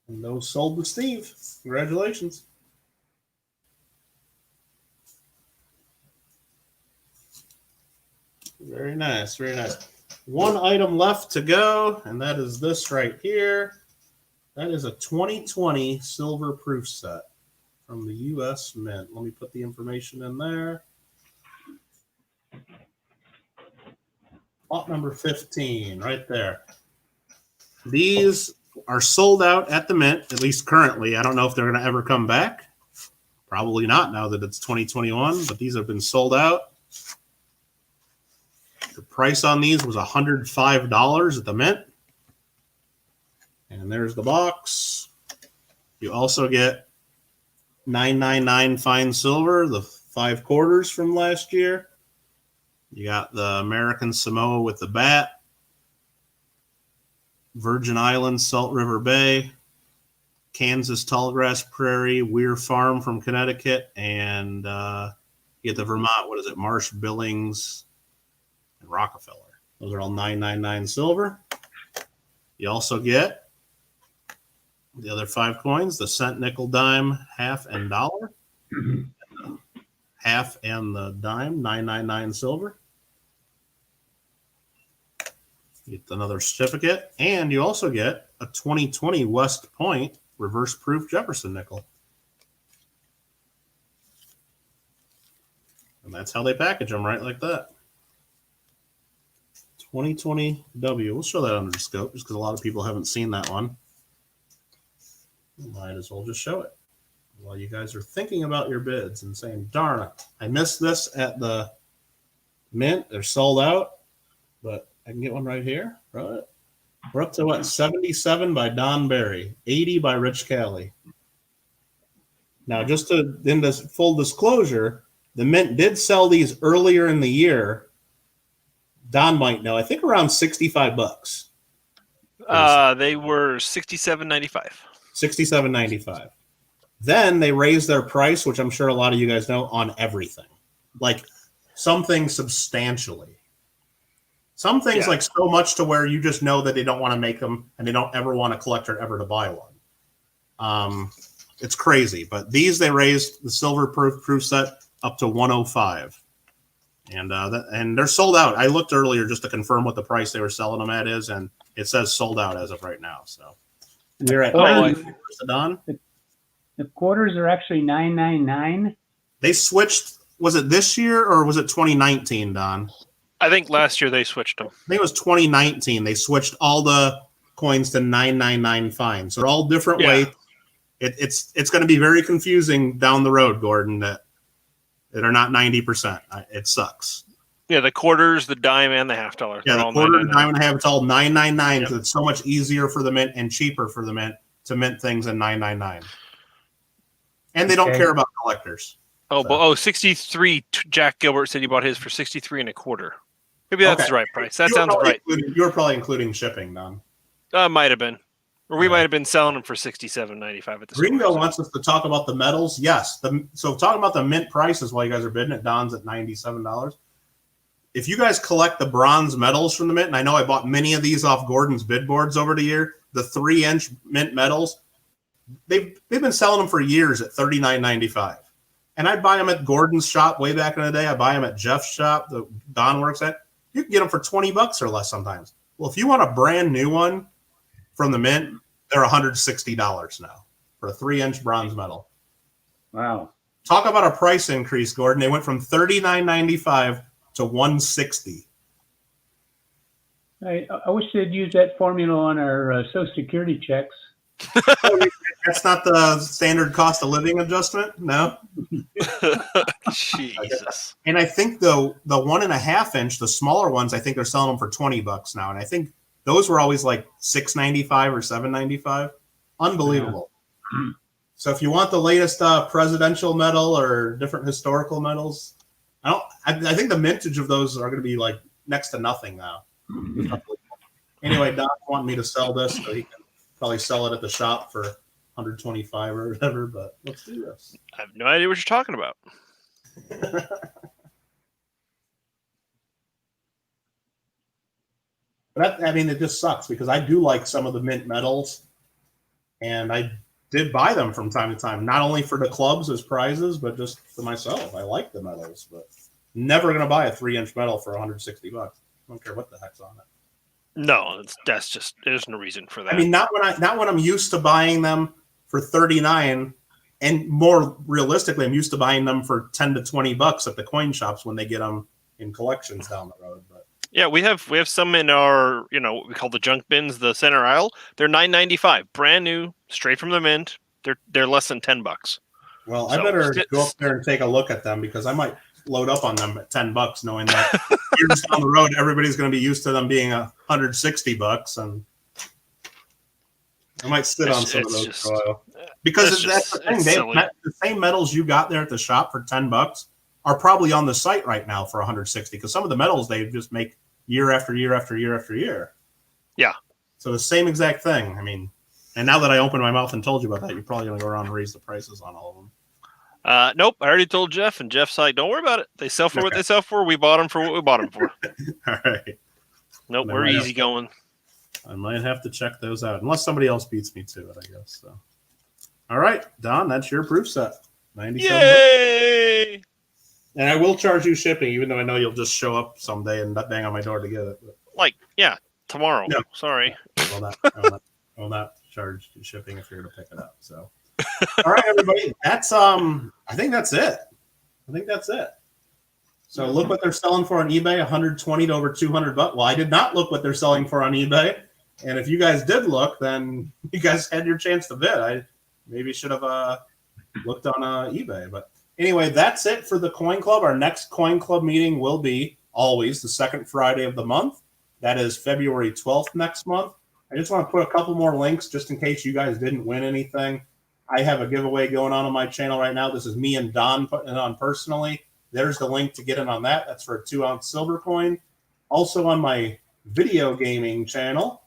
And those sold to Steve. Congratulations. Very nice, very nice. One item left to go, and that is this right here. That is a 2020 silver proof set from the U.S. Mint. Let me put the information in there. Lot number 15, right there. These are sold out at the Mint, at least currently. I don't know if they're going to ever come back. Probably not now that it's 2021, but these have been sold out. The price on these was $105 at the Mint. And there's the box. You also get 999 fine silver, the 5 quarters from last year. You got the American Samoa with the bat, Virgin Islands, Salt River Bay, Kansas Tallgrass Prairie, Weir Farm from Connecticut, and you get the Vermont, what is it, Marsh, Billings, and Rockefeller. Those are all 999 silver. You also get the other 5 coins, the cent, nickel, dime, half, and dollar. Half and the dime, 999 silver. You get another certificate, and you also get a 2020 West Point reverse proof Jefferson nickel. And that's how they package them, right like that. 2020 W. We'll show that under the scope just because a lot of people haven't seen that one. Might as well just show it while you guys are thinking about your bids and saying, darn it, I missed this at the mint. They're sold out, but I can get one right here. Right? We're up to what? 77 by Don Barry, 80 by Rich Calley. Now, just to in this full disclosure, the mint did sell these earlier in the year. Don might know. I think around $65. They were $67.95. $67.95. Then they raised their price, which I'm sure a lot of you guys know, on everything. Like something substantially. Some things like so much to where you just know that they don't want to make them and they don't ever want a collector ever to buy one. It's crazy. But these, they raised the silver proof set up to 105. And they're sold out. I looked earlier just to confirm what the price they were selling them at is, and it says sold out as of right now. So we're at Don. The quarters are actually $9.99. They switched. Was it this year or was it 2019, Don? I think last year they switched them. I think it was 2019. They switched all the coins to 999 fine. So they're all different weights. It's going to be very confusing down the road, Gordon, that are not 90%. It sucks. Yeah, the quarters, the dime, and the half dollar. Yeah, the quarter, the dime, and a half. It's all 999 because it's so much easier for the mint and cheaper for the mint to mint things in 999. And they don't care about collectors. Oh, 63. Jack Gilbert said he bought his for 63 and a quarter. Maybe that's the right price. That sounds right. You were probably including shipping, Don. Might have been. Or we might have been selling them for $67.95 at the Ringo wants us to talk about the metals. Yes. So talking about the mint prices while you guys are bidding at Don's at $97. If you guys collect the bronze medals from the mint, and I know I bought many of these off Gordon's bid boards over the year, the 3-inch mint medals, they've been selling them for years at $39.95. And I'd buy them at Gordon's shop way back in the day. I buy them at Jeff's shop that Don works at. You can get them for $20 or less sometimes. Well, if you want a brand new one from the mint, they're $160 now for a 3-inch bronze medal. Wow. Talk about a price increase, Gordon. They went from $39.95 to $160. I wish they'd use that formula on our Social Security checks. That's not the standard cost of living adjustment? No? Jesus. And I think the 1.5 inch, the smaller ones, I think they're selling them for $20 now. And I think those were always like $6.95 or $7.95. Unbelievable. Yeah. So if you want the latest presidential medal or different historical medals, I think the mintage of those are going to be like next to nothing now. Anyway, Doc wanted me to sell this, so he can probably sell it at the shop for $125 or whatever. But let's do this. I have no idea what you're talking about. But it just sucks because I do like some of the mint medals, and I did buy them from time to time, not only for the clubs as prizes, but just for myself. I like the medals, but never going to buy a 3-inch medal for $160. I don't care what the heck's on it. No, that's just there's no reason for that. I mean, not when I'm used to buying them for $39, and more realistically, I'm used to buying them for $10 to $20 at the coin shops when they get them in collections down the road. But yeah, we have some in our, what we call the junk bins, the center aisle. They're $9.95, brand new, straight from the mint. They're less than $10. Well, I better go up there and take a look at them because I might load up on them at $10, knowing that years down the road, everybody's going to be used to them being $160, and I might sit on some of those for a while. Because that's the thing. The same medals you got there at the shop for $10 are probably on the site right now for 160. Because some of the medals they just make year after year after year after year. Yeah. So the same exact thing. I mean, and now that I opened my mouth and told you about that, you're probably going to go around and raise the prices on all of them. Nope. I already told Jeff, and Jeff's like, "Don't worry about it. They sell for what they sell for. We bought them for what we bought them for." All right. Nope. We're easy going. I might have to check those out, unless somebody else beats me to it, I guess. So, all right, Don, that's your proof set. 97. Yay! And I will charge you shipping, even though I know you'll just show up someday and bang on my door to get it. But, tomorrow. No. Sorry. I will not charge you shipping if you're going to pick it up. So, all right, everybody, that's I think that's it. So look what they're selling for on eBay, 120 to over 200 bucks. Well, I did not look what they're selling for on eBay. And if you guys did look, then you guys had your chance to bid. I maybe should have looked on eBay. But anyway, that's it for the Coin Club. Our next Coin Club meeting will be always the second Friday of the month. That is February 12th next month. I just want to put a couple more links just in case you guys didn't win anything. I have a giveaway going on my channel right now. This is me and Don putting it on personally. There's the link to get in on that. That's for a 2-ounce silver coin. Also on my video gaming channel,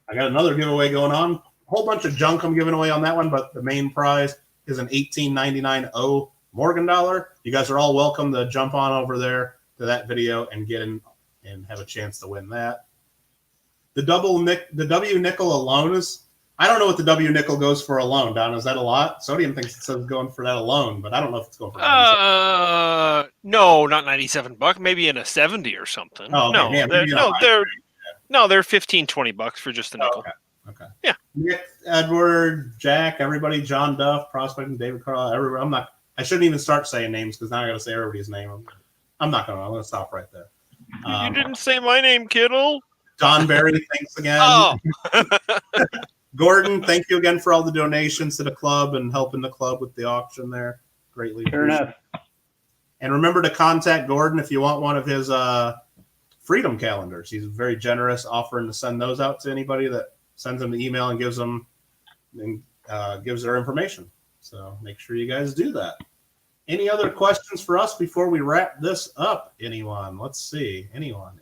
I got another giveaway going on. A whole bunch of junk I'm giving away on that one, but the main prize is an $18.99 O Morgan dollar. You guys are all welcome to jump on over there to that video and get in and have a chance to win that. The W nickel alone is, I don't know what the W nickel goes for alone, Don. Is that a lot? Sodium thinks it says going for that alone, but I don't know if it's going for that. No, not $97. Maybe in a 70 or something. Oh, okay. They're $15-$20 for just a nickel. Okay. Yeah. Nick, Edward, Jack, everybody, John Duff, Prospecting, David Carl, everyone. I shouldn't even start saying names because now I got to say everybody's name. I'm going to stop right there. You didn't say my name, Kittle. Don Barry, thanks again. Oh. Gordon, thank you again for all the donations to the club and helping the club with the auction there. Greatly appreciate it. And remember to contact Gordon if you want one of his freedom calendars. He's very generous, offering to send those out to anybody that sends them the email and gives their information. So make sure you guys do that. Any other questions for us before we wrap this up? Anyone? Let's see. Anyone?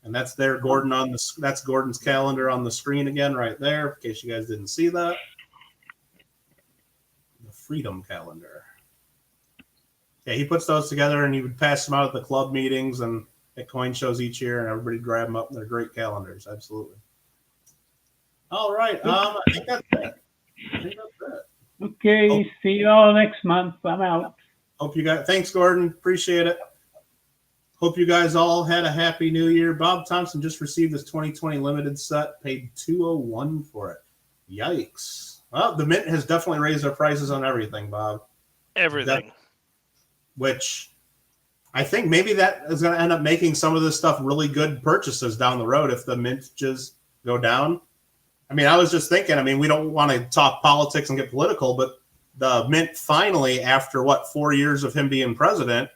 And that's there, Gordon that's Gordon's calendar on the screen again, right there, in case you guys didn't see that. The Freedom Calendar. Yeah, he puts those together and he would pass them out at the club meetings and at coin shows each year, and everybody grab them up. And they're great calendars, absolutely. All right, I think that's it. Okay, see you all next month. I'm out. Hope you guys. Thanks, Gordon. Appreciate it. Hope you guys all had a happy new year. Bob Thompson just received his 2020 limited set, paid $201 for it. Yikes. Well, the Mint has definitely raised their prices on everything, Bob. Everything. Which I think maybe that is going to end up making some of this stuff really good purchases down the road if the mintages go down. I mean, I was just thinking, we don't want to talk politics and get political, but the Mint finally, after 4 years of him being president,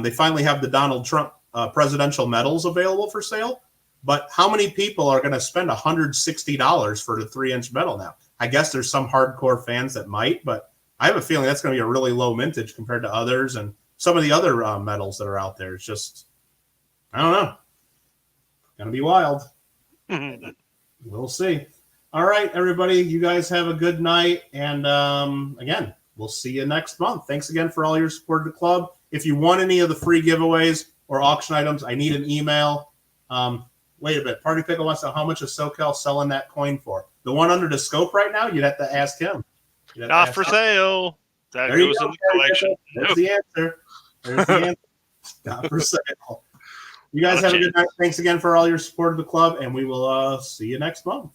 they finally have the Donald Trump presidential medals available for sale. But how many people are going to spend $160 for the 3-inch medal now? I guess there's some hardcore fans that might, but I have a feeling that's going to be a really low mintage compared to others and some of the other medals that are out there. It's just, I don't know. Going to be wild. We'll see. All right, everybody. You guys have a good night. And again, we'll see you next month. Thanks again for all your support of the club. If you want any of the free giveaways or auction items, I need an email. Wait a bit. Party Pickle wants to know how much is SoCal selling that coin for. The one under the scope right now, you'd have to ask him. Not for sale. That there goes in the collection. There's the answer. There's the answer. Not for sale. You guys have a good night. Thanks again for all your support of the club, and we will see you next month.